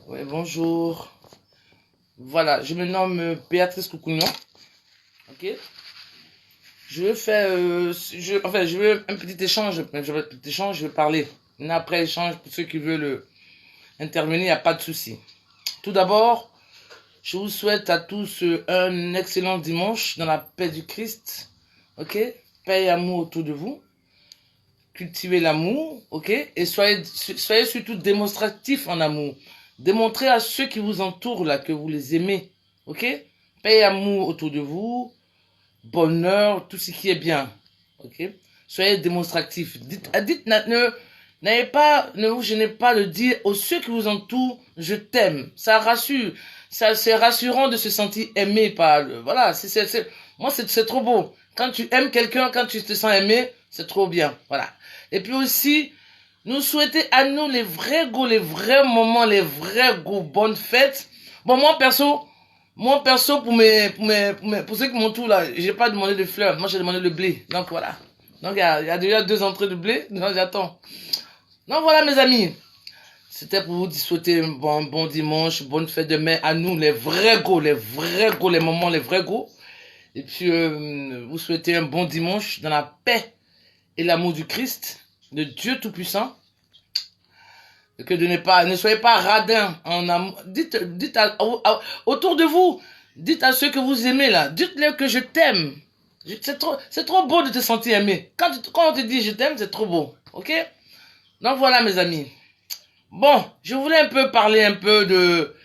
Oui, bonjour. Voilà, je me nomme Béatrice Coucougnon. Ok. Je veux faire, je veux un petit échange. Je veux parler. Après échange, pour ceux qui veulent intervenir, il n'y a pas de souci. Tout d'abord, je vous souhaite à tous un excellent dimanche dans la paix du Christ. Ok. Paix et amour autour de vous. Cultivez l'amour, ok. Et soyez surtout démonstratifs en amour. Démontrez à ceux qui vous entourent là que vous les aimez, ok. Paix et amour autour de vous, bonheur, tout ce qui est bien, ok. Soyez démonstratifs. N'ayez pas, ne vous gênez pas de dire aux ceux qui vous entourent, je t'aime. Ça rassure. C'est rassurant de se sentir aimé par voilà, moi, c'est trop beau. Quand tu aimes quelqu'un, quand tu te sens aimé, c'est trop bien. Voilà. Et puis aussi, nous souhaiter à nous les vrais goûts, les vrais moments, les vrais goûts, bonnes fêtes. Bon, moi perso, pour ceux qui m'entourent là, j'ai pas demandé de fleurs. Moi, j'ai demandé le blé. Donc voilà. Donc il y a déjà 2 entrées de blé. Donc j'attends. Donc voilà, mes amis. C'était pour vous souhaiter un bon dimanche, bonne fête de mai à nous, les vrais goûts, les moments, les vrais goûts. Et puis, vous souhaitez un bon dimanche dans la paix et l'amour du Christ, de Dieu Tout-Puissant. Et que ne soyez pas radins en amour. Dites autour de vous, dites à ceux que vous aimez là, dites-leur que je t'aime. C'est trop beau de te sentir aimé. Quand on te dit je t'aime, c'est trop beau. Ok? Donc voilà, mes amis. Bon, je voulais un peu parler un peu de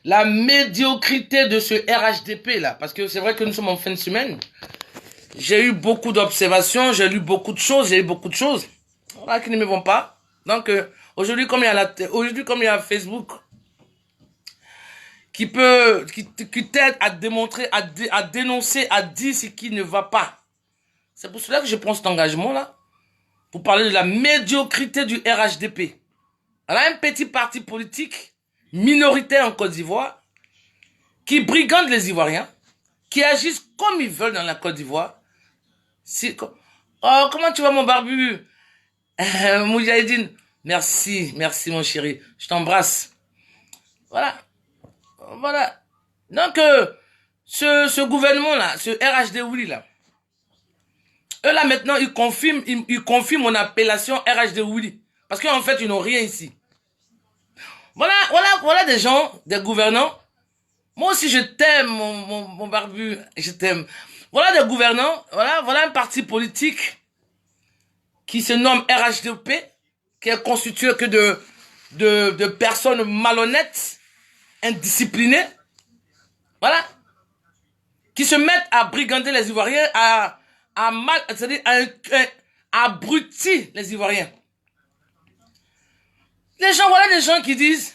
la médiocrité de ce RHDP là, parce que c'est vrai que nous sommes en fin de semaine. J'ai eu beaucoup d'observations, j'ai lu beaucoup de choses, voilà, qui ne me vont pas. Donc aujourd'hui, comme il y a Facebook qui t'aide à démontrer, à dénoncer, à dire ce qui ne va pas. C'est pour cela que je prends cet engagement là, pour parler de la médiocrité du RHDP. Elle a un petit parti politique minoritaire en Côte d'Ivoire qui brigande les Ivoiriens, qui agissent comme ils veulent dans la Côte d'Ivoire. Oh, comment tu vas mon barbu? Moujahidine, merci mon chéri, je t'embrasse. Voilà, voilà. Donc, ce gouvernement-là, ce RHD Willy là, eux là maintenant, ils confirment mon appellation RHD Willy. Parce qu'en fait, ils n'ont rien ici. Voilà des gens, des gouvernants. Moi aussi, je t'aime, mon barbu, je t'aime. Voilà des gouvernants, voilà un parti politique qui se nomme RHDP, qui est constitué que de personnes malhonnêtes, indisciplinées, voilà, qui se mettent à brigander les Ivoiriens, c'est-à-dire à abrutir les Ivoiriens. Voilà des gens qui disent,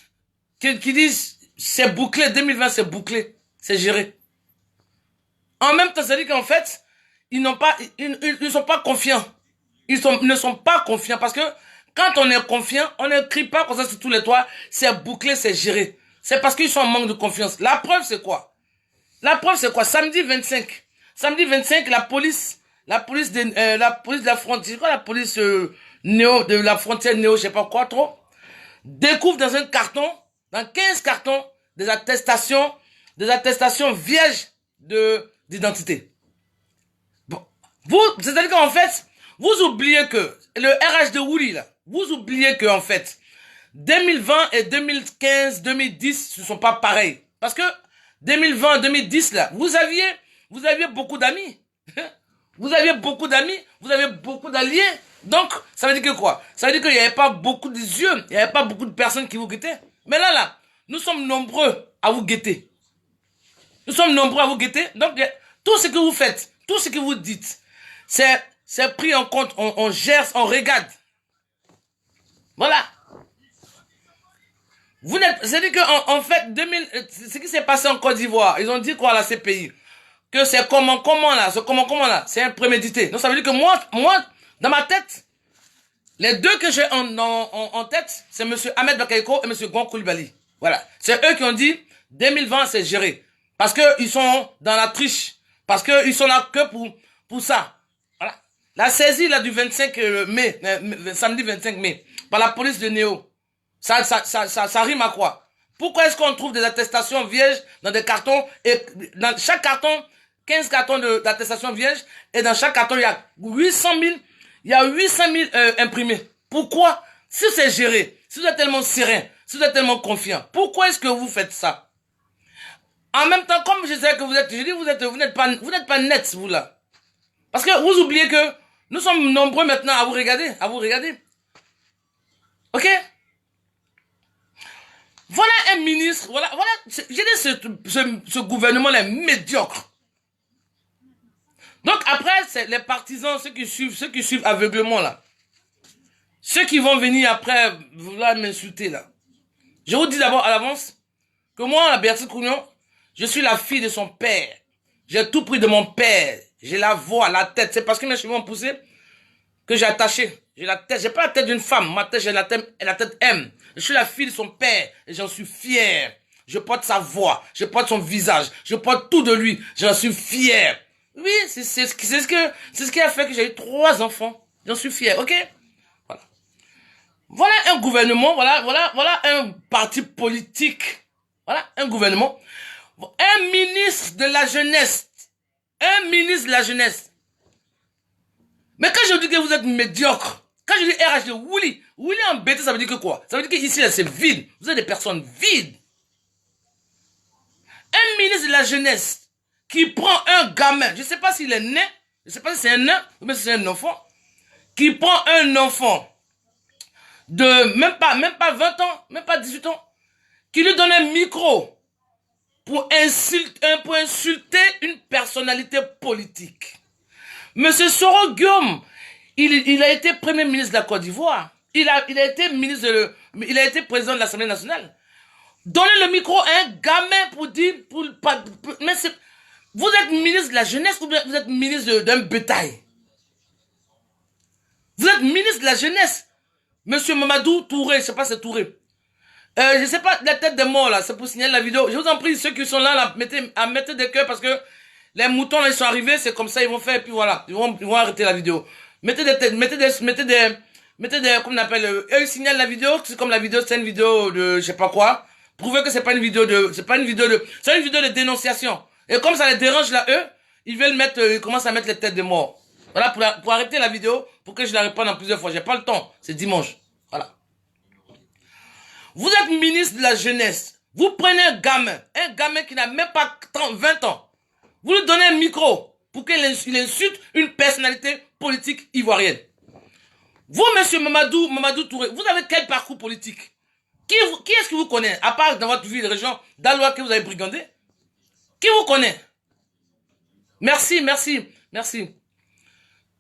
c'est bouclé, 2020 c'est bouclé, c'est géré. En même temps, c'est-à-dire qu'en fait, ils ne sont pas confiants. Ils ne sont pas confiants parce que quand on est confiant, on ne crie pas comme ça sur tous les toits, c'est bouclé, c'est géré. C'est parce qu'ils sont en manque de confiance. La preuve, c'est quoi? Samedi 25, la police de la frontière, la police de la frontière néo, je sais pas quoi trop, découvre dans un carton, dans 15 cartons, des attestations vierges d'identité. Bon. C'est-à-dire qu'en fait, vous oubliez que le RH de Wouli, là, vous oubliez que, en fait, 2020 et 2015, 2010, ce sont pas pareils. Parce que 2020, 2010, là, vous aviez beaucoup d'amis. Vous aviez beaucoup d'amis, vous avez beaucoup d'alliés. Donc, ça veut dire que quoi? Ça veut dire qu'il n'y avait pas beaucoup de yeux, il n'y avait pas beaucoup de personnes qui vous guettaient. Mais là, nous sommes nombreux à vous guetter. Nous sommes nombreux à vous guetter. Donc, tout ce que vous faites, tout ce que vous dites, c'est pris en compte, on gère, on regarde. Voilà. C'est-à-dire qu'en fait, ce qui s'est passé en Côte d'Ivoire, ils ont dit quoi à la CPI? Que c'est comment là, c'est un prémédité. Donc ça veut dire que moi, dans ma tête, les deux que j'ai en tête, c'est M. Ahmed Bakayoko et M. Gon Koulibaly. Voilà. C'est eux qui ont dit, 2020, c'est géré. Parce que ils sont dans la triche. Parce que ils sont là que pour ça. Voilà. La saisie, là, du 25 samedi 25 mai, par la police de Néo. Ça rime à quoi? Pourquoi est-ce qu'on trouve des attestations vierges dans des cartons et dans chaque carton, 15 cartons d'attestations vierges et dans chaque carton, il y a 800 000, imprimés. Pourquoi? Si c'est géré, si vous êtes tellement serein, si vous êtes tellement confiant, pourquoi est-ce que vous faites ça? En même temps, comme je sais que vous êtes, je dis, vous n'êtes pas net, vous là. Parce que vous oubliez que nous sommes nombreux maintenant à vous regarder, Ok? Voilà un ministre, voilà, j'ai dit ce gouvernement-là est médiocre. Donc après, c'est les partisans, ceux qui suivent aveuglement là. Ceux qui vont venir après vouloir m'insulter là. Je vous dis d'abord à l'avance que moi, la Béatrice Cougnon, je suis la fille de son père. J'ai tout pris de mon père. J'ai la voix, la tête. C'est parce que mes cheveux ont poussé que j'ai attaché. J'ai la tête, j'ai pas la tête d'une femme. Ma tête, j'ai la tête M. Je suis la fille de son père et j'en suis fier. Je porte sa voix, je porte son visage, je porte tout de lui. J'en suis fier. Oui, c'est ce qui a fait que j'ai eu 3 enfants. J'en suis fier, ok? Voilà. Voilà un gouvernement, voilà un parti politique. Voilà un gouvernement. Un ministre de la jeunesse. Un ministre de la jeunesse. Mais quand je dis que vous êtes médiocre, quand je dis RH de Willy embêté, ça veut dire que quoi? Ça veut dire qu'ici, c'est vide. Vous êtes des personnes vides. Un ministre de la jeunesse qui prend un gamin, je ne sais pas s'il est né, je ne sais pas si c'est un nain ou si c'est un enfant, qui prend un enfant de même pas 20 ans, même pas 18 ans, qui lui donne un micro pour insulter une personnalité politique. Monsieur Soro Guillaume, il a été premier ministre de la Côte d'Ivoire. Il a été président de l'Assemblée nationale. Donnez le micro à un gamin pour dire, mais vous êtes ministre de la jeunesse ou vous êtes ministre d'un bétail? Vous êtes ministre de la jeunesse. Monsieur Mamadou Touré, je sais pas, c'est Touré. Je sais pas, la tête des morts là, c'est pour signaler la vidéo. Je vous en prie, ceux qui sont là, mettez des cœurs parce que les moutons là, ils sont arrivés, c'est comme ça, ils vont faire, et puis voilà, ils vont arrêter la vidéo. Mettez des têtes, mettez des, comment on appelle, eux, ils signalent la vidéo, c'est comme la vidéo, c'est une vidéo de, je sais pas quoi. Prouvez que c'est pas une vidéo c'est une vidéo de dénonciation. Et comme ça les dérange là, eux, ils veulent ils commencent à mettre les têtes de morts. Voilà, pour arrêter la vidéo, pour que je la réponde en plusieurs fois. J'ai pas le temps, c'est dimanche. Voilà. Vous êtes ministre de la jeunesse. Vous prenez un gamin qui n'a même pas 20 ans. Vous lui donnez un micro pour qu'il insulte une personnalité politique ivoirienne. Vous, monsieur Mamadou Touré, vous avez quel parcours politique? Qui est-ce que vous connaissez, à part dans votre ville de région d'Aloua que vous avez brigandé? Qui vous connaît? Merci.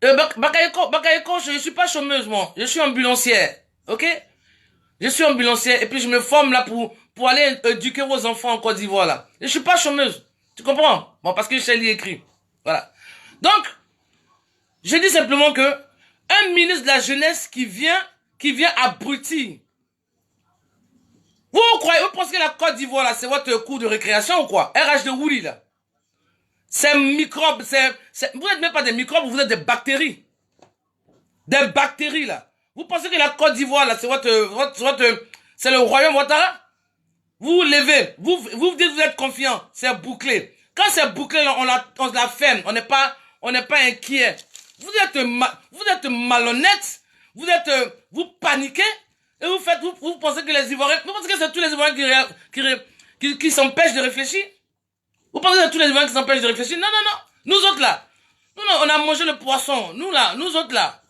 Bakayoko, je ne suis pas chômeuse, moi. Je suis ambulancière. Ok? Je suis ambulancière et puis je me forme là pour aller éduquer vos enfants en Côte d'Ivoire là. Je suis pas chômeuse. Tu comprends? Bon, parce que je sais lire écrit. Voilà. Donc, je dis simplement que un ministre de la jeunesse qui vient abrutir. Vous pensez que la Côte d'Ivoire là, c'est votre cours de récréation ou quoi? RH de Wouli là. C'est microbes, vous n'êtes même pas des microbes, vous êtes des bactéries. Des bactéries là. Vous pensez que la Côte d'Ivoire là, c'est c'est le royaume Ouattara? Vous vous levez, vous dites que vous êtes confiant, c'est bouclé. Quand c'est bouclé là, on la ferme, on n'est pas inquiet. Vous êtes malhonnête, vous paniquez et vous pensez que les Ivoiriens, vous pensez que c'est tous les Ivoiriens qui s'empêchent de réfléchir? Vous pensez que c'est tous les Ivoiriens qui s'empêchent de réfléchir? Non. Nous autres là, on a mangé le poisson. Nous autres là,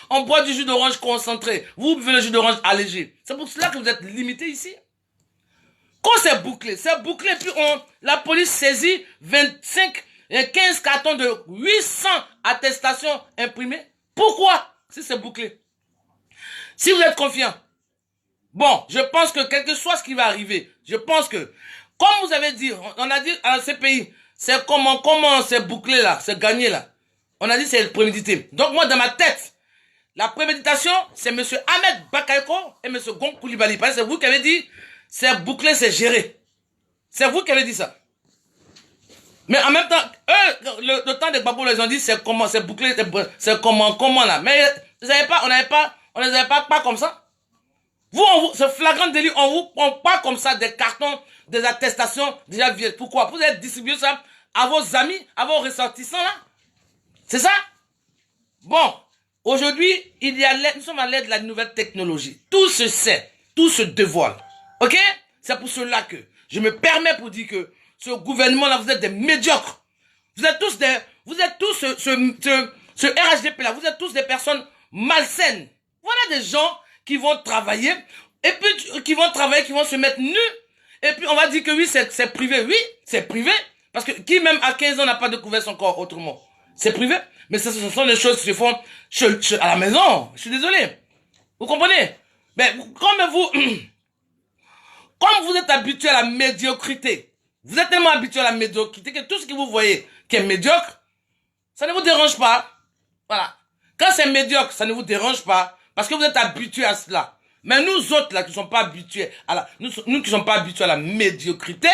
on boit du jus d'orange concentré. Vous buvez le jus d'orange allégé. C'est pour cela que vous êtes limité ici. Quand c'est bouclé, puis la police saisit 15 cartons de 800 attestations imprimées. Pourquoi? Si c'est bouclé. Si vous êtes confiant. Bon, je pense que quel que soit ce qui va arriver, je pense que, comme vous avez dit, on a dit à ces pays, c'est comment c'est bouclé là, c'est gagné là. On a dit c'est prémédité. Donc moi dans ma tête, la préméditation, c'est monsieur Ahmed Bakayoko et monsieur Gon Koulibaly. Parce que c'est vous qui avez dit, c'est bouclé, c'est géré. C'est vous qui avez dit ça. Mais en même temps, eux, le temps des babous, ils ont dit c'est comment, c'est bouclé, c'est comment là. Mais on les avait pas comme ça. Ce flagrant délit, on vous prend pas comme ça des cartons, des attestations déjà vieilles. Pourquoi? Vous allez distribuer ça à vos amis, à vos ressortissants là. C'est ça? Bon, aujourd'hui, nous sommes à l'aide de la nouvelle technologie. Tout se sait, tout se dévoile. Ok? C'est pour cela que je me permets pour dire que ce gouvernement-là, vous êtes des médiocres. Vous êtes tous ce RHDP-là, vous êtes tous des personnes malsaines. Voilà des gens qui vont travailler, et puis qui vont se mettre nus, et puis on va dire que oui, c'est privé. Oui, c'est privé, parce que qui même à 15 ans n'a pas découvert son corps autrement. C'est privé, mais ce sont des choses qui se font à la maison. Je suis désolé. Vous comprenez? Mais comme vous êtes habitué à la médiocrité, vous êtes tellement habitué à la médiocrité que tout ce que vous voyez qui est médiocre, ça ne vous dérange pas. Voilà. Quand c'est médiocre, ça ne vous dérange pas, parce que vous êtes habitué à cela. Mais nous autres, là, qui ne sommes pas habitués nous qui ne sommes pas habitués à la médiocrité,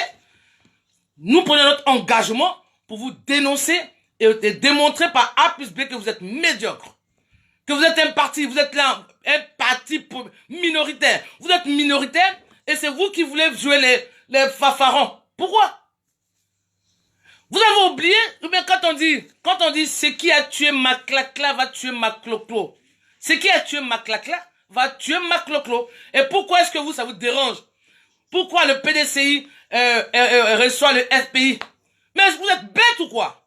nous prenons notre engagement pour vous dénoncer et démontrer par A plus B que vous êtes médiocre. Que vous êtes un parti minoritaire. Vous êtes minoritaire et c'est vous qui voulez jouer les fanfarons. Pourquoi? Vous avez oublié, ou bien quand on dit c'est qui a tué Maclacla va tuer Macloclo. C'est qui a tué Maclacla va tuer Macloclo. Et pourquoi est-ce que ça vous dérange? Pourquoi le PDCI reçoit le FPI? Mais vous êtes bête ou quoi?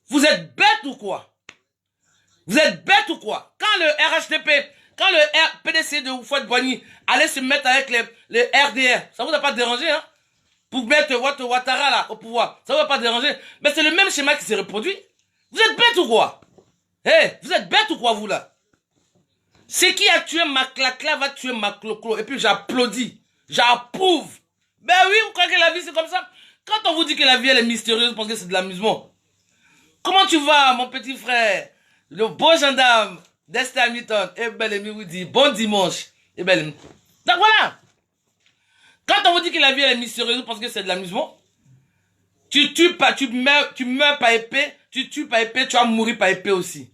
Vous êtes bête ou quoi? Vous êtes bête ou quoi? Quand le RHDP, quand le PDCI de Houphouët-Boigny allait se mettre avec les RDR, ça vous a pas dérangé, hein? Pour mettre Ouattara là au pouvoir, ça ne va pas déranger. Mais c'est le même schéma qui s'est reproduit. Vous êtes bête ou quoi? Vous êtes bête ou quoi vous là? C'est qui a tué Maclacla va tuer Macloclo. Et puis j'applaudis, j'approuve. Ben oui, vous croyez que la vie c'est comme ça? Quand on vous dit que la vie elle est mystérieuse parce que c'est de l'amusement. Comment tu vas mon petit frère? Le beau gendarme d'Esther Hamilton. Et Bel-Ami vous dit bon dimanche. Et Bel-Ami. Donc voilà. Quand on vous dit que la vie elle est mystérieuse parce que c'est de l'amusement, tu meurs par épée, tu tues par épée, tu vas mourir par épée aussi.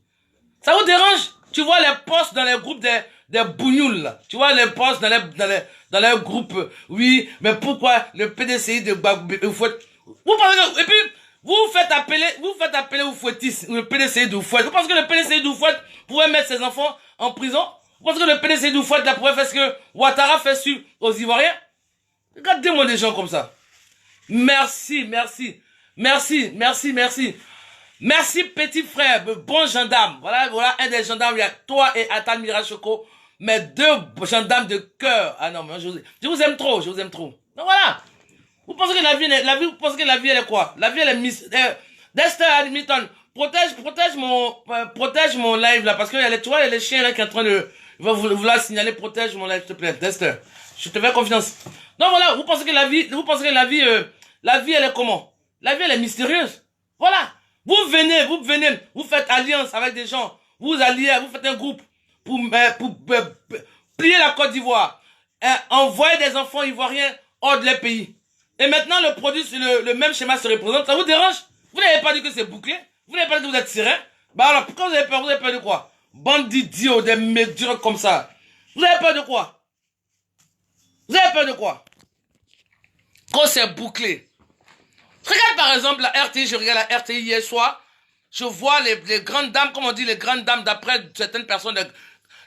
Ça vous dérange? Tu vois les postes dans les groupes des bougnoules là. Tu vois les postes dans les groupes. Oui, mais pourquoi le PDCI de Houphouët? Vous pensez, et puis vous faites appeler Houphouëtis, le PDCI de Houphouët. Vous pensez que le PDCI de Houphouët pourrait mettre ses enfants en prison? Vous pensez que le PDCI de Houphouët là pourrait faire ce que Ouattara fait sur aux Ivoiriens? Regardez-moi des gens comme ça. Merci, merci. Merci, merci, merci. Merci, petit frère, bon gendarme. Voilà un des gendarmes. Il y a toi et Atan Mirachoko, mes deux gendarmes de cœur. Ah non, mais je vous aime trop, je vous aime trop. Donc voilà. Vous pensez que vous pensez que la vie, elle est quoi? La vie, elle est Dexter Hamilton, protège mon live là, parce que tu vois, il y a les chiens là qui sont en train de, vouloir signaler, protège mon live, s'il te plaît, Dexter. Je te fais confiance. Donc voilà, vous pensez que la vie, elle est comment? La vie, elle est mystérieuse. Voilà. Vous venez, vous faites alliance avec des gens, vous alliez, vous faites un groupe pour plier la Côte d'Ivoire, envoyer des enfants ivoiriens hors de leur pays. Et maintenant, le même schéma se représente. Ça vous dérange? Vous n'avez pas dit que c'est bouclé? Vous n'avez pas dit que vous êtes serein? Bah alors, pourquoi vous avez peur? Vous avez peur de quoi? Bande d'idiots, des médiocres comme ça. Vous avez peur de quoi? Vous avez peur de quoi? Quand c'est bouclé. Regarde par exemple la RTI, je regarde la RTI hier soir, je vois les grandes dames, comme on dit les grandes dames d'après certaines personnes.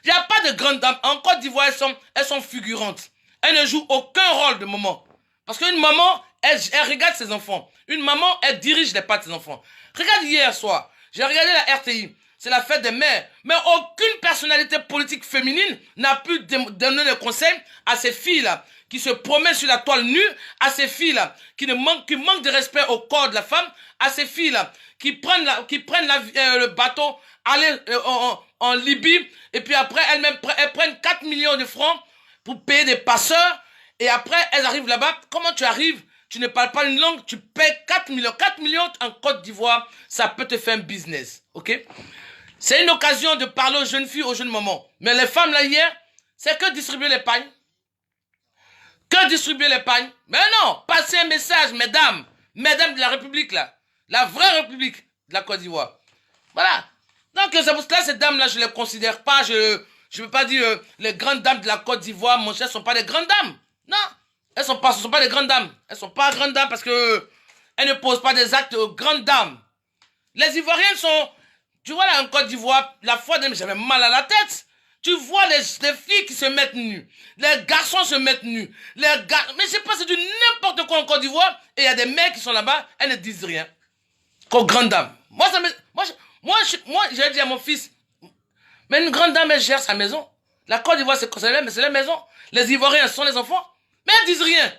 Il n'y a pas de grandes dames. En Côte d'Ivoire, elles sont figurantes. Elles ne jouent aucun rôle de maman. Parce qu'une maman, elle regarde ses enfants. Une maman, elle dirige les pas de ses enfants. Regarde hier soir, j'ai regardé la RTI. C'est la fête des mères. Mais aucune personnalité politique féminine n'a pu donner des conseils à ces filles-là qui se promènent sur la toile nue, à ces filles-là qui manquent de respect au corps de la femme, à ces filles-là qui prennent le bateau, aller en Libye, et puis après elles prennent 4 millions de francs pour payer des passeurs, et après elles arrivent là-bas. Comment tu arrives? Tu ne parles pas une langue, tu payes 4 millions. 4 millions en Côte d'Ivoire, ça peut te faire un business, ok? C'est une occasion de parler aux jeunes filles, aux jeunes mamans. Mais les femmes là hier, c'est que distribuer les pagnes. Que distribuer les pagnes. Mais non, passez un message, mesdames de la République là. La vraie République de la Côte d'Ivoire. Voilà. Donc c'est pour cela, ces dames là, je les considère pas, je je ne peux pas dire les grandes dames de la Côte d'Ivoire, mon cher, ne sont pas des grandes dames. Non, ce sont pas des grandes dames. Elles ne sont pas grandes dames parce que elles ne posent pas des actes aux grandes dames. Les Ivoiriens sont... Tu vois là en Côte d'Ivoire, la fois même j'avais mal à la tête. Tu vois les filles qui se mettent nues. Les garçons se mettent nus. Mais je sais pas, c'est du n'importe quoi en Côte d'Ivoire. Et il y a des mères qui sont là-bas, elles ne disent rien. Comme grande dame. Moi, j'ai dit à mon fils, mais une grande dame, elle gère sa maison. La Côte d'Ivoire, c'est mais c'est la maison. Les Ivoiriens sont les enfants. Mais elles disent rien.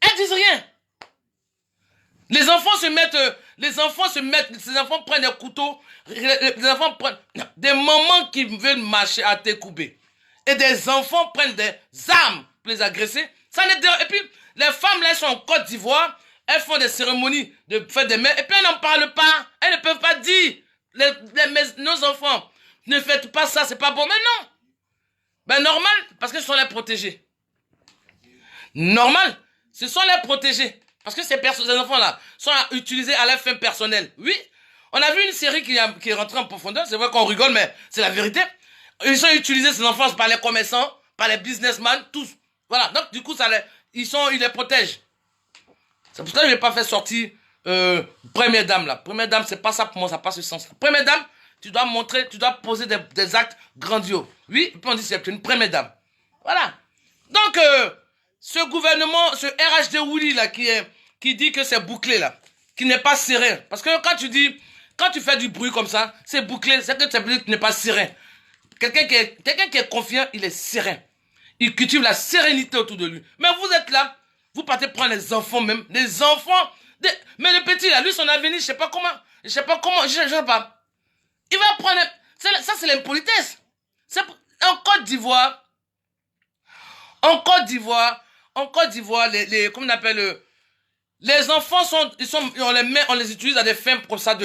Elles disent rien. Les enfants prennent des couteaux, les enfants prennent des mamans qui veulent marcher à Tékoubé. Et des enfants prennent des armes pour les agresser. Et puis, les femmes là, elles sont en Côte d'Ivoire, elles font des cérémonies de fête des mères, et puis elles n'en parlent pas. Elles ne peuvent pas dire, nos enfants, ne faites pas ça, c'est pas bon. Mais non. Ben normal, parce que ce sont les protégés. Normal, ce sont les protégés. Parce que ces enfants-là sont utilisés à la fin personnelle. Oui, on a vu une série qui est rentrée en profondeur. C'est vrai qu'on rigole, mais c'est la vérité. Ils sont utilisés, ces enfants, par les commerçants, par les businessmen, tous. Voilà, donc du coup, ils les protègent. C'est pour ça que je n'ai pas fait sortir première dame là. Première dame, c'est pas ça pour moi, ça passe ce sens. Première dame, tu dois montrer, tu dois poser des actes grandioses. Oui, puis on dit c'est une première dame. Voilà. Donc, ce gouvernement, ce RHD Wouli là, qui dit que c'est bouclé là, qui n'est pas serein. Parce que quand tu fais du bruit comme ça, c'est bouclé, c'est que tu n'es pas serein. Quelqu'un qui est confiant, il est serein. Il cultive la sérénité autour de lui. Mais vous êtes là, vous partez prendre les enfants même, les enfants, mais le petit là, lui son avenir, je sais pas comment, je sais pas. Il va prendre, ça c'est l'impolitesse. En Côte d'Ivoire, comment on appelle, les enfants on les utilise à des fins comme ça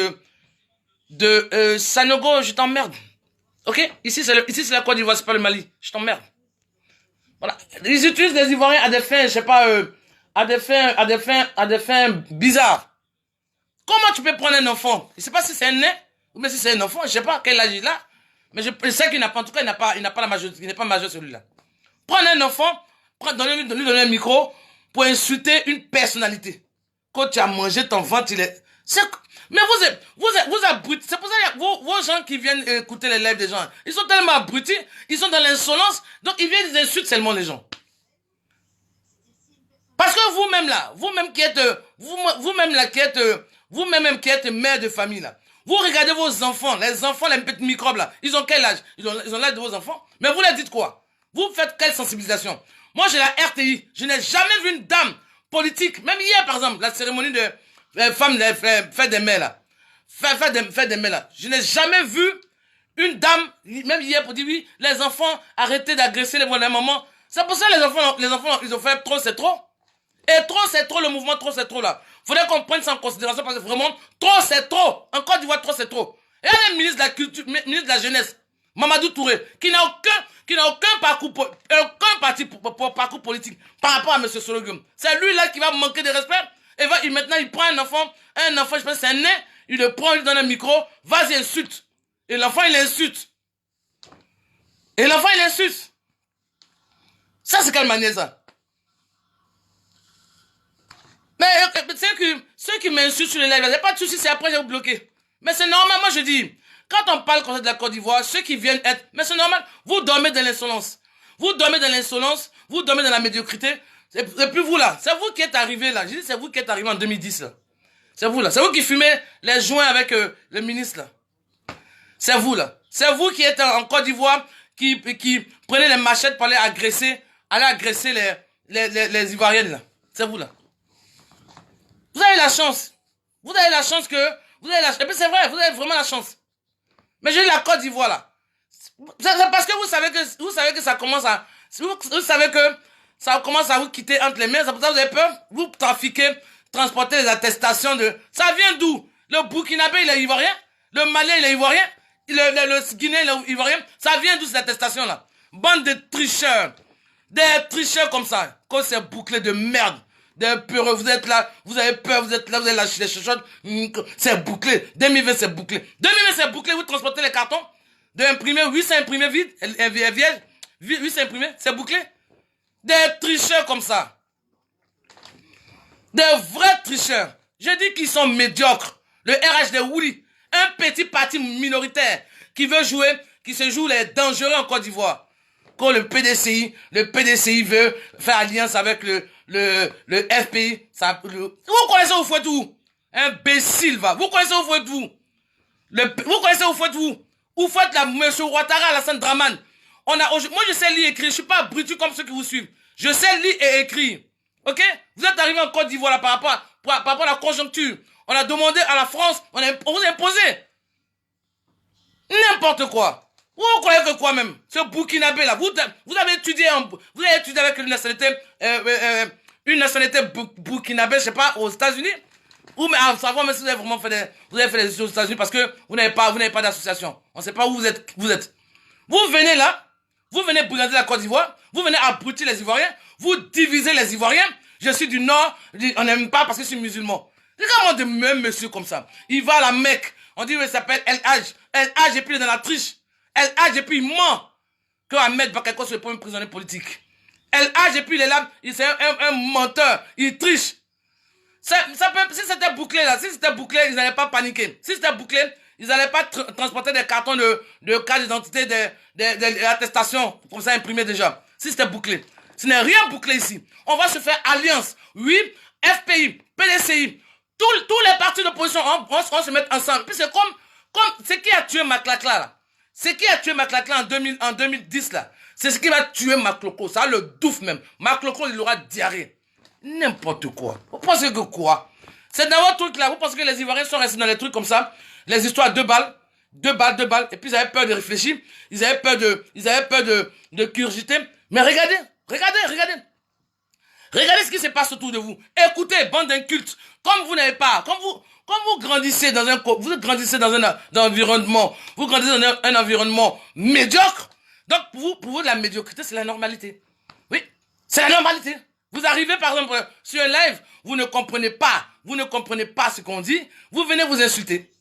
Sanogo, je t'emmerde. Ok? Ici c'est la Côte d'Ivoire, c'est pas le Mali. Je t'emmerde. Voilà. Ils utilisent les Ivoiriens à des fins, je sais pas, à des fins bizarres. Comment tu peux prendre un enfant? Je sais pas si c'est un nain, ou bien si c'est un enfant, je sais pas quel âge il a. Mais je sais qu'il n'a pas, en tout cas, il n'a pas la majorité, il n'est pas majeur celui-là. Prendre un enfant, donner un micro pour insulter une personnalité. Quand tu as mangé ton ventre, mais vous abrutis. C'est pour ça que vos gens qui viennent écouter les lives des gens, ils sont tellement abrutis, ils sont dans l'insolence, donc ils viennent, ils insultent seulement les gens. Parce que vous-même là, vous-même qui êtes mère de famille là, vous regardez vos enfants, les petits microbes là, ils ont quel âge? Ils ont l'âge de vos enfants, mais vous leur dites quoi? Vous faites quelle sensibilisation? Moi j'ai la RTI, je n'ai jamais vu une dame politique, même hier par exemple, la cérémonie de femmes, fête des mères là, fête des mères là, je n'ai jamais vu une dame, même hier pour dire oui, les enfants, arrêtez d'agresser les mamans. C'est pour ça les enfants, ils ont fait trop c'est trop. Et trop c'est trop, le mouvement trop c'est trop là. Faudrait qu'on prenne ça en considération parce que vraiment, trop c'est trop. En Côte d'Ivoire, trop c'est trop. Et il y a le ministre de la Culture, ministre de la Jeunesse, Mamadou Touré, qui n'a aucun parcours politique par rapport à M. Sologum. C'est lui là qui va manquer de respect. Et maintenant il prend un enfant, je pense que c'est un nain, il le prend, il lui donne un micro, vas-y insulte. Et l'enfant il insulte. Ça c'est quelle manière ça? Mais ceux qui m'insultent sur les lives, il n'y a pas de souci, c'est après j'ai vous bloqué. Mais c'est normal, moi je dis, quand on parle comme ça de la Côte d'Ivoire, ceux qui viennent être, mais c'est normal, vous dormez dans l'insolence. Vous dormez dans la médiocrité. Et puis vous là, c'est vous qui êtes arrivé là. Je dis c'est vous qui êtes arrivé en 2010 là. C'est vous là. C'est vous qui fumez les joints avec le ministre là. C'est vous là. C'est vous qui êtes en Côte d'Ivoire qui prenez les machettes pour aller agresser les Ivoiriennes là. C'est vous là. Vous avez la chance. Et puis c'est vrai, vous avez vraiment la chance. Mais j'ai la Côte d'Ivoire là. C'est parce que vous savez que ça commence à... Vous savez que ça commence à vous quitter entre les mains. C'est pour ça que vous avez peur. Vous trafiquez, transportez les attestations de... Ça vient d'où? Le Burkinabé, il est ivoirien. Le Malien, il est ivoirien. Le Guinéen, il est ivoirien. Ça vient d'où ces attestations là? Bande de tricheurs. Des tricheurs comme ça. Quand c'est bouclé de merde. Des peureux, vous êtes là, vous avez peur, vous êtes là, vous avez lâché les chuchotes. C'est bouclé. 2020, c'est bouclé. 2020, c'est bouclé, vous transportez les cartons. d'imprimer 800 imprimés vides, vierges, 800 imprimés, c'est bouclé. Des tricheurs comme ça. Des vrais tricheurs. Je dis qu'ils sont médiocres. Le RH de Wouli, un petit parti minoritaire qui veut jouer, qui se joue les dangereux en Côte d'Ivoire. Quand le PDCI veut faire alliance avec le FPI, vous connaissez où faites vous? Imbécile, va. Vous connaissez où faites vous? Vous connaissez où faites vous? Où faites la monsieur Ouattara, Alassane Draman? Moi, je sais lire et écrire. Je suis pas brutu comme ceux qui vous suivent. Je sais lire et écrire. Ok? Vous êtes arrivé en Côte d'Ivoire là par rapport à la conjoncture. On a demandé à la France, on vous a imposé. N'importe quoi. Vous croyez que quoi même? Ce Burkinabé là, vous avez étudié avec une nationalité burkinabé, je sais pas, aux États-Unis? Ou mais à savoir même si vous avez vraiment fait des études aux États-Unis parce que vous n'avez pas d'association. On ne sait pas où vous êtes. Vous venez là, vous venez brigader la Côte d'Ivoire, vous venez abrutir les Ivoiriens, vous divisez les Ivoiriens. Je suis du Nord, on n'aime pas parce que je suis musulman. Regarde-moi de même monsieur comme ça. Il va à la Mecque, on dit qu'il s'appelle El-Hajj. El-Hajj et puis il est dans la triche. El-Hajj et puis il ment que Ahmed Bakayoko soit le premier prisonnier politique. El-Hajj et puis il est là, c'est un menteur, il triche. Si c'était bouclé là, ils n'allaient pas paniquer. Si c'était bouclé, ils n'allaient pas transporter des cartons de carte d'identité, des attestations, comme ça imprimées déjà. Si c'était bouclé. Ce n'est rien bouclé ici. On va se faire alliance. Oui, FPI, PDCI, tous les partis d'opposition, on va se mettre ensemble. Puis c'est comme c'est qui a tué Maklakla là. C'est qui a tué Maklakla en 2010 là. C'est ce qui va tuer Makloko. Ça le douf même. Makloko, il aura diarrhée. N'importe quoi. Vous pensez que quoi? C'est dans votre truc là. Vous pensez que les Ivoiriens sont restés dans les trucs comme ça? Les histoires à 2 balles. 2 balles. Et puis ils avaient peur de réfléchir. Ils avaient peur de curiosité. Mais regardez. Regardez ce qui se passe autour de vous. Écoutez, bande d'incultes. Comme vous n'avez pas, comme vous grandissez dans un environnement, vous grandissez dans un environnement médiocre. Donc pour vous la médiocrité c'est la normalité. Oui, c'est la normalité. Vous arrivez par exemple sur un live, vous ne comprenez pas ce qu'on dit, vous venez vous insulter.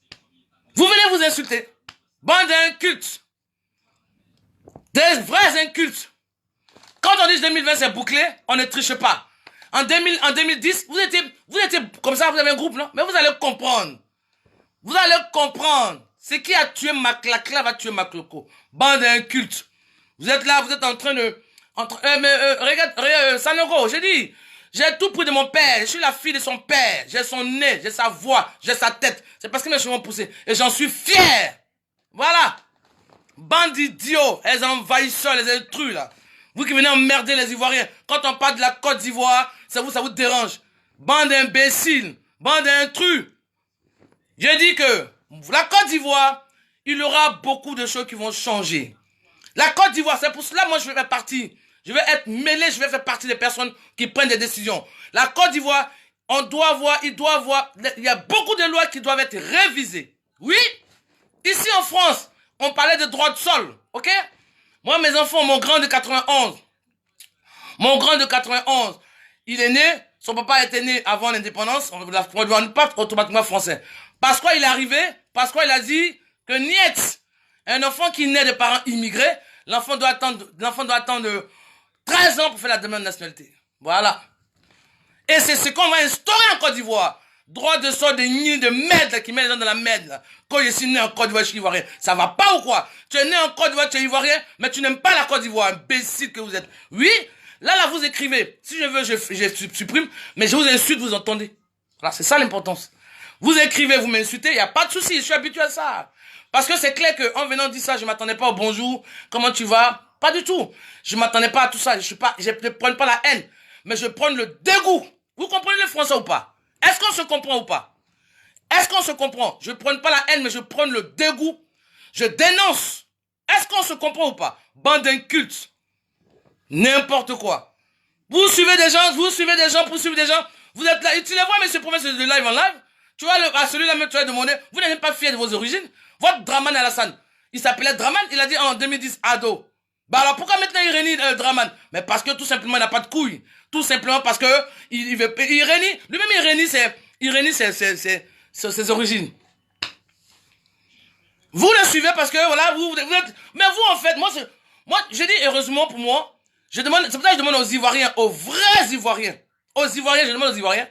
Bande d'incultes. Des vrais incultes. Quand on dit 2020 c'est bouclé, on ne triche pas. En 2010, vous étiez comme ça, vous avez un groupe, non? Mais vous allez comprendre. C'est qui a tué Maklakla va tuer Makloko. Bande d'incultes. Vous êtes là, vous êtes en train de... regarde, Sanogo, j'ai dit, j'ai tout pris de mon père, je suis la fille de son père, j'ai son nez, j'ai sa voix, j'ai sa tête. C'est parce que mes cheveux ont poussé. Et j'en suis fier. Voilà. Bande d'idiots, les envahisseurs, les intrus là. Vous qui venez emmerder les Ivoiriens. Quand on parle de la Côte d'Ivoire, ça vous dérange. Bande d'imbéciles, bande d'intrus. Je dis que la Côte d'Ivoire, il y aura beaucoup de choses qui vont changer. La Côte d'Ivoire, c'est pour cela, moi, je vais faire partie. Je vais être mêlé, je vais faire partie des personnes qui prennent des décisions. La Côte d'Ivoire, il y a beaucoup de lois qui doivent être révisées. Oui, ici en France, on parlait de droit de sol, ok? Moi, mes enfants, mon grand de 91, il est né, son papa était né avant l'indépendance, on ne doit pas automatiquement français. Parce qu'il est arrivé, parce qu'il a dit que niet, un enfant qui naît de parents immigrés, l'enfant doit attendre 13 ans pour faire la demande de nationalité. Voilà. Et c'est ce qu'on va instaurer en Côte d'Ivoire. Droit de sol de nids de merde qui met les gens dans la merde. Quand je suis né en Côte d'Ivoire, je suis ivoirien. Ça va pas ou quoi? Tu es né en Côte d'Ivoire, tu es ivoirien, mais tu n'aimes pas la Côte d'Ivoire, imbécile que vous êtes. Oui, là, vous écrivez. Si je veux, je supprime, mais je vous insulte, vous entendez. Voilà, c'est ça l'importance. Vous écrivez, vous m'insultez, il n'y a pas de souci, je suis habitué à ça. Parce que c'est clair qu'en venant dire ça, je m'attendais pas au bonjour, comment tu vas? Pas du tout. Je m'attendais pas à tout ça, je ne prends pas la haine, mais je prends le dégoût. Vous comprenez le français ou pas? Est-ce qu'on se comprend ou pas? Est-ce qu'on se comprend? Je ne prends pas la haine, mais je prends le dégoût. Je dénonce. Est-ce qu'on se comprend ou pas? Bande d'incultes. N'importe quoi. Vous suivez des gens. Vous êtes là. Et tu les vois, monsieur le professeur, de live en live. Tu vois, à celui-là, tu vas demander, vous n'êtes pas fier de vos origines. Votre Draman Alassane, il s'appelait Draman, il a dit en 2010, ado. Bah alors pourquoi maintenant il réunit Draman? Mais parce que tout simplement il n'a pas de couilles. Tout simplement parce que il réunit, lui-même il réunit ses origines. Vous le suivez parce que, voilà, vous êtes... Mais vous, en fait, moi, je dis heureusement pour moi, c'est pour ça que je demande aux Ivoiriens, aux vrais Ivoiriens, je demande aux Ivoiriens,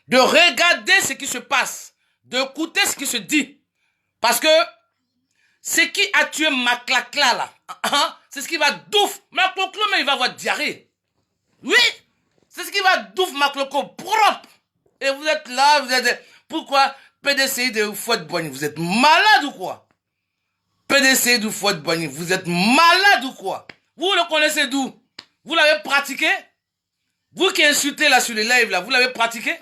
de regarder ce qui se passe, d'écouter ce qui se dit. Parce que, ce qui a tué Maklakla, là, c'est ce qui va douf. Maklakla, mais il va avoir diarrhée. Oui, c'est ce qui va douf Maklakla propre. Et vous êtes là, vous êtes... Pourquoi PDCI de Fouette-Boigny, vous êtes malade ou quoi? PDCI de Fouette-Boigny, vous êtes malade ou quoi? Vous le connaissez d'où? Vous l'avez pratiqué? Vous qui insultez là sur les lives là, vous l'avez pratiqué?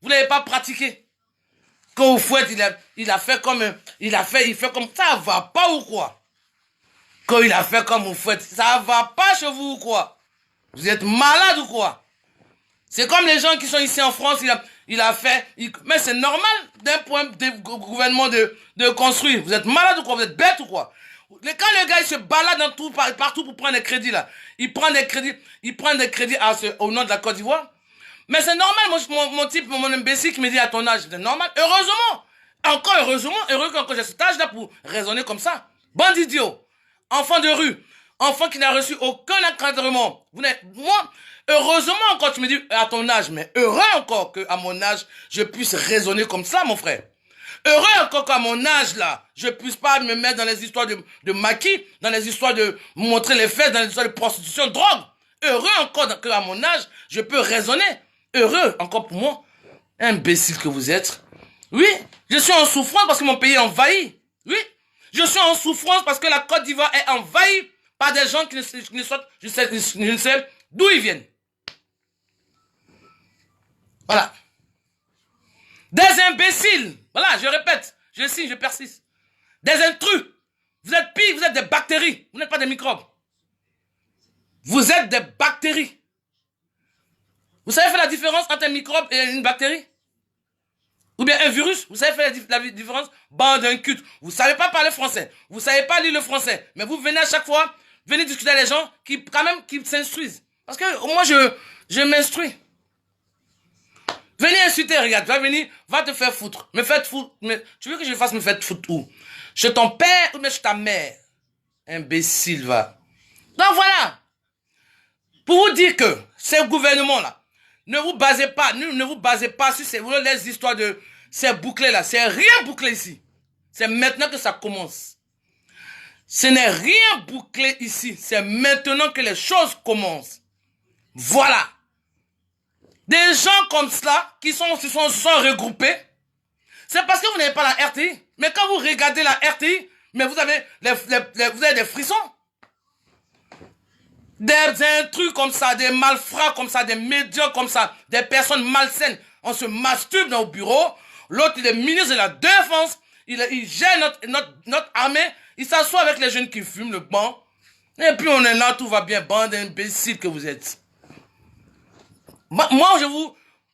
Vous l'avez pas pratiqué? Quand vous fouette, il fait comme ça va pas ou quoi? Quand il a fait comme vous fouette, ça va pas chez vous ou quoi? Vous êtes malade ou quoi? C'est comme les gens qui sont ici en France, mais c'est normal d'un point de gouvernement de construire. Vous êtes malade ou quoi? Vous êtes bête ou quoi? Quand le gars il se balade dans tout, partout pour prendre des crédits là, il prend des crédits au nom de la Côte d'Ivoire. Mais c'est normal, mon type, mon imbécile qui me dit à ton âge, c'est normal. Heureusement, encore heureusement, heureux qu'encore j'ai cet âge là pour raisonner comme ça. Bande idiot, enfant de rue, enfant qui n'a reçu aucun encadrement. Moi, heureusement encore tu me dis à ton âge, mais heureux encore qu'à mon âge, je puisse raisonner comme ça, mon frère. Heureux encore qu'à mon âge là, je puisse pas me mettre dans les histoires de maquis, dans les histoires de montrer les fesses, dans les histoires de prostitution, de drogue. Heureux encore qu'à mon âge, je peux raisonner. Heureux encore pour moi. Imbécile que vous êtes. Oui, je suis en souffrance parce que mon pays est envahi. Oui, je suis en souffrance parce que la Côte d'Ivoire est envahie par des gens qui ne sais d'où ils viennent. Voilà. Des imbéciles. Voilà, je répète. Je signe, je persiste. Des intrus. Vous êtes pire, vous êtes des bactéries. Vous n'êtes pas des microbes. Vous êtes des bactéries. Vous savez faire la différence entre un microbe et une bactérie? Ou bien un virus? Vous savez faire la différence? Bande d'un culte. Vous savez pas parler français. Vous savez pas lire le français. Mais vous venez à chaque fois, venez discuter avec les gens qui, quand même, qui s'instruisent. Parce que moi, je m'instruis. Venez insulter, regarde. Va te faire foutre. Me faire foutre. Tu veux que je fasse me faire foutre où? Chez ton père ou bien chez ta mère? Imbécile, va. Donc voilà. Pour vous dire que ces gouvernements-là, ne vous basez pas sur les histoires de ces bouclés-là. C'est rien bouclé ici. C'est maintenant que ça commence. Ce n'est rien bouclé ici. C'est maintenant que les choses commencent. Voilà. Des gens comme cela qui se sont regroupés, c'est parce que vous n'avez pas la RTI. Mais quand vous regardez la RTI, mais vous avez des frissons. Des trucs comme ça, des malfrats comme ça, des médias comme ça, des personnes malsaines. On se masturbe dans le bureau. L'autre, il est ministre de la Défense. Il gère notre armée. Il s'assoit avec les jeunes qui fument le banc. Et puis on est là, tout va bien. Bande d'imbéciles que vous êtes. Moi,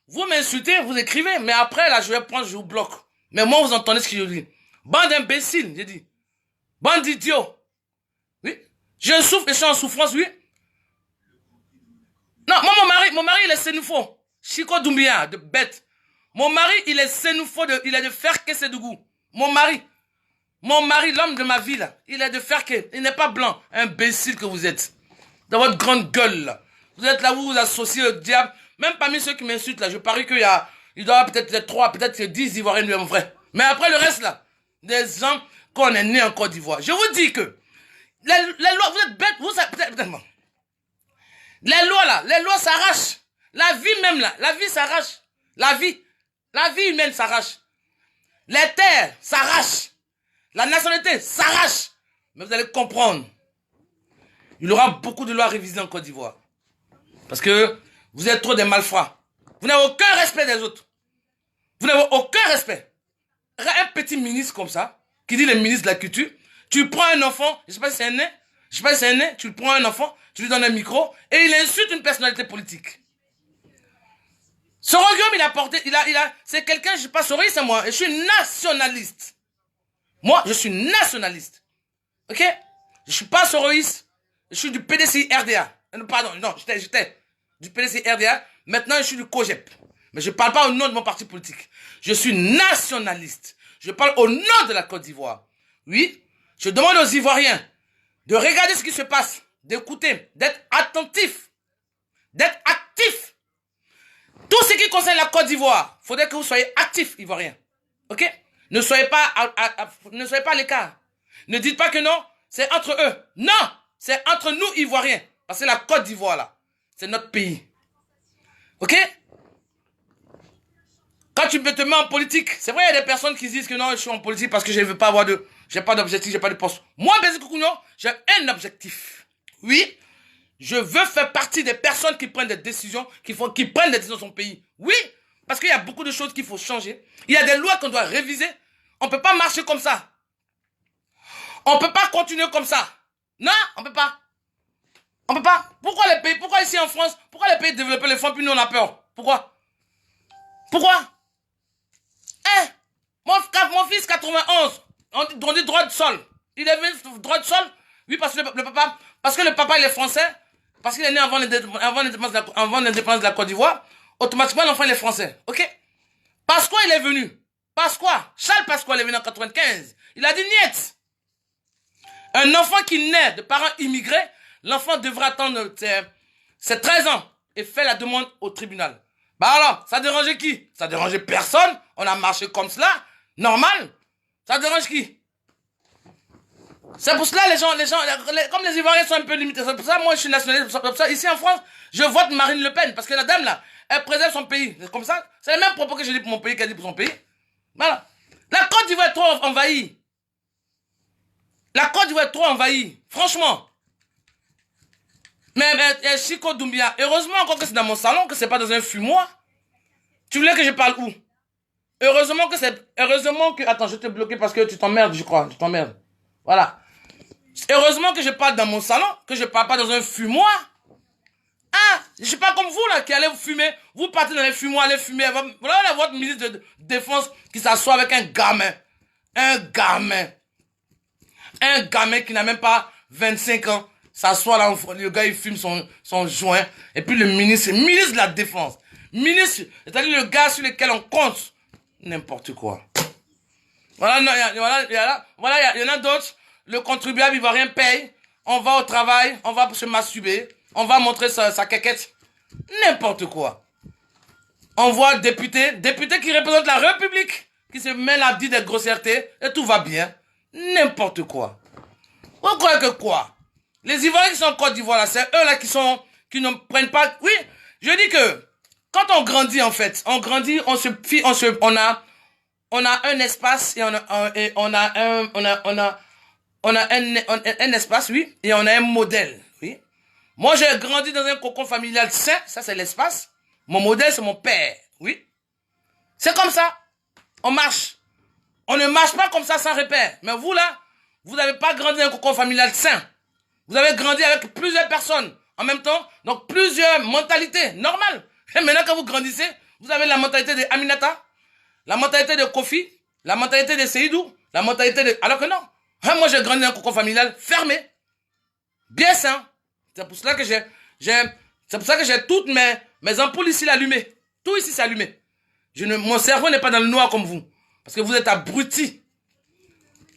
vous m'insultez, vous écrivez. Mais après, là, je vous bloque. Mais moi, vous entendez ce que je dis. Bande d'imbéciles, j'ai dit. Bande d'idiots. Oui. Je souffre et je suis en souffrance, oui. Non, moi, mon mari, il est sénoufo. Chico Doumbia, de bête. Mon mari, il est sénoufo, il est de Ferke-Sédougou. Mon mari, l'homme de ma vie, là, il est de Ferke. Il n'est pas blanc. Imbécile que vous êtes. Dans votre grande gueule, là. Vous êtes là, vous vous associez au diable. Même parmi ceux qui m'insultent, là, je parie qu'il doit y avoir peut-être 3, peut-être 10 Ivoiriens en vrai. Mais après le reste, là, des gens qu'on est nés en Côte d'Ivoire. Je vous dis que les lois, vous êtes bêtes, vous savez, peut-être. Les lois s'arrachent. La vie même là, la vie s'arrache. La vie humaine s'arrache. Les terres s'arrachent. La nationalité s'arrache. Mais vous allez comprendre. Il y aura beaucoup de lois révisées en Côte d'Ivoire. Parce que vous êtes trop des malfrats. Vous n'avez aucun respect des autres. Vous n'avez aucun respect. Un petit ministre comme ça, qui dit le ministre de la culture, tu prends un enfant, je sais pas si c'est un né, tu prends un enfant, tu lui donnes un micro, et il insulte une personnalité politique. Soroguium, c'est quelqu'un, je suis pas Soroguium, c'est moi, et je suis nationaliste. Moi, je suis nationaliste. Ok? Je suis pas Soroguium, je suis du PDCI RDA. Pardon, non, j'étais du PDCI RDA, maintenant je suis du COGEP. Mais je parle pas au nom de mon parti politique. Je suis nationaliste. Je parle au nom de la Côte d'Ivoire. Oui, je demande aux Ivoiriens de regarder ce qui se passe, d'écouter, d'être attentifs, d'être actifs. Tout ce qui concerne la Côte d'Ivoire, il faudrait que vous soyez actifs, Ivoiriens. Ok? Ne soyez pas à l'écart. Ne dites pas que non, c'est entre eux. Non, c'est entre nous, Ivoiriens. Parce que la Côte d'Ivoire, là, c'est notre pays. Ok? Quand tu te mets en politique, c'est vrai, il y a des personnes qui disent que non, je suis en politique parce que je ne veux pas avoir de... J'ai pas d'objectif, j'ai pas de poste. Moi, Bézi Koukounion, j'ai un objectif. Oui, je veux faire partie des personnes qui prennent des décisions, qui prennent des décisions dans son pays. Oui, parce qu'il y a beaucoup de choses qu'il faut changer. Il y a des lois qu'on doit réviser. On ne peut pas marcher comme ça. On ne peut pas continuer comme ça. Non, on ne peut pas. On ne peut pas. Pourquoi ici en France, pourquoi les pays développés le font puis nous on a peur? Pourquoi? Pourquoi? Hein? Mon fils 91, on dit droit de sol. Il est venu droit de sol? Oui, parce que le papa il est français, parce qu'il est né avant l'indépendance de la Côte d'Ivoire, automatiquement l'enfant il est français. Ok? Pasqua il est venu. Pasqua, Charles Pasqua il est venu en 95. Il a dit niet. Un enfant qui naît de parents immigrés, l'enfant devra attendre ses 13 ans et faire la demande au tribunal. Bah alors, ça dérangeait qui? Ça dérangeait personne. On a marché comme cela. Normal. Ça dérange qui? C'est pour cela comme les Ivoiriens sont un peu limités. C'est pour ça, moi, je suis nationaliste. C'est pour ça, ici en France, je vote Marine Le Pen. Parce que la dame, là, elle préserve son pays. C'est comme ça. C'est le même propos que je dis pour mon pays qu'elle dit pour son pays. Voilà. La Côte d'Ivoire est trop envahie. La Côte d'Ivoire est trop envahie. Franchement. Mais Chico Doumbia, heureusement encore que c'est dans mon salon, que c'est pas dans un fumoir. Tu voulais que je parle où? Heureusement que... Attends, je te bloquer parce que tu t'emmerdes, je crois. Tu t'emmerdes. Voilà. Heureusement que je parle dans mon salon, que je parle pas dans un fumoir. Ah, je suis pas comme vous là, qui allez fumer. Vous partez dans les fumoirs, allez fumer. Voilà votre ministre de Défense qui s'assoit avec un gamin. Un gamin. Un gamin qui n'a même pas 25 ans. S'assoit là, le gars il fume son joint. Et puis le ministre de la Défense. Ministre, c'est-à-dire le gars sur lequel on compte. N'importe quoi. Voilà, il y en a d'autres. Le contribuable ivoirien paye. On va au travail, on va se masturber. On va montrer sa quéquette. N'importe quoi. On voit député qui représente la République, qui se mêle à dire des grossièretés, et tout va bien. N'importe quoi. Vous croyez que quoi? Les Ivoiriens qui sont en Côte d'Ivoire, là, c'est eux là qui ne prennent pas... Oui, je dis que quand on grandit, en fait, on grandit, on a un espace et on a un espace, oui, et on a un modèle, oui. Moi, j'ai grandi dans un cocon familial sain, ça c'est l'espace. Mon modèle, c'est mon père, oui. C'est comme ça. On marche. On ne marche pas comme ça sans repère. Mais vous, là, vous n'avez pas grandi dans un cocon familial sain. Vous avez grandi avec plusieurs personnes en même temps, donc plusieurs mentalités, normales. Et maintenant, quand vous grandissez, vous avez la mentalité de Aminata, la mentalité de Kofi, la mentalité de Seydou, la mentalité de... Alors que non. Moi, j'ai grandi dans un cocon familial fermé, bien sain. C'est pour cela que j'ai toutes mes ampoules ici allumées. Tout ici, c'est allumé. Mon cerveau n'est pas dans le noir comme vous. Parce que vous êtes abrutis.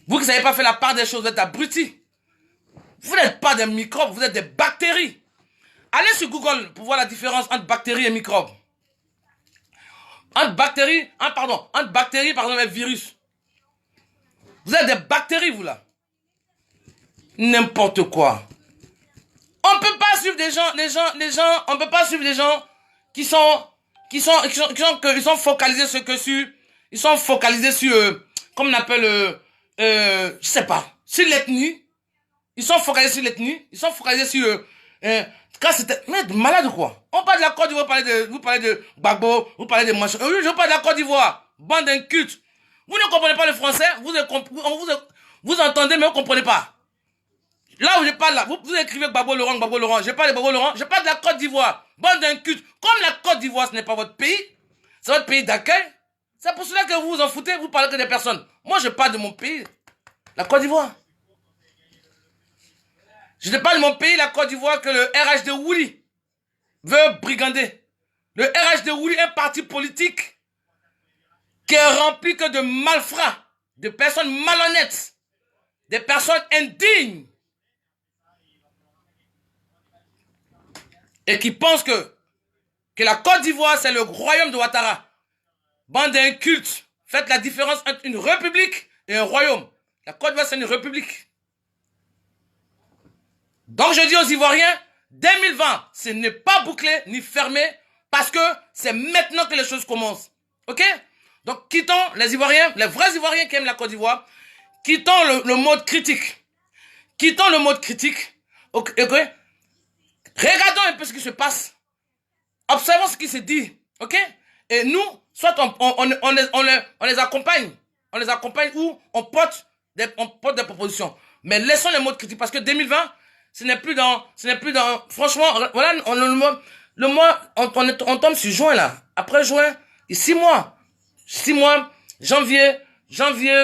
Vous qui ne savez pas faire la part des choses, vous êtes abrutis. Vous n'êtes pas des microbes, vous êtes des bactéries. Allez sur Google pour voir la différence entre bactéries et microbes. Entre bactéries, par exemple, et virus. Vous êtes des bactéries, vous là. N'importe quoi. On ne peut pas suivre on peut pas suivre des gens qui sont focalisés sur comme on appelle, je sais pas, sur l'ethnie. Ils sont focalisés sur l'ethnie. Ils sont focalisés sur, quand c'était, mais malade ou quoi? On parle de la Côte d'Ivoire, vous parlez de Gbagbo, vous parlez de machin. Oui, je parle de la Côte d'Ivoire. Bande d'incultes. Vous ne comprenez pas le français, vous entendez, mais vous ne comprenez pas. Là où je parle là, vous écrivez Gbagbo Laurent. Je parle de Gbagbo Laurent, je parle de la Côte d'Ivoire. Bande d'incultes. Comme la Côte d'Ivoire, ce n'est pas votre pays, c'est votre pays d'accueil. C'est pour cela que vous vous en foutez, vous parlez que des personnes. Moi, je parle de mon pays, la Côte d'Ivoire. Je ne parle de mon pays, la Côte d'Ivoire, que le RH de Wouli veut brigander. Le RH de Wouli est un parti politique qui est rempli que de malfrats, de personnes malhonnêtes. des personnes indignes et qui pensent que la Côte d'Ivoire, c'est le royaume de Ouattara. Bande d'incultes, faites la différence entre une république et un royaume. La Côte d'Ivoire, c'est une république. Donc, je dis aux Ivoiriens, 2020, ce n'est pas bouclé ni fermé parce que c'est maintenant que les choses commencent. OK? Donc, quittons les Ivoiriens, les vrais Ivoiriens qui aiment la Côte d'Ivoire, quittons le mode critique. Quittons le mode critique. OK? Regardons un peu ce qui se passe. Observons ce qui se dit. OK? Et nous, soit on les accompagne. On les accompagne ou on porte des propositions. Mais laissons les mots critiques parce que 2020, ce n'est plus dans, franchement, voilà, le mois, on tombe sur juin là. Après juin, 6 mois. 6 mois, janvier,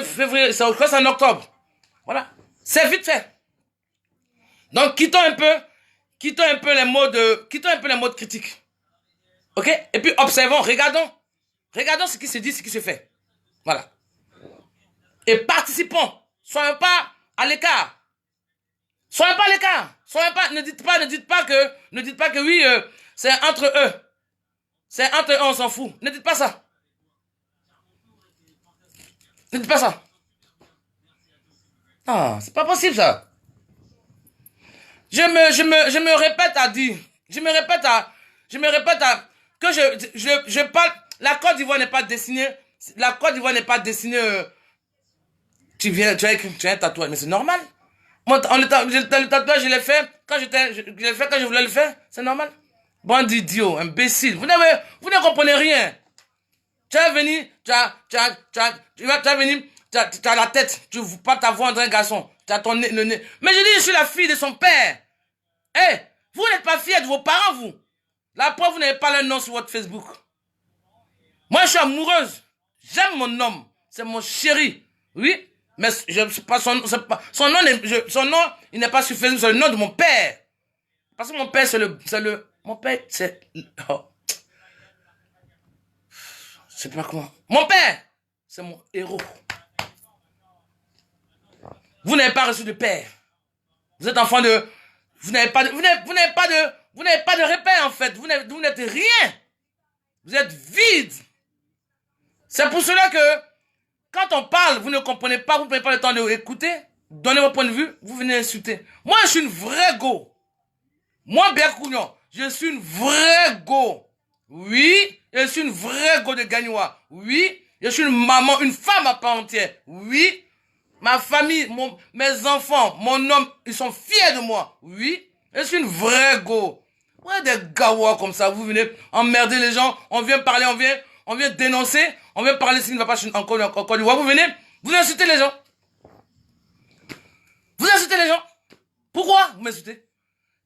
février, c'est en octobre. Voilà. C'est vite fait. Donc, quittons un peu les modes critiques. OK? Et puis, observons, regardons ce qui se dit, ce qui se fait. Voilà. Et participons. Soyons pas à l'écart. Soyez pas à l'écart. Ne dites pas que oui, c'est entre eux. C'est entre eux, on s'en fout. Ne dites pas ça. Ne dites pas ça. Non, c'est pas possible ça. Je me répète que je parle, la Côte d'Ivoire n'est pas dessinée, tu viens un tatouage, mais c'est normal. Le tatouage, je l'ai fait quand je voulais le faire, c'est normal. Bande d'idiots, imbéciles, vous ne comprenez rien. Tu as la tête, tu veux pas ta voix un garçon, tu as le nez. Mais je dis, je suis la fille de son père. Eh, vous n'êtes pas fiers de vos parents, vous. La preuve, vous n'avez pas leur nom sur votre Facebook. Moi, je suis amoureuse. J'aime mon homme. C'est mon chéri. Oui, mais je sais pas son nom, il n'est pas sur Facebook, c'est le nom de mon père. Parce que mon père, mon père, c'est, oh. Je sais pas comment. Mon père, c'est mon héros. Vous n'avez pas reçu de père. Vous êtes enfant de, vous n'avez pas de repère, en fait. Vous n'êtes rien. Vous êtes vide. C'est pour cela que, quand on parle, vous ne comprenez pas, vous ne prenez pas le temps d'écouter, donnez votre point de vue, vous venez insulter. Moi, je suis une vraie go. Moi, Biakounion, je suis une vraie go. Oui, je suis une vraie go de Gagnoua. Oui, je suis une maman, une femme à part entière. Oui, ma famille, mes enfants, mon homme, ils sont fiers de moi. Oui, je suis une vraie go. Ouais, des gawa comme ça, vous venez emmerder les gens, on vient parler, on vient dénoncer, on vient parler s'il ne va pas en Côte d'Ivoire. Vous venez, vous insultez les gens. Vous insultez les gens. Pourquoi vous m'insultez?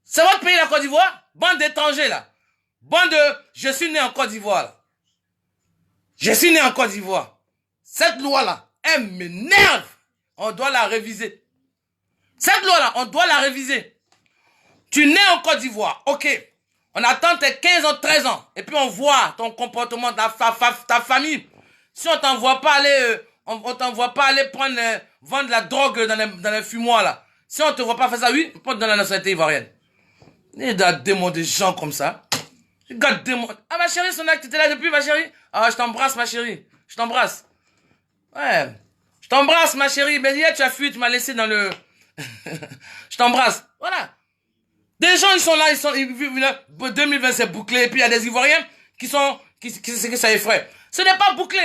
C'est votre pays, la Côte d'Ivoire? Bande d'étrangers, là. Bande de... Je suis né en Côte d'Ivoire, là. Je suis né en Côte d'Ivoire. Cette loi-là, elle m'énerve. On doit la réviser. Cette loi-là, on doit la réviser. Tu nais en Côte d'Ivoire, ok. On attend tes 15 ans, 13 ans. Et puis on voit ton comportement, ta famille. Si on t'envoie pas aller, on t'envoie pas aller vendre la drogue dans les fumoirs, là. Si on te voit pas faire ça, oui, on peut te donner la nationalité ivoirienne. Il y a des démons de gens comme ça. Regarde, démons. Ah, ma chérie, son acte, t'étais là depuis, ma chérie? Ah, je t'embrasse, ma chérie. Je t'embrasse. Ouais. Je t'embrasse, ma chérie. Mais hier, tu as fui, tu m'as laissé dans le... Je t'embrasse. Voilà. Des gens, ils sont là, 2020, c'est bouclé. Et puis, il y a des Ivoiriens qui c'est que ça effraie. Ce n'est pas bouclé.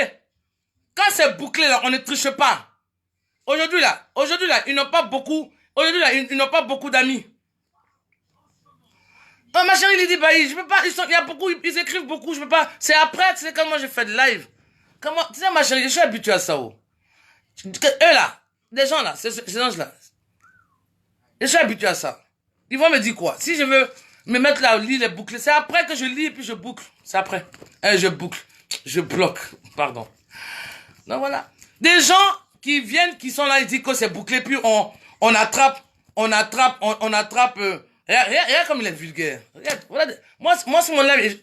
Quand c'est bouclé, là, on ne triche pas. Aujourd'hui, là, ils n'ont pas beaucoup, ils n'ont pas beaucoup d'amis. Oh, ma chérie, il dit, bah, je peux pas, ils écrivent beaucoup, je peux pas. C'est après, tu sais, quand moi, j'ai fait de live. Tu sais, ma chérie, je suis habitué à ça, oh. Eux, là, des gens, là, ces gens-là. Je suis habitué à ça. Ils vont me dire quoi? Si je veux me mettre là, lire les boucles, c'est après que je lis et puis je boucle. C'est après. Je boucle. Je bloque. Pardon. Donc voilà. Des gens qui viennent, qui sont là, ils disent que c'est bouclé, puis on attrape. Regarde comme il est vulgaire. Regarde, voilà. Moi, si mon live,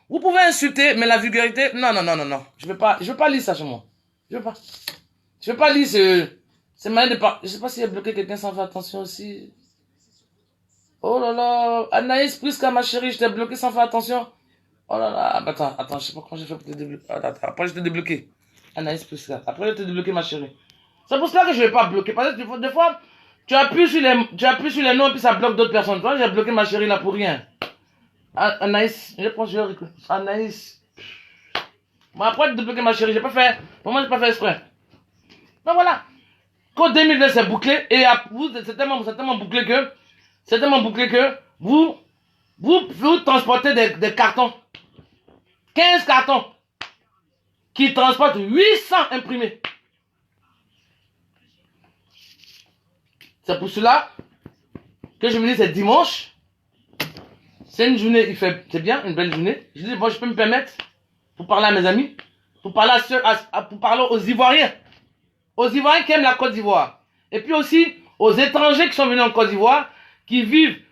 vous pouvez insulter, mais la vulgarité, non. Je veux pas lire ça chez moi. Je veux pas lire C'est mal de pas. Je sais pas si elle a bloqué quelqu'un sans faire attention aussi. Oh là là. Anaïs, Prisca, ma chérie, je t'ai bloqué sans faire attention. Oh là là. Attends, je sais pas comment j'ai fait pour te débloquer. Attends, après je t'ai débloqué. Anaïs, Prisca. Après je t'ai débloqué, ma chérie. C'est pour cela que je vais pas bloquer. Parce que des fois, tu appuies sur les noms et puis ça bloque d'autres personnes. Toi, j'ai bloqué ma chérie là pour rien. Anaïs, je pense que je vais Anaïs. Bon, après de débloquer ma chérie, j'ai pas fait. Pour moi, j'ai pas fait exprès. Donc voilà. Quand 2020 c'est bouclé, et c'est tellement bouclé que, vous transportez des cartons. 15 cartons. Qui transportent 800 imprimés. C'est pour cela que je me dis c'est dimanche. C'est une journée, c'est bien, une belle journée. Je dis bon, je peux me permettre pour parler à mes amis, pour parler pour parler aux Ivoiriens. Aux Ivoiriens qui aiment la Côte d'Ivoire. Et puis aussi aux étrangers qui sont venus en Côte d'Ivoire, qui vivent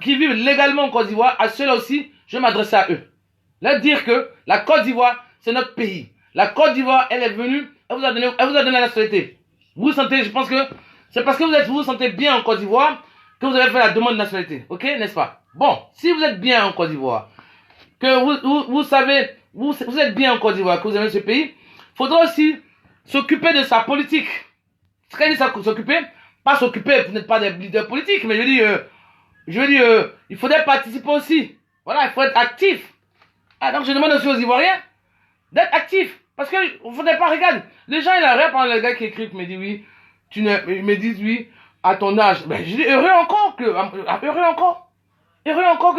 légalement en Côte d'Ivoire. À ceux-là aussi, je vais m'adresser à eux. Leur dire que la Côte d'Ivoire, c'est notre pays. La Côte d'Ivoire, elle est venue, elle vous a donné la nationalité. Vous vous sentez, je pense que c'est parce que vous vous sentez bien en Côte d'Ivoire que vous avez fait la demande de nationalité. Ok, n'est-ce pas? Bon, si vous êtes bien en Côte d'Ivoire, que vous savez, vous êtes bien en Côte d'Ivoire, que vous aimez ce pays, il faudra aussi s'occuper de sa politique. Ce qu'elle dit, s'occuper, pas s'occuper, vous n'êtes pas des leaders politiques, mais je dis, il faudrait participer aussi. Voilà, il faut être actif. Ah, donc je demande aussi aux Ivoiriens d'être actifs. Parce que, il faudrait pas regarder. Les gens, il arrêtent par le gars qui écrit, qui me dit oui, ils me disent oui, à ton âge. Ben, je dis heureux encore que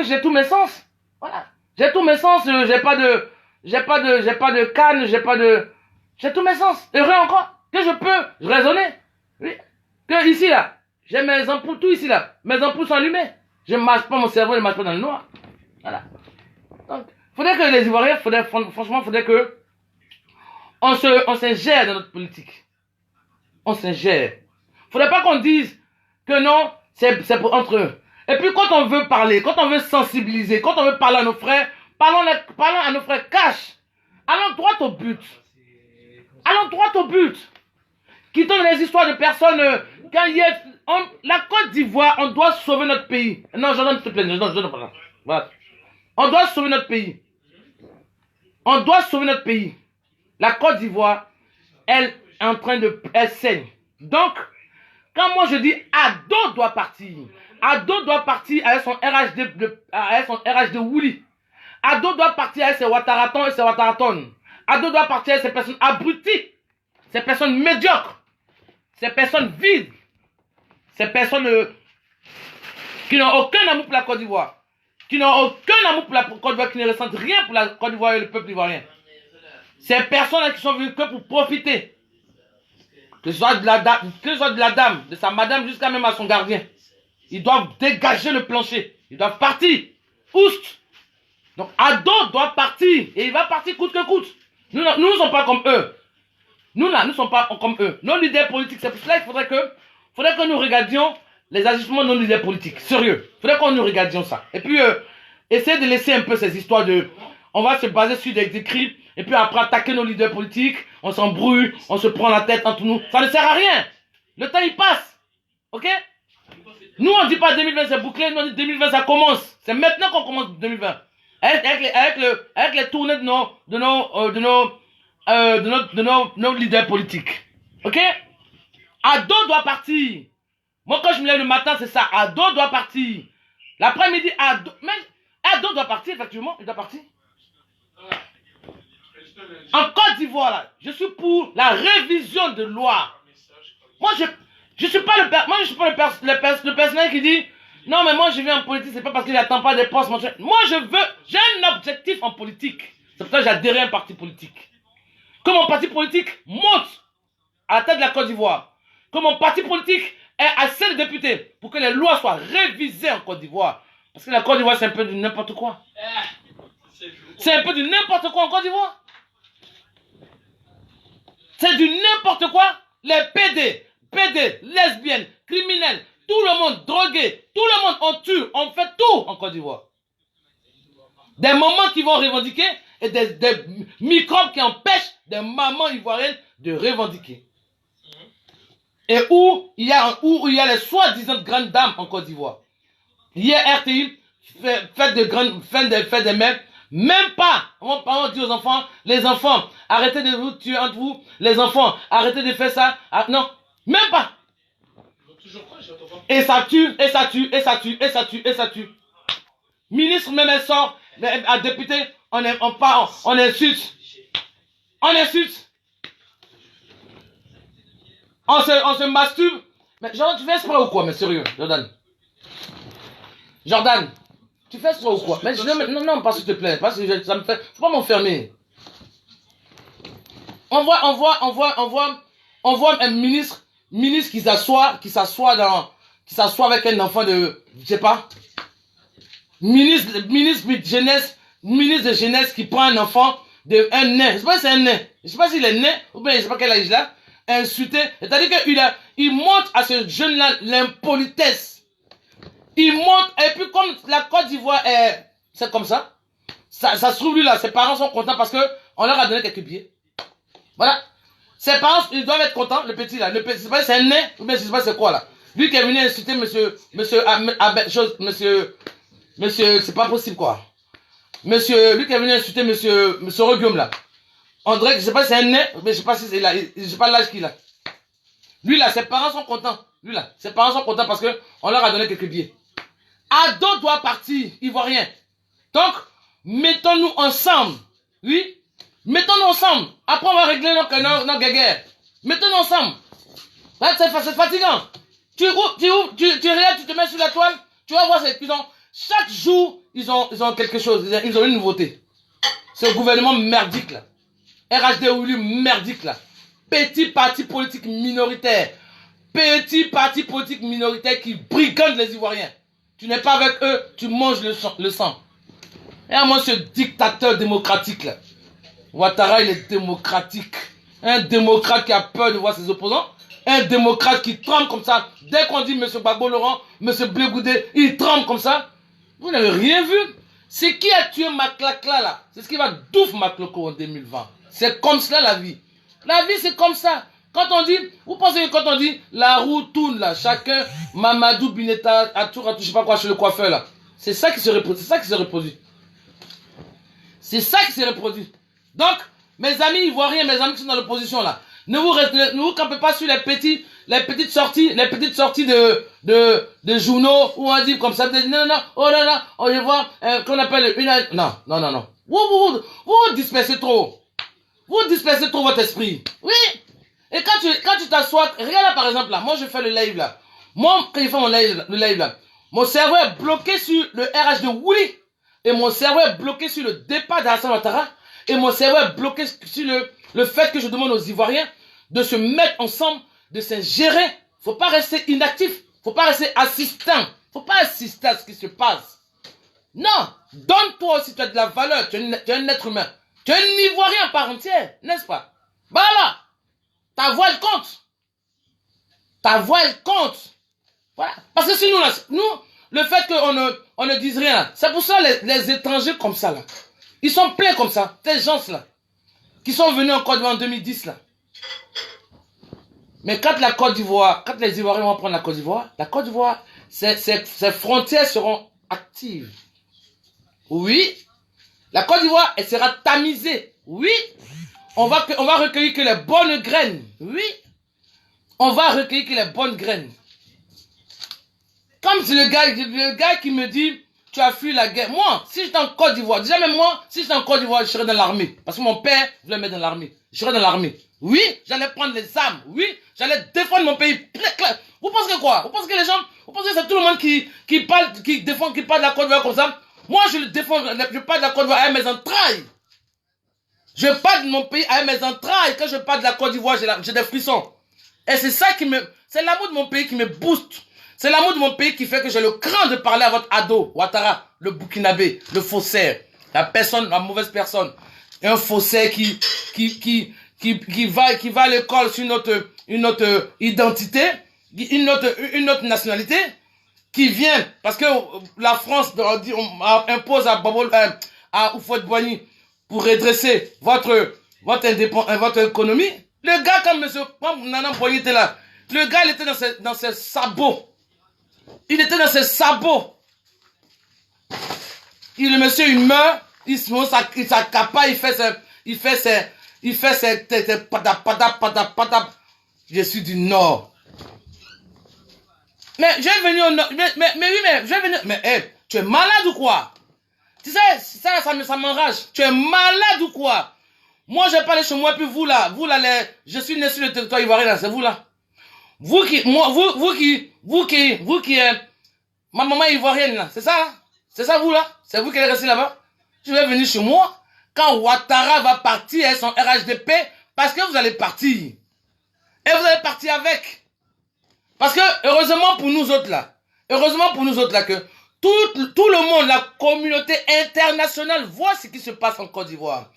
j'ai tous mes sens. Voilà. J'ai tous mes sens, j'ai pas de canne, j'ai tous mes sens. Heureux encore que je peux raisonner. Oui. Que ici là, j'ai mes ampoules, tout ici là. Mes ampoules sont allumées. Je ne marche pas, mon cerveau ne marche pas dans le noir. Voilà. Donc, faudrait que les Ivoiriens, franchement, faudrait que on s'ingère dans notre politique. On s'ingère. Faudrait pas qu'on dise que non, c'est entre eux. Et puis quand on veut parler, quand on veut sensibiliser, quand on veut parler à nos frères, parlons à nos frères cash. Allons droit au but. Allons droit au but. Quittons les histoires de personnes. Quand il y a, la Côte d'Ivoire, on doit sauver notre pays. Non, je donne s'il te plaît. Voilà. On doit sauver notre pays. On doit sauver notre pays. La Côte d'Ivoire, elle est en train de... Elle saigne. Donc, quand moi je dis Ado doit partir, Ado doit partir avec son RH de Wouli. Ado doit partir avec ses Wataratons et ses Wataraton. Ado doit partir avec ces personnes abruties, ces personnes médiocres, ces personnes vides, ces personnes qui n'ont aucun amour pour la Côte d'Ivoire, qui n'ont aucun amour pour la Côte d'Ivoire, qui ne ressentent rien pour la Côte d'Ivoire et le peuple ivoirien. Ces personnes-là qui sont venues que pour profiter. Que ce soit de la dame, de sa madame jusqu'à même à son gardien. Ils doivent dégager le plancher. Ils doivent partir. Oust. Donc Ado doit partir. Et il va partir coûte que coûte. Nous ne sommes pas comme eux. Nous ne sommes pas comme eux. Nos leaders politiques, c'est pour cela qu'il faudrait que nous regardions les agissements de nos leaders politiques. Sérieux. Il faudrait que nous regardions ça. Et puis, essayer de laisser un peu ces histoires de... On va se baser sur des écrits. Et puis après attaquer nos leaders politiques, on s'embrouille, on se prend la tête entre nous. Ça ne sert à rien. Le temps il passe. Ok? Nous on ne dit pas 2020 c'est bouclé, nous on dit 2020 ça commence. C'est maintenant qu'on commence 2020. Avec les tournées de nos leaders politiques. Ok? Ado doit partir. Moi quand je me lève le matin c'est ça. Ado doit partir. L'après-midi Ado doit partir effectivement. Il doit partir. En Côte d'Ivoire, là, je suis pour la révision de loi. Moi, je suis pas le personnel qui dit non, mais moi, je viens en politique, c'est pas parce que j'attends pas des postes. Moi, j'ai un objectif en politique. C'est pour ça que j'ai adhéré à un parti politique. Que mon parti politique monte à la tête de la Côte d'Ivoire. Que mon parti politique ait assez de députés pour que les lois soient révisées en Côte d'Ivoire. Parce que la Côte d'Ivoire, c'est un peu du n'importe quoi. C'est un peu du n'importe quoi en Côte d'Ivoire. C'est du n'importe quoi. Les PD, lesbiennes, criminels, tout le monde drogué, tout le monde on tue, on fait tout en Côte d'Ivoire. Des mamans qui vont revendiquer et des microbes qui empêchent des mamans ivoiriennes de revendiquer. et où il y a les soi-disant grandes dames en Côte d'Ivoire. Hier, RTI fait des mères, même pas. On dit aux enfants, les enfants, arrêtez de vous tuer entre vous, les enfants, arrêtez de faire ça. Ah, non, même pas. Et ça tue, et ça tue, et ça tue, et ça tue, et ça tue. Ministre même elle sort, à député, on insulte. On insulte. On se masturbe. Mais Jordan, tu fais exprès ou quoi, mais sérieux, Jordan? Jordan, tu fais exprès ou quoi? Mais non, pas s'il te plaît, parce que ça me fait. Faut pas m'enfermer. On voit un ministre qui s'assoit avec un enfant de, je sais pas, ministre de jeunesse qui prend un enfant un nain, je sais pas si c'est un nain, je sais pas s'il est nain, ou bien je sais pas quel âge il a, insulté, c'est-à-dire qu'il montre à ce jeune-là l'impolitesse. Il montre, et puis comme la Côte d'Ivoire c'est comme ça, ça se trouve lui là, ses parents sont contents parce que on leur a donné quelques billets. Voilà. Ses parents, ils doivent être contents, le petit là. Je sais pas si c'est un nain, ou bien je sais pas c'est quoi là. Lui qui est venu insulter monsieur, c'est pas possible quoi. Lui qui est venu insulter monsieur Reguium là. On dirait que je sais pas si c'est un nain, mais je sais pas si c'est là, je sais pas l'âge qu'il a. Lui là, ses parents sont contents. Lui là, ses parents sont contents parce que on leur a donné quelques billets. Ado doit partir, ivoirien. Donc, mettons-nous ensemble. Oui? Mettons-nous ensemble. Après, on va régler nos guerres. Mettons-nous ensemble. Là, c'est fatigant. Tu regardes, tu te mets sur la toile, tu vas voir, chaque jour, ils ont quelque chose, ils ont une nouveauté. Ce gouvernement merdique, là. RHD Oulu merdique, là. Petit parti politique minoritaire. Petit parti politique minoritaire qui brigande les Ivoiriens. Tu n'es pas avec eux, tu manges le sang. Et à moi, ce dictateur démocratique, là. Ouattara, il est démocratique. Un démocrate qui a peur de voir ses opposants. Un démocrate qui tremble comme ça. Dès qu'on dit M. Gbagbo Laurent, M. Blé Goudé, il tremble comme ça. Vous n'avez rien vu. C'est qui a tué Maklakla là? C'est ce qui va douf Makloko en 2020. C'est comme cela la vie. La vie c'est comme ça. Quand on dit, vous pensez que quand on dit la roue tourne là, chacun, Mamadou Bineta, à tout, je sais pas quoi, chez le coiffeur là. C'est ça qui se reproduit. C'est ça qui se reproduit. C'est ça qui se reproduit. Donc, mes amis ivoiriens, mes amis qui sont dans l'opposition là, ne vous campez pas sur les petites sorties de journaux où on dit comme ça, non, oh là là, on les voit, qu'on appelle non. Vous dispersez trop. Vous dispersez trop votre esprit. Oui. Et quand tu t'assois, regarde là par exemple là, moi je fais le live là. Moi, quand je fais le live là, mon cerveau est bloqué sur le RH de Wouli. Et mon cerveau est bloqué sur le départ d'Alassane Ouattara. Et mon cerveau est bloqué sur le fait que je demande aux Ivoiriens de se mettre ensemble, de s'ingérer. Faut pas rester inactif. Faut pas rester assistant. Faut pas assister à ce qui se passe. Non. Donne-toi aussi, tu as de la valeur. Tu es un être humain. Tu es un Ivoirien à part entière, n'est-ce pas? Voilà. Ta voix, elle compte. Ta voix, elle compte. Voilà. Parce que si nous, le fait qu'on ne dise rien, c'est pour ça les étrangers comme ça, là. Ils sont pleins comme ça, ces gens-là, qui sont venus en Côte d'Ivoire en 2010, là. Mais quand les Ivoiriens vont prendre la Côte d'Ivoire, ses frontières seront actives. Oui. La Côte d'Ivoire, elle sera tamisée. Oui. On va recueillir que les bonnes graines. Oui. On va recueillir que les bonnes graines. Comme c'est le gars qui me dit, tu as fui la guerre. Moi, si j'étais en Côte d'Ivoire, déjà même moi, si j'étais en Côte d'Ivoire, je serais dans l'armée. Parce que mon père voulait me mettre dans l'armée. Je serais dans l'armée. Oui, j'allais prendre les armes. Oui, j'allais défendre mon pays. Vous pensez que quoi? Vous pensez que les gens, vous pensez que c'est tout le monde qui parle de la Côte d'Ivoire comme ça? Moi, je parle de la Côte d'Ivoire à mes entrailles. Je parle de mon pays à mes entrailles. Quand je parle de la Côte d'Ivoire, j'ai des frissons. Et c'est ça c'est l'amour de mon pays qui me booste. C'est l'amour de mon pays qui fait que j'ai le cran de parler à votre ado, Ouattara, le Burkinabé, le faussaire, la mauvaise personne. Un faussaire qui va à l'école sur une autre identité, une autre nationalité, qui vient, parce que la France impose à Houphouët-Boigny pour redresser votre économie. Le gars comme Nana Boigny était là, Le gars, il était dans ses sabots. Il était dans ses sabots. Le monsieur, il meurt, il s'accapare, il fait ses patap. Je suis du Nord. Mais je vais venir au Nord. Mais je vais venir. Mais hey, tu es malade ou quoi? Tu sais, ça m'enrage. Tu es malade ou quoi? Moi, je parle chez moi, puis vous là, je suis né sur le territoire ivoirien, là, c'est vous là. Vous qui, ma maman est ivoirienne là, c'est ça là? C'est ça vous là? C'est vous qui êtes resté là-bas? Je vais venir chez moi quand Ouattara va partir avec son RHDP, parce que vous allez partir. Et vous allez partir avec. Parce que, heureusement pour nous autres là, que tout le monde, la communauté internationale voit ce qui se passe en Côte d'Ivoire.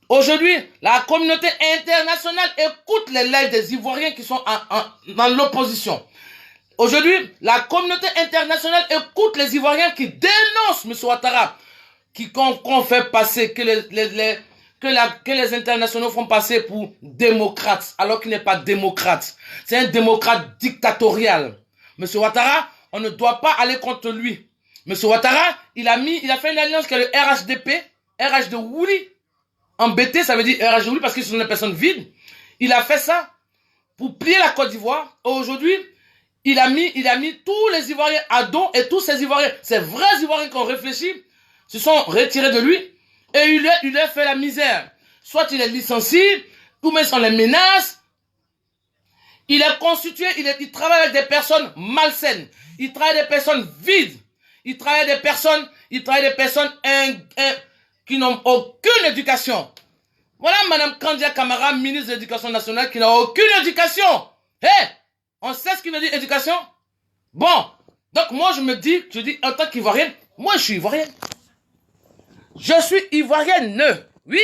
Aujourd'hui, la communauté internationale écoute les lives des Ivoiriens qui sont dans l'opposition. Aujourd'hui, la communauté internationale écoute les Ivoiriens qui dénoncent M. Ouattara, qu'on fait passer, que les internationaux font passer pour démocrates, alors qu'il n'est pas démocrate. C'est un démocrate dictatorial. M. Ouattara, on ne doit pas aller contre lui. M. Ouattara, il a fait une alliance qui est le RHDP, RH de Wouli. Embêté, ça veut dire RH de Wouli parce qu'ils sont des personnes vides. Il a fait ça pour plier la Côte d'Ivoire. Aujourd'hui, il a mis tous les Ivoiriens à dos et tous ces Ivoiriens, ces vrais Ivoiriens qui ont réfléchi, se sont retirés de lui et il a fait la misère. Soit il est licencié, ou même on les menace. Il est constitué, il travaille avec des personnes malsaines. Il travaille avec des personnes vides. Il travaille avec des personnes qui n'ont aucune éducation. Voilà Madame Kandia Camara, ministre de l'Éducation nationale, qui n'a aucune éducation. Hé, on sait ce qu'il veut dire éducation? Bon, donc moi je dis en tant qu'Ivoirienne, moi je suis Ivoirienne. Je suis Ivoirienne, oui.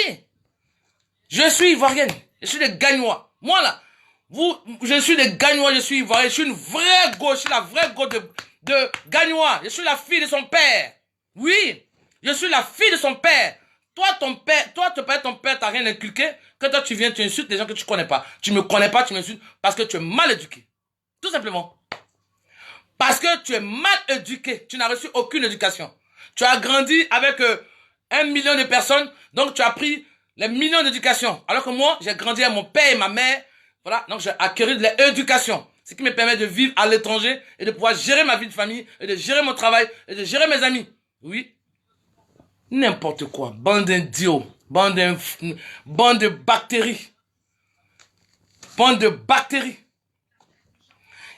Je suis Ivoirienne. Je suis des Gagnois. Moi là, je suis des Gagnois, je suis Ivoirienne. Je suis une vraie gauche, je suis la vraie gauche de Gagnois. Je suis la fille de son père. Oui, je suis la fille de son père. Toi, ton père t'a rien inculqué. Que toi, tu viens, tu insultes des gens que tu connais pas. Tu me connais pas, tu m'insultes parce que tu es mal éduqué. Tout simplement. Parce que tu es mal éduqué. Tu n'as reçu aucune éducation. Tu as grandi avec 1 million de personnes. Donc, tu as pris les millions d'éducation. Alors que moi, j'ai grandi avec mon père et ma mère. Voilà. Donc, j'ai acquis de l'éducation. Ce qui me permet de vivre à l'étranger et de pouvoir gérer ma vie de famille et de gérer mon travail et de gérer mes amis. Oui. N'importe quoi. Bande d'idiots. Bande de bactéries. Bande de bactéries.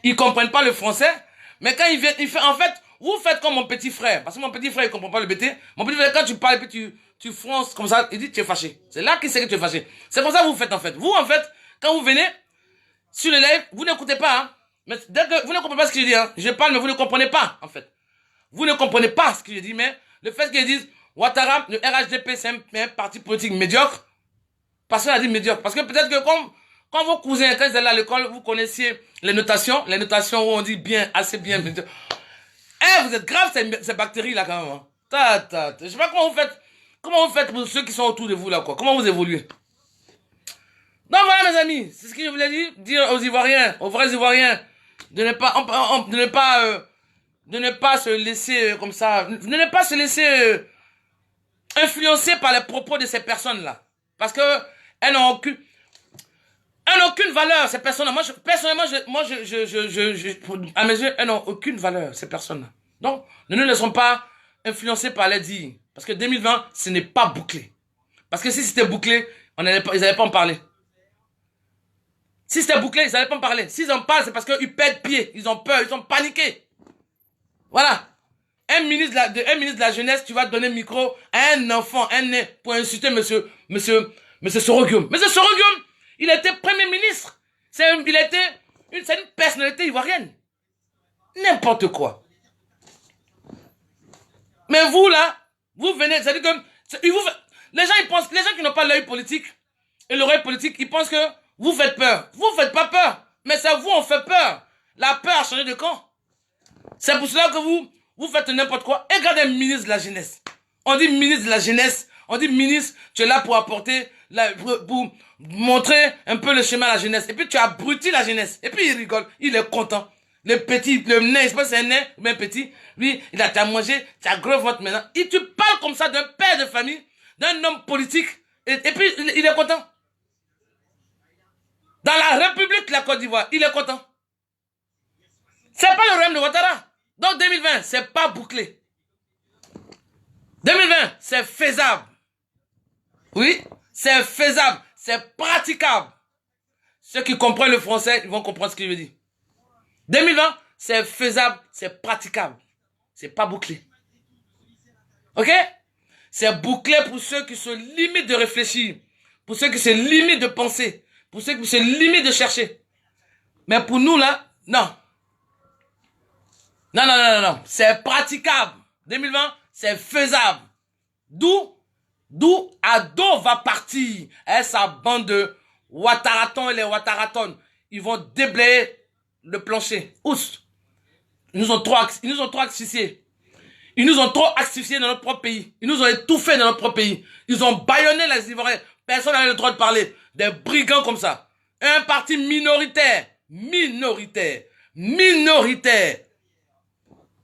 Ils comprennent pas le français. Mais quand ils viennent, en fait, vous faites comme mon petit frère. Parce que mon petit frère, il comprend pas le BT. Mon petit frère, quand tu parles, puis tu fronces comme ça, il dit tu es fâché. C'est là qu'il sait que tu es fâché. C'est comme ça que vous faites en fait. Vous, en fait, quand vous venez sur le live, vous n'écoutez pas. Hein. Mais dès que vous ne comprenez pas ce que je dis, hein. Je parle, mais vous ne comprenez pas, en fait. Vous ne comprenez pas ce que je dis, mais le fait qu'ils disent Ouattara, le RHDP, c'est un parti politique médiocre. Parce qu'on a dit médiocre. Parce que peut-être que quand vos cousins, quand ils étaient là à l'école, vous connaissiez les notations où on dit bien, assez bien. Eh, vous êtes grave ces bactéries-là quand même. Hein. Je sais pas comment vous faites pour ceux qui sont autour de vous là, quoi. Comment vous évoluez. Donc voilà mes amis, c'est ce que je voulais dire aux Ivoiriens, aux vrais Ivoiriens, de ne pas se laisser comme ça, de ne pas se laisser influencer par les propos de ces personnes-là. Parce que elles n'ont aucune valeur, ces personnes-là. Personnellement, à mes yeux, elles n'ont aucune valeur, ces personnes-là. Donc, ne nous laissons pas influencer par les dires. Parce que 2020, ce n'est pas bouclé. Parce que si c'était bouclé, ils n'allaient pas en parler. Si c'était bouclé, ils n'allaient pas en parler. S'ils en parlent, c'est parce qu'ils perdent pied. Ils ont peur, ils sont paniqués. Voilà. Un ministre de la jeunesse, tu vas donner le micro à un enfant, un né, pour insulter monsieur Soroguioum. Monsieur Soroguioum, il était premier ministre. C'est une personnalité ivoirienne. N'importe quoi. Mais vous, là, vous venez, c'est-à-dire que, les gens qui n'ont pas l'œil politique et l'oreille politique, ils pensent que vous faites peur. Vous faites pas peur. Mais c'est vous, on fait peur. La peur a changé de camp. C'est pour cela que vous faites n'importe quoi. Et regardez le ministre de la jeunesse. On dit ministre de la jeunesse. On dit ministre, tu es là pour apporter, pour montrer un peu le chemin à la jeunesse. Et puis tu abrutis la jeunesse. Et puis il rigole, il est content. Le petit, le nain, je pense que c'est un nain, même petit. Lui, il a mangé, tu as gros ventre maintenant. Et tu parles comme ça d'un père de famille, d'un homme politique. Et puis il est content. Dans la République de la Côte d'Ivoire, il est content. C'est pas le règne de Ouattara. Donc 2020, c'est pas bouclé. 2020, c'est faisable. Oui, c'est faisable. C'est praticable. Ceux qui comprennent le français, ils vont comprendre ce que je veux dire. 2020, c'est faisable, c'est praticable. C'est pas bouclé. Ok? C'est bouclé pour ceux qui se limitent de réfléchir. Pour ceux qui se limitent de penser. Pour ceux qui se limitent de chercher. Mais pour nous là, non. Non, non, non, non, non. C'est praticable. 2020, c'est faisable. D'où Ado va partir. Et sa bande de Ouattaratons et les Ouattaratons. Ils vont déblayer le plancher. Oust. Ils nous ont trop asphyxiés. Ils nous ont trop asphyxiés dans notre propre pays. Ils nous ont étouffés dans notre propre pays. Ils ont bâillonné les Ivoiriens. Personne n'avait le droit de parler. Des brigands comme ça. Un parti minoritaire. Minoritaire. Minoritaire.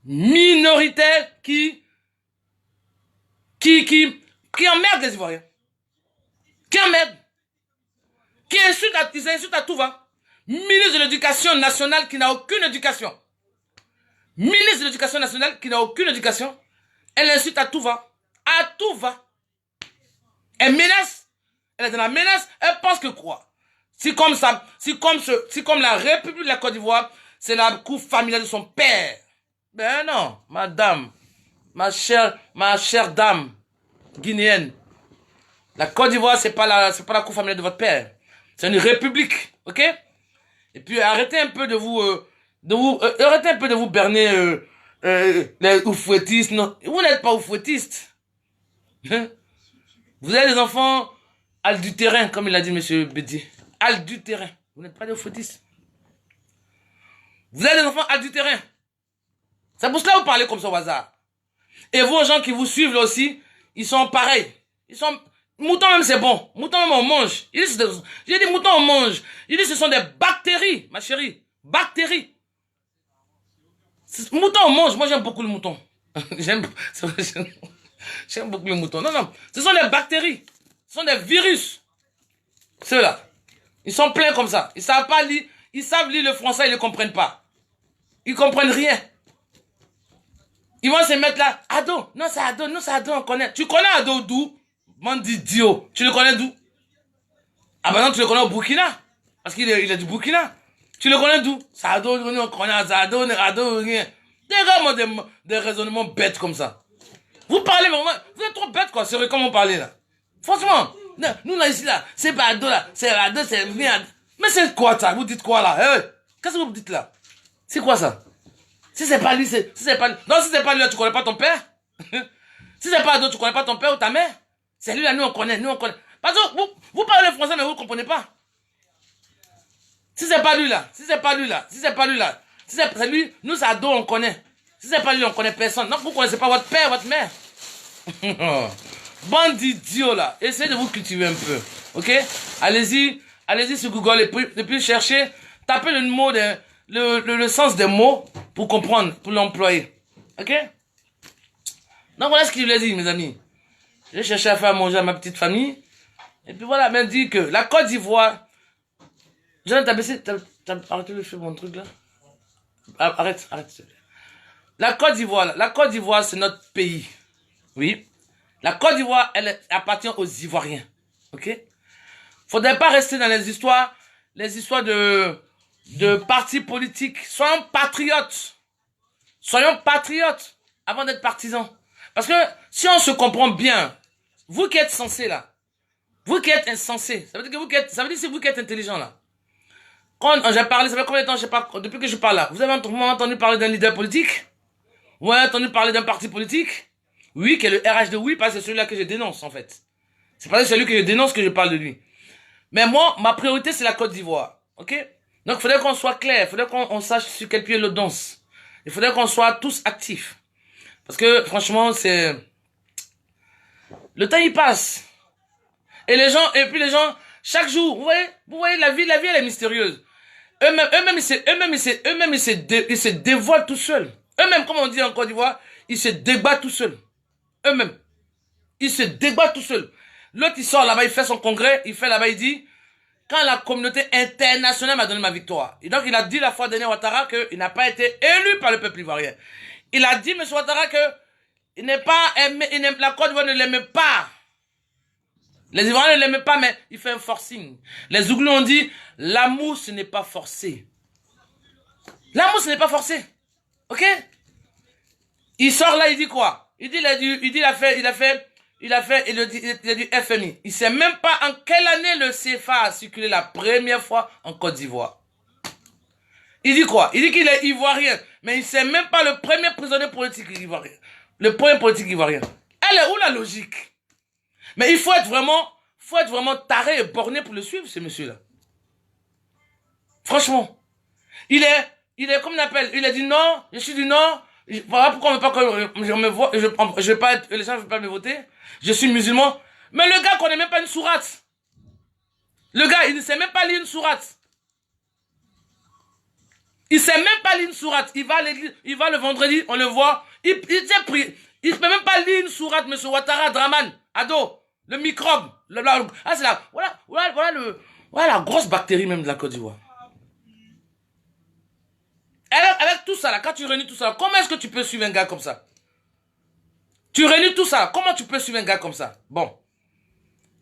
Minoritaire qui emmerde les Ivoiriens. Qui emmerde. Qui insulte à tout va. Ministre de l'Éducation nationale qui n'a aucune éducation. Ministre de l'Éducation nationale qui n'a aucune éducation. Elle insulte à tout va. À tout va. Elle menace. Elle est dans la menace. Elle pense que quoi? Si comme la République de la Côte d'Ivoire, c'est la cour familiale de son père. Ben non, madame. Ma chère dame guinéenne. La Côte d'Ivoire, c'est pas la cour familiale de votre père. C'est une république. Ok? Et puis arrêtez un peu de vous berner les oufouettistes. Non, vous n'êtes pas oufouettistes. Hein? Vous avez des enfants adultérins, comme il a dit M. Bédier. Adultérins. Vous n'êtes pas des oufouettistes. Vous avez des enfants adultérins. C'est pour cela que vous parlez comme ça au hasard. Et vos gens qui vous suivent là aussi, ils sont pareils. Mouton même c'est bon. Mouton même on mange. J'ai dit mouton on mange. Il dit ce sont des bactéries, ma chérie. Bactéries. Mouton on mange. Moi j'aime beaucoup le mouton. J'aime beaucoup le mouton. Non, non. Ce sont des bactéries. Ce sont des virus. Ceux-là. Ils sont pleins comme ça. Ils savent pas lire. Ils savent lire le français, ils ne comprennent pas. Ils comprennent rien. Ils vont se mettre là. Ado. Non, c'est Ado. Non, c'est Ado, on connaît. Tu connais Ado d'où? Bande d'idiot. Tu le connais d'où? Ah ben non, tu le connais au Burkina. Parce qu'il est du Burkina. Tu le connais d'où? C'est Ado, on connaît Ado, rien. Des raisonnements bêtes comme ça. Vous parlez, mais vous êtes trop bêtes quoi. C'est vrai comment vous parlez là. Franchement, nous là ici là, c'est pas Ado là. C'est Ado, c'est rien. Mais c'est quoi ça? Vous dites quoi là? Hey, qu'est-ce que vous dites là? C'est quoi ça? Si c'est pas lui, si c'est pas lui. Non, si c'est pas lui là, tu connais pas ton père? Si c'est pas Ado, tu connais pas ton père ou ta mère? C'est lui là, nous on connaît. Parce que vous parlez français mais vous ne comprenez pas. Si c'est pas lui là, si c'est pas lui là, nous c'est Ado, on connaît. Si c'est pas lui, on connaît personne. Donc vous connaissez pas votre père, votre mère. Bande d'idiots là. Essayez de vous cultiver un peu. Ok? Allez-y sur Google et puis cherchez, tapez le mot le sens des mots pour comprendre, pour l'employer. Ok? Donc voilà ce qu'il voulait dire, mes amis. J'ai cherché à faire manger à ma petite famille. Et puis voilà, même dit que la Côte d'Ivoire. Jonathan, t'as arrêté de faire mon truc là? Arrête. La Côte d'Ivoire, c'est notre pays. Oui. La Côte d'Ivoire, elle appartient aux Ivoiriens. Ok? Faudrait pas rester dans les histoires de partis politiques. Soyons patriotes avant d'être partisans. Parce que si on se comprend bien, vous qui êtes censés là, vous qui êtes insensés, ça veut dire que c'est vous qui êtes intelligents là. Quand j'ai parlé, ça fait combien de temps depuis que je parle là, vous avez entendu parler d'un leader politique? Vous avez entendu parler d'un parti politique? Oui, qui est le RH de oui, parce que c'est celui-là que je dénonce en fait. C'est pas celui que je dénonce que je parle de lui. Mais moi, ma priorité c'est la Côte d'Ivoire. Ok? Donc il faudrait qu'on soit clair, il faudrait qu'on sache sur quel pied le danse. Il faudrait qu'on soit tous actifs. Parce que franchement, Le temps, il passe. Et puis les gens, chaque jour, vous voyez, la vie, elle est mystérieuse. Eux-mêmes, ils se dévoilent tout seuls. Eux-mêmes, comme on dit en Côte d'Ivoire, ils se débattent tout seuls. Eux-mêmes. Ils se débattent tout seuls. L'autre, il sort là-bas, il fait son congrès, il fait là-bas, il dit, quand la communauté internationale m'a donné ma victoire. Et donc, il a dit la fois dernière, Ouattara, qu'il n'a pas été élu par le peuple ivoirien. Il a dit, M. Ouattara, que la Côte d'Ivoire ne l'aimait pas. Les Ivoiriens ne l'aimaient pas, mais il fait un forcing. Les Ouglous ont dit, l'amour, ce n'est pas forcé. L'amour, ce n'est pas forcé. Ok? Il sort là, il dit quoi? Il a fait du FMI. Il sait même pas en quelle année le CFA a circulé la première fois en Côte d'Ivoire. Il dit quoi? Il dit qu'il est ivoirien, mais il sait même pas le premier prisonnier politique ivoirien. Le premier politique ivoirien. Elle est où la logique? Mais il faut être vraiment taré et borné pour le suivre, ce monsieur-là. Franchement. Il est, comme on appelle, il a dit non, je suis du Nord. Voilà pourquoi on veut pas que je vais pas être, les gens ne veulent pas me voter. Je suis musulman. Mais le gars connaît même pas une sourate. Le gars, il ne sait même pas lire une sourate. Il sait même pas lire une sourate. Il va à l'église, il va le vendredi, on le voit. Il sait prier. Il ne peut même pas lire une sourate, monsieur Ouattara Draman, ado, le microbe. C'est là. Voilà la grosse bactérie même de la Côte d'Ivoire. Avec tout ça là, quand tu réunis tout ça, comment est-ce que tu peux suivre un gars comme ça? Tu réunis tout ça, comment tu peux suivre un gars comme ça? Bon.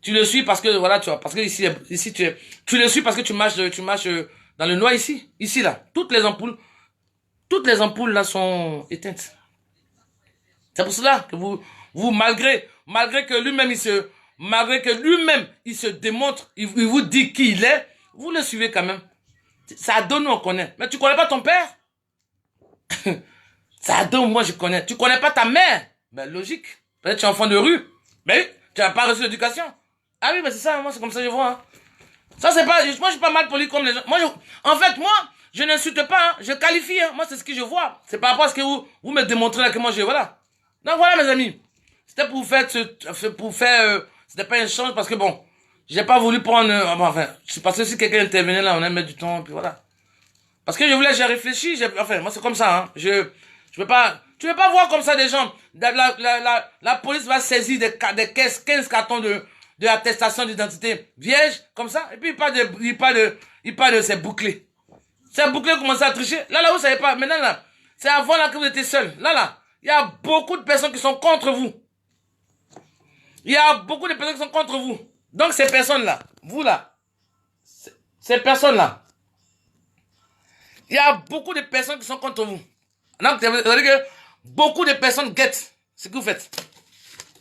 Tu le suis parce que, voilà, tu vois, parce que ici tu le suis parce que tu marches dans le noir ici. Ici là. Toutes les ampoules là sont éteintes. C'est pour cela que vous malgré que lui-même il se démontre, il vous dit qui il est, vous le suivez quand même. Ça donne, on connaît. Mais tu connais pas ton père? Ça donne, moi je connais. Tu connais pas ta mère? Ben logique. Peut-être tu es enfant de rue. Ben tu n'as pas reçu l'éducation. Ah oui, ben c'est ça, moi c'est comme ça que je vois. Hein. Ça c'est pas, moi je suis pas mal poli comme les gens. En fait, je n'insulte pas, hein, je qualifie. Hein. Moi c'est ce que je vois. C'est par rapport à ce que vous me démontrez là que moi voilà. Donc voilà mes amis. C'était pour faire, c'était pas un échange parce que bon, j'ai pas voulu prendre, enfin, c'est parce que si quelqu'un intervenait là, on allait mettre du temps, puis voilà. Parce que j'ai réfléchi, enfin, moi c'est comme ça, hein. Tu veux pas voir comme ça des gens. La police va saisir des 15 cartons de attestation d'identité vierge, comme ça, et puis il parle de ces bouclés. Ces bouclés commencent à tricher. Là, vous savez pas, maintenant là, c'est avant là que vous étiez seul. Là, il y a beaucoup de personnes qui sont contre vous. Il y a beaucoup de personnes qui sont contre vous. Donc ces personnes-là, vous là, ces personnes-là, il y a beaucoup de personnes qui sont contre vous. Donc ça veut dire que beaucoup de personnes guettent ce que vous faites.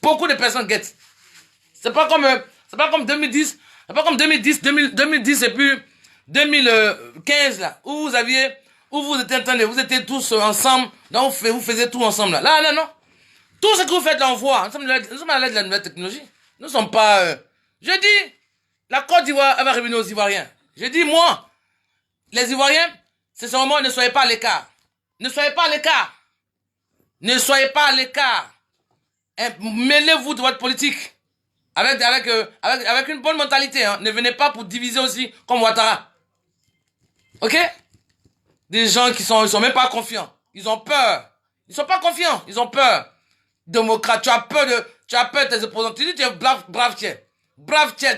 Beaucoup de personnes guettent. C'est pas comme 2010, c'est pas comme 2010 et puis 2015 là, où vous étiez tous ensemble, donc vous faisiez tout ensemble là. Là, non. Tout ce que vous faites là, on voit. Nous sommes à l'aide de la nouvelle technologie. Nous ne sommes pas... Je dis, la Côte d'Ivoire va revenir aux Ivoiriens. Je dis, moi, les Ivoiriens, c'est ce moment, ne soyez pas à l'écart. Ne soyez pas à l'écart. Ne soyez pas à l'écart. Mêlez-vous de votre politique. Avec une bonne mentalité. Hein. Ne venez pas pour diviser aussi comme Ouattara. Ok? Des gens ils sont même pas confiants. Ils ont peur. Ils sont pas confiants. Ils ont peur. Démocrate, tu as peur de tes opposants. Tu dis tu es brave tiers. Tu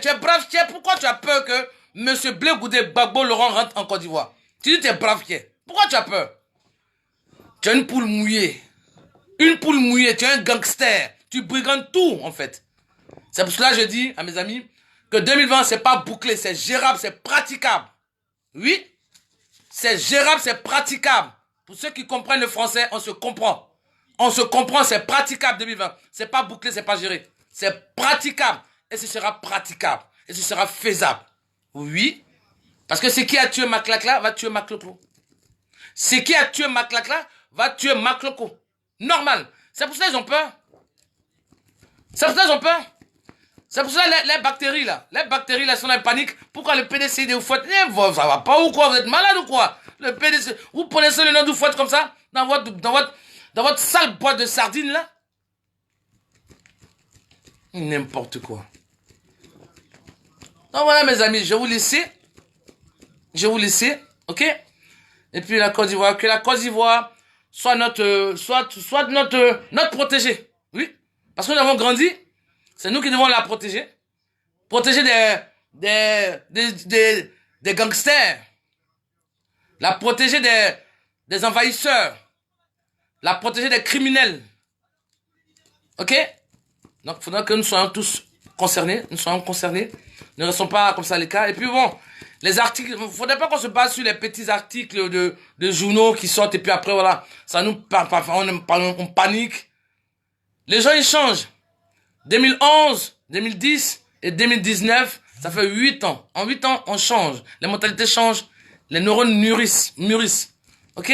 es brave tiers. Pourquoi tu as peur que M. Blé Goudé Gbagbo Laurent rentre en Côte d'Ivoire? Tu dis tu es brave tiers. Pourquoi tu as peur? Tu es une poule mouillée. Une poule mouillée, tu es un gangster. Tu brigandes tout, en fait. C'est pour cela que je dis à mes amis que 2020, c'est pas bouclé, c'est gérable, c'est praticable. Oui, c'est gérable, c'est praticable. Pour ceux qui comprennent le français, on se comprend. On se comprend, c'est praticable 2020. C'est pas bouclé, c'est pas géré. C'est praticable. Et ce sera praticable. Et ce sera faisable. Oui. Parce que ce qui a tué Maclacla va tuer Macloclo. Ce qui a tué Maclacla va tuer Macloclo. Normal. C'est pour ça qu'ils ont peur. C'est pour ça qu'ils ont peur. C'est pour ça les bactéries là. Les bactéries là sont en panique. Pourquoi le PDC vous faites? Ça va pas ou quoi? Vous êtes malade ou quoi? Le PDC. Vous prenez ça le nom du fouette comme ça dans votre sale boîte de sardines là. N'importe quoi. Donc voilà mes amis, je vais vous laisser. Je vais vous laisser, ok? Et puis la Côte d'Ivoire, que la Côte d'Ivoire soit notre protégé. Oui. Parce que nous avons grandi, c'est nous qui devons la protéger. Protéger des gangsters. La protéger des envahisseurs. La protéger des criminels. Ok? Donc, il faudra que nous soyons tous concernés. Nous soyons concernés. Ne restons pas comme ça à l'écart. Et puis bon, les articles, il ne faudrait pas qu'on se base sur les petits articles de journaux qui sortent. Et puis après, voilà, ça nous, on panique. Les gens, ils changent. 2011, 2010 et 2019, ça fait 8 ans. En 8 ans, on change. Les mentalités changent. Les neurones mûrissent. Ok?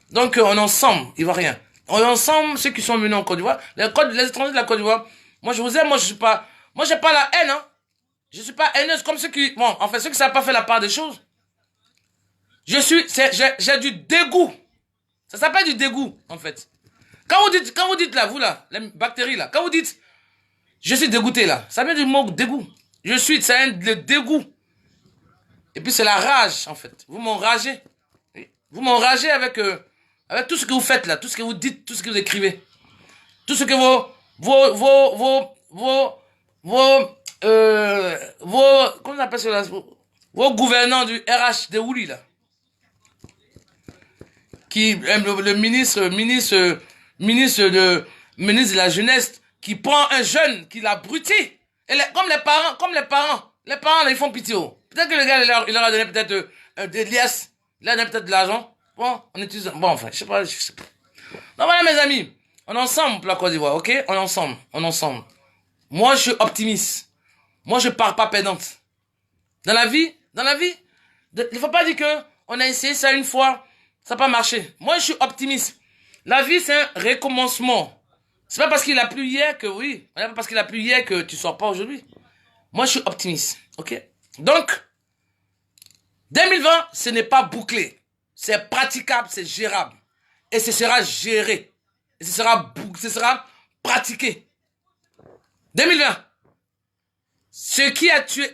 Donc, on est ensemble, Ivoiriens. On est ensemble, ceux qui sont venus en Côte d'Ivoire. Les étrangers de la Côte d'Ivoire. Moi, je vous aime, moi, j'ai pas la haine, hein. Je suis pas haineuse comme ceux qui, bon, en fait, ceux qui savent pas faire la part des choses. J'ai du dégoût. Ça s'appelle du dégoût, en fait. Quand vous dites là, vous là, les bactéries là, quand vous dites, je suis dégoûté là, ça vient du mot dégoût. C'est le dégoût. Et puis c'est la rage, en fait. Vous m'enragez. Vous m'enragez avec tout ce que vous faites là, tout ce que vous dites, tout ce que vous écrivez. Tout ce que comment on appelle ça, vos gouvernants du RH de Ouli là. Qui, le ministre de la jeunesse, qui prend un jeune, qui l'abrutit. Et comme les parents, là, ils font pitié. Peut-être que le gars, il leur a donné peut-être des liasses, il a donné peut-être de l'argent. Bon, on utilise, bon, enfin, je sais pas. Donc voilà, mes amis, on est ensemble pour la Côte d'Ivoire, ok? On est ensemble. Moi, je suis optimiste. Moi, je pars pas pédante. Dans la vie, il faut pas dire que on a essayé ça une fois, ça n'a pas marché. Moi, je suis optimiste. La vie, c'est un recommencement. C'est pas parce qu'il a plu hier que oui. C'est pas parce qu'il a plu hier que tu sors pas aujourd'hui. Moi, je suis optimiste. Ok? Donc, 2020, ce n'est pas bouclé. C'est praticable, c'est gérable. Et ce sera géré. Et ce sera pratiqué. 2020. Ce qui a tué,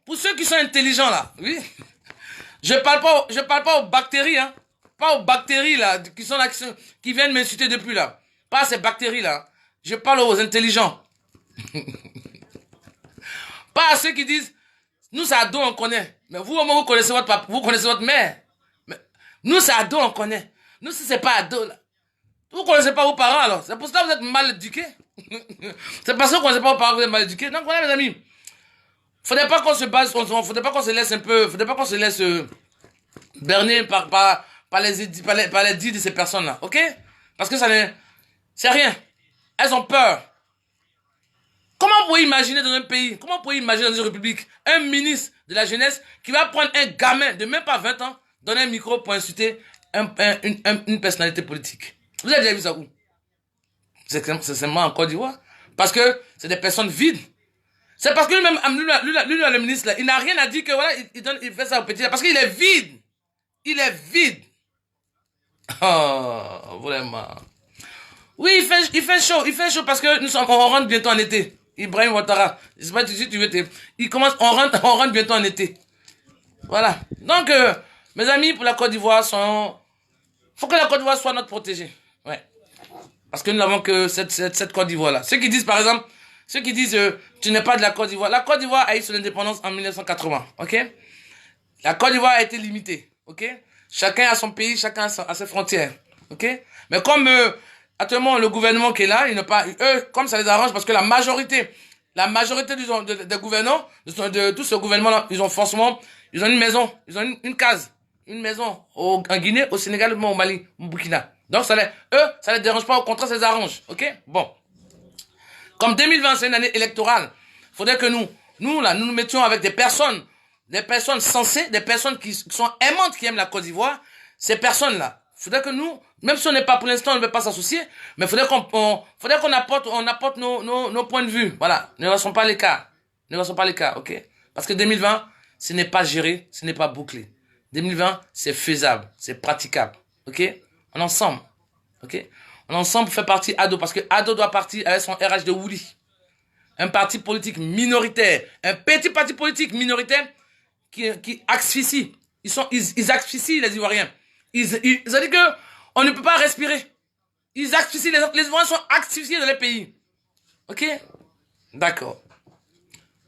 pour ceux qui sont intelligents là, oui. Je parle pas aux bactéries, hein. Pas aux bactéries là, qui sont là, qui viennent m'insulter depuis là. Pas ces bactéries là. Je parle aux intelligents. Pas à ceux qui disent, nous c'est ado on connaît. Mais vous au moins vous connaissez votre papa, vous connaissez votre mère. Mais nous c'est ado on connaît. Nous si c'est pas ado là. Vous connaissez pas vos parents alors. C'est pour ça que vous êtes mal éduqués. C'est parce que vous connaissez pas vos parents que vous êtes mal éduqués. Donc voilà mes amis. Faudrait pas qu'on se base, faudrait pas qu'on se laisse un peu, faudrait pas qu'on se laisse berner par les dits de ces personnes-là, ok? Parce que c'est rien. Elles ont peur. Comment vous pouvez imaginer dans un pays, comment vous pouvez imaginer dans une république, un ministre de la jeunesse qui va prendre un gamin de même pas 20 ans, donner un micro pour insulter une personnalité politique? Vous avez déjà vu ça où? C'est seulement en Côte d'Ivoire. Parce que c'est des personnes vides. C'est parce que lui-même, le ministre, là, il n'a rien à dire que voilà, il fait ça au petit, parce qu'il est vide. Il est vide. Oh, vraiment. Oui, il fait chaud parce que on rentre bientôt en été. Ibrahim Ouattara. Je sais pas si tu veux, on rentre bientôt en été. Voilà. Donc, mes amis, pour la Côte d'Ivoire, faut que la Côte d'Ivoire soit notre protégée. Ouais. Parce que nous n'avons que cette Côte d'Ivoire-là. Ceux qui disent, par exemple, tu n'es pas de la Côte d'Ivoire. La Côte d'Ivoire a eu son indépendance en 1980, ok? La Côte d'Ivoire a été limitée, ok? Chacun a son pays, chacun a ses frontières, ok? Mais comme actuellement le gouvernement qui est là, comme ça les arrange, parce que la majorité des gouvernants, de tout ce gouvernement-là, ils ont une maison, ils ont une case, une maison en Guinée, au Sénégal, au Mali, au Burkina. Donc ça les dérange pas, au contraire, ça les arrange, ok? Bon. Comme 2020, c'est une année électorale, faudrait que nous mettions avec des personnes sensées, des personnes qui sont aimantes, qui aiment la Côte d'Ivoire. Ces personnes-là, faudrait que nous, même si on n'est pas pour l'instant, on ne veut pas s'associer, mais faudrait qu'on apporte nos points de vue. Voilà. Ne restons pas à l'écart. Ok? Parce que 2020, ce n'est pas géré, ce n'est pas bouclé. 2020, c'est faisable, c'est praticable. Ok? On est ensemble. Ok? On est ensemble pour faire partie ADO, parce que ADO doit partir avec son RH de Wouli. un parti politique minoritaire, un petit parti politique minoritaire qui asphyxie. Ils asphyxient les Ivoiriens. Ils ont dit que on ne peut pas respirer. Ils asphyxient, les Ivoiriens sont asphyxiés dans les pays. Ok? D'accord.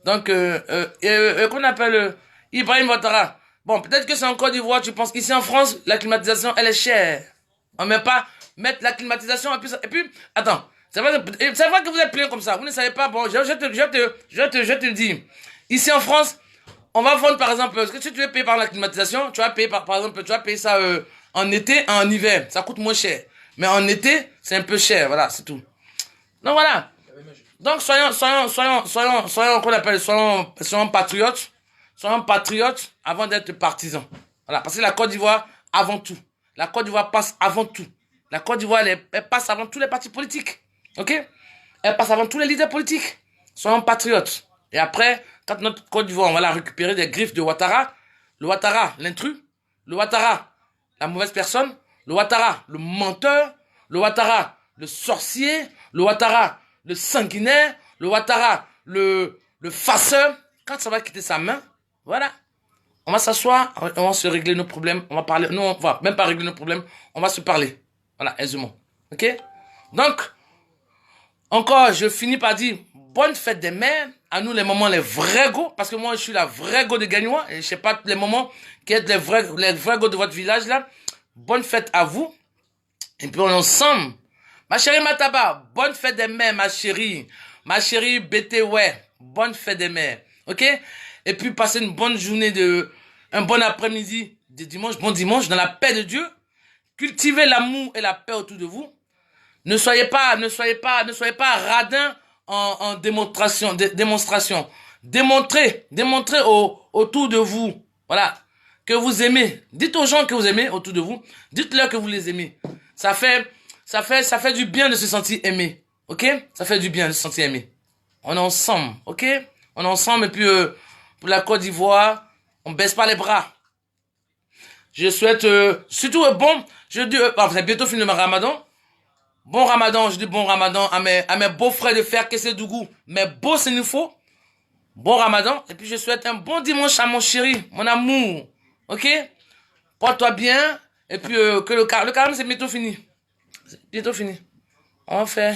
Donc, qu'on appelle Ibrahim Ouattara. Bon, peut-être que c'est en Côte d'Ivoire, tu penses qu'ici en France, la climatisation, elle est chère. On ne met pas mettre la climatisation et puis attends, c'est vrai que vous êtes plein comme ça. Vous ne savez pas, bon, je te le dis. Ici en France, on va vendre par exemple, ce que si tu veux payer par la climatisation, tu vas payer par exemple, tu vas payer ça en été, en hiver. Ça coûte moins cher. Mais en été, c'est un peu cher, voilà, c'est tout. Donc voilà. Donc soyons qu'on appelle, soyons patriotes. Soyons patriotes avant d'être partisans. Voilà, parce que la Côte d'Ivoire, avant tout. La Côte d'Ivoire passe avant tout. La Côte d'Ivoire, elle passe avant tous les partis politiques. Ok? Elle passe avant tous les leaders politiques. Soyons patriotes. Et après, quand notre Côte d'Ivoire, on va la récupérer des griffes de Ouattara, le Ouattara, l'intrus, le Ouattara, la mauvaise personne, le Ouattara, le menteur, le Ouattara, le sorcier, le Ouattara, le sanguinaire, le Ouattara, le farceur, quand ça va quitter sa main, voilà. On va s'asseoir, on va se régler nos problèmes, on va parler, nous on va même pas régler nos problèmes, on va se parler. Voilà, aisément. Ok? Donc, encore, je finis par dire, bonne fête des mères, à nous les moments les vrais go, parce que moi je suis la vraie go de Gagnois, et je sais pas les moments qui êtes les vrais go de votre village là. Bonne fête à vous, et puis on est ensemble. Ma chérie Mataba, bonne fête des mères, ma chérie BT, ouais, bonne fête des mères, ok? Et puis passez une bonne journée un bon après-midi de dimanche, bon dimanche, dans la paix de Dieu. Cultivez l'amour et la paix autour de vous. Ne soyez pas radins en démonstration. Démontrez autour de vous, voilà, que vous aimez. Dites aux gens que vous aimez autour de vous. Dites-leur que vous les aimez. Ça fait du bien de se sentir aimé, ok? Ça fait du bien de se sentir aimé. On est ensemble, ok? On est ensemble et puis pour la Côte d'Ivoire, on baisse pas les bras. Je souhaite surtout je dis c'est bientôt fini le Ramadan. Bon Ramadan, je dis bon Ramadan à mes beaux frères de fer Kessédougou, mes beaux Sénifo. Bon Ramadan et puis je souhaite un bon dimanche à mon chéri, mon amour. OK? Porte-toi bien et puis que le carême c'est bientôt fini. C'est bientôt fini. On fait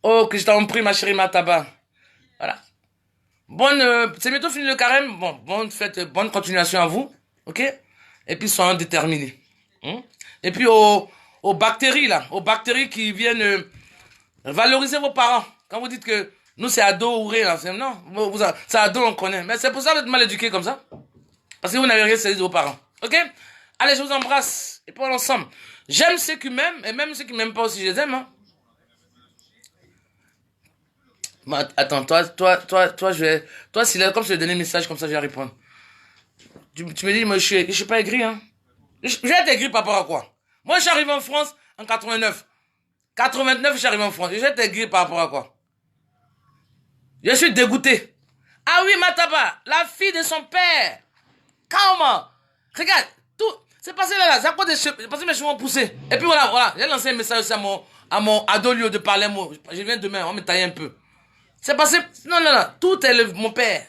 oh que je t'en prie ma chérie Mataba. Voilà. C'est bientôt fini le carême. Bon, bonne fête, bonne continuation à vous. Ok? Et puis, soyons déterminés. Et puis, aux bactéries qui viennent valoriser vos parents. Quand vous dites que nous, c'est ado ou rien, non, c'est ado, on connaît. Mais c'est pour ça que vous êtes mal éduqués comme ça. Parce que vous n'avez rien saisi de vos parents. Ok? Allez, je vous embrasse. Et puis, on ensemble. J'aime ceux qui m'aiment, et même ceux qui m'aiment pas aussi, je les aime, hein. Attends, toi, si comme je te donne un message comme ça, je vais répondre. Tu me dis, moi, je suis pas aigri, hein. Je vais être aigri par rapport à quoi? Moi, je suis arrivé en France en 89. 89, je suis arrivé en France. Je vais être aigri par rapport à quoi? Je suis dégoûté. Ah oui, Mataba, la fille de son père. Comment? Regarde, tout, c'est passé là, c'est à cause parce que mes cheveux ont poussé. Et puis voilà, j'ai lancé un message aussi à mon adolio de parler, moi. Je viens demain, on va me tailler un peu. C'est passé, non, tout est mon père.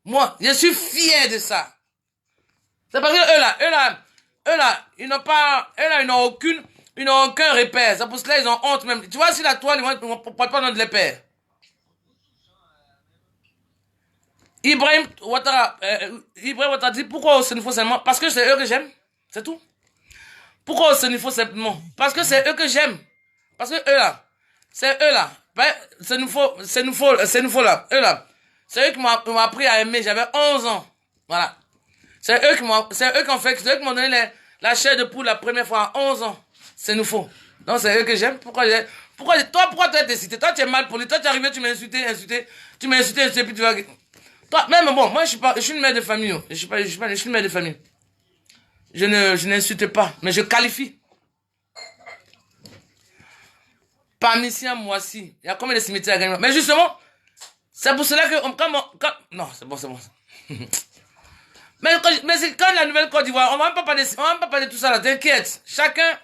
Moi, je suis fier de ça. C'est parce que eux là, ils n'ont aucun repère. C'est pour cela ils ont honte même. Tu vois, si la toile, ils ne portent pas notre les pères. Ibrahim Ouattara dit pourquoi au Sénégal seulement? Parce que c'est eux que j'aime. C'est tout. Pourquoi au Sénégal simplement? Parce que c'est eux que j'aime. Parce que c'est eux là. C'est nous là. Eux là. C'est eux qui m'ont appris à aimer. J'avais 11 ans. Voilà. C'est eux qui m'ont donné la chair de poule la première fois à 11 ans. C'est nous faux. Donc c'est eux que j'aime. Pourquoi tu as été cité? Toi, tu es mal poli. Toi, tu es arrivé, tu m'as insulté. Tu m'as insulté, puis tu vas... Toi, même bon, moi, je suis une mère de famille. Je suis une mère de famille. Je n'insulte pas, mais je qualifie. Parmi ici à Moissy, il y a combien de cimetières à gagner? Mais justement, c'est pour cela que... non, c'est bon. Mais quand la nouvelle Côte d'Ivoire, on va même pas parler de tout ça là, t'inquiète. Chacun,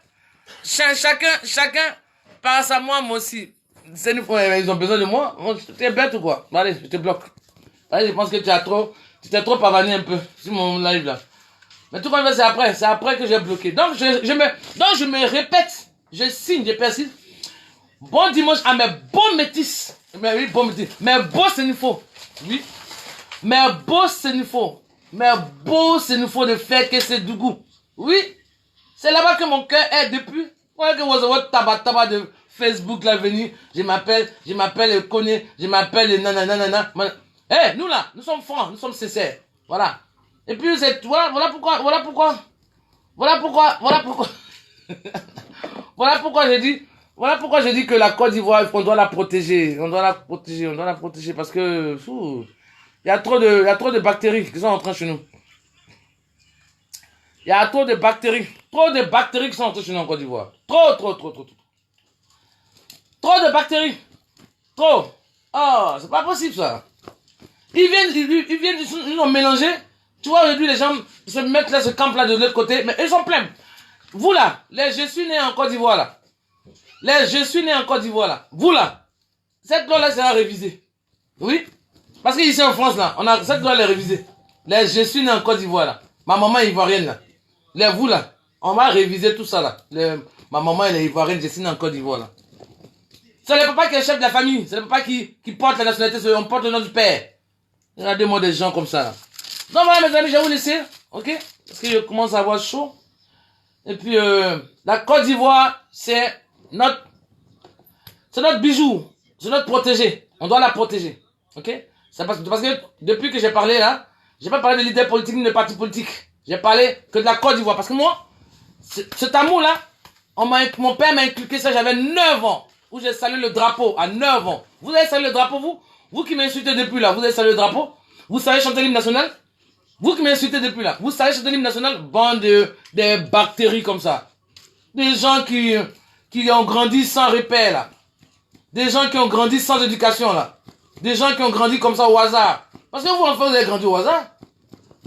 par sa moi aussi. ils ont besoin de moi. Tu es bête ou quoi? Allez, je te bloque. Allez, je pense que tu t'es trop pavané un peu sur mon live là. Mais tout comme c'est après que j'ai bloqué. Donc je me répète, je signe, je persiste. Bon dimanche à mes bons métis. Mais oui, bons métis. Mes beaux sénifaux. Oui. Mes beaux sénifaux. Mes beaux sénifaux de faire que c'est Dougou. Oui. C'est là-bas que mon cœur est depuis. Voilà que votre tabac de Facebook là venu. Je m'appelle Koné. Je m'appelle nanana. Eh, nous là, nous sommes francs, nous sommes sincères. Voilà. Et puis c'est toi, voilà pourquoi. Voilà pourquoi voilà pourquoi j'ai dit que la Côte d'Ivoire, on doit la protéger. On doit la protéger parce que, il y a trop de bactéries qui sont entrées chez nous. Il y a trop de bactéries qui sont entrées chez nous en Côte d'Ivoire. Trop de bactéries. Trop. Oh, c'est pas possible ça. Ils nous ont mélangé. Tu vois, aujourd'hui, les gens se mettent là, ce camp-là de l'autre côté, mais ils sont pleins. Vous là, je suis né en Côte d'Ivoire là. Je suis né en Côte d'Ivoire là. Vous là, cette loi-là sera révisée. Oui. Parce qu'ici en France là, cette loi elle est révisée. Je suis né en Côte d'Ivoire là. Ma maman est ivoirienne là. Vous là, on va réviser tout ça là. Ma maman elle est ivoirienne, je suis né en Côte d'Ivoire là. C'est le papa qui est chef de la famille. C'est le papa qui porte la nationalité. On porte le nom du père. Regardez-moi des gens comme ça là. Donc voilà mes amis, je vais vous laisser. Ok? Parce que je commence à avoir chaud. Et puis la Côte d'Ivoire, c'est notre bijou. C'est notre protégé. On doit la protéger. Ok? C'est parce que depuis que j'ai parlé là, j'ai pas parlé de leader politique ni de parti politique. J'ai parlé que de la Côte d'Ivoire. Parce que moi, cet amour là, mon père m'a inculqué ça, j'avais 9 ans. Où j'ai salué le drapeau à 9 ans. Vous avez salué le drapeau, vous? Vous qui m'insultez depuis là, vous avez salué le drapeau? Vous savez chanter l'hymne national? Vous qui m'insultez depuis là, vous savez chanter l'hymne national? Bande de bactéries comme ça. Des gens qui ont grandi sans repère là. Des gens qui ont grandi sans éducation là. Des gens qui ont grandi comme ça au hasard. Parce que vous, en fait, vous avez grandi au hasard.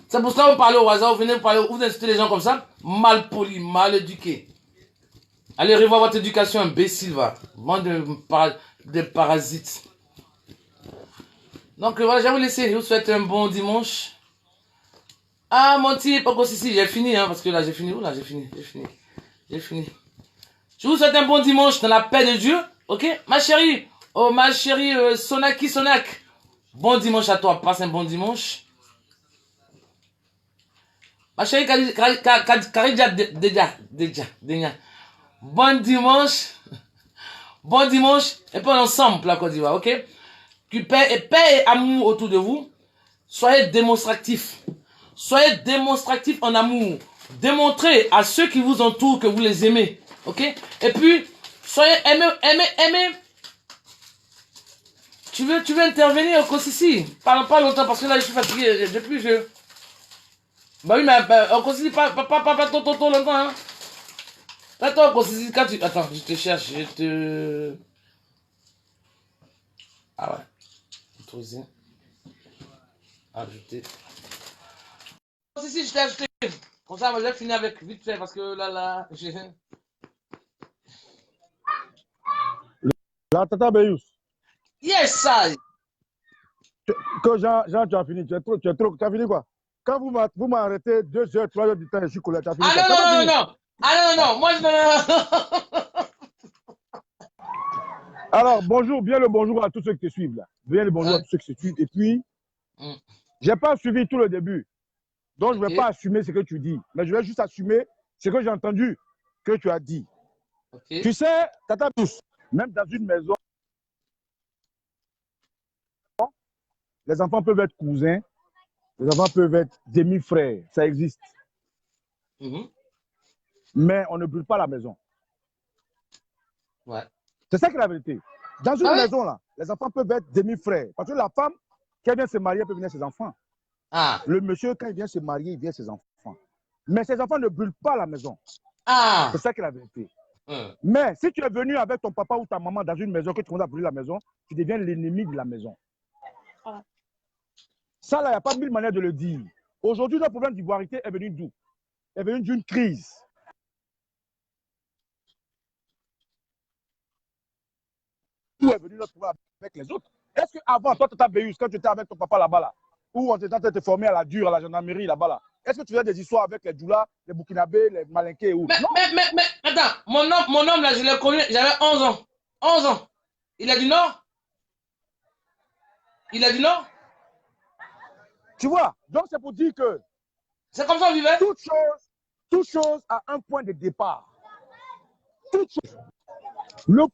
C'est pour ça que vous parlez au hasard, vous venez vous insultez les gens comme ça. Mal polis, mal éduqués. Allez revoir votre éducation, imbécile, va. Bande de parasites. Donc voilà, je vais vous laisser. Je vous souhaite un bon dimanche. Ah, mon petit, pas si, j'ai fini, hein, parce que là, j'ai fini. Où là, j'ai fini. Je vous souhaite un bon dimanche dans la paix de Dieu. Ok? Ma chérie, Sonak. Bon dimanche à toi. Passe un bon dimanche. Ma chérie, Karidja, Denia. Bon dimanche. Bon dimanche. Et puis ensemble, la Côte d'Ivoire, ok? Paix et amour autour de vous. Soyez démonstratifs. Soyez démonstratifs en amour. Démontrez à ceux qui vous entourent que vous les aimez. Ok? Et puis, soyez aimez. Tu veux intervenir au ici? Parle pas longtemps parce que là je suis fatigué. Depuis je. Bah oui, mais au Kosisi, pas trop longtemps, hein. Attends, Kosisi, quand tu. Attends, je te cherche, Ah ouais. Autoriser. Ajouter. Kosisi, je t'ai ajouté. Comme ça, je vais finir avec vite fait parce que là, j'ai. La Tata Beyous. Yes, ça. Que Jean, tu as fini. Tu as fini quoi? Quand vous m'avez arrêté 2 heures, 3 heures du temps, je suis collé. Tu as fini. Ah non. Ah non. Moi, je. Alors, bonjour, bien le bonjour à tous ceux qui te suivent là. Bien le bonjour à tous ceux qui te suivent. Et puis, j'ai pas suivi tout le début. Donc, je ne vais pas assumer ce que tu dis. Mais je vais juste assumer ce que j'ai entendu que tu as dit. Tu sais, Tata Beyous, même dans une maison, les enfants peuvent être cousins, les enfants peuvent être demi-frères. Ça existe. Mais on ne brûle pas la maison. Ouais. C'est ça qui est la vérité. Dans une maison, là, les enfants peuvent être demi-frères. Parce que la femme, quand elle vient se marier, elle peut venir ses enfants. Ah. Le monsieur, quand il vient se marier, il vient ses enfants. Mais ses enfants ne brûlent pas la maison. Ah. C'est ça qui est la vérité. Mais si tu es venu avec ton papa ou ta maman dans une maison, que tu commences à brûler la maison, tu deviens l'ennemi de la maison. Ça, là, il n'y a pas 1000 manières de le dire. Aujourd'hui, notre problème d'ivoirité est venu d'où? Est venu d'une crise. Où est venu notre pouvoir avec les autres? Est-ce qu'avant, toi, Tata Béus, quand tu étais avec ton papa là-bas, là, où on était en train de te former à la dure, à la gendarmerie là-bas, là, est-ce que tu faisais des histoires avec les Djoula, les Burkinabés, les Malinqués et autres? Non. Mais, attends, mon homme là, je l'ai connu, j'avais 11 ans. 11 ans. Il est du Nord? Il est du Nord? Tu vois, donc c'est pour dire que c'est comme ça qu'on vivait. Toute chose a un point de départ. Toute chose. Le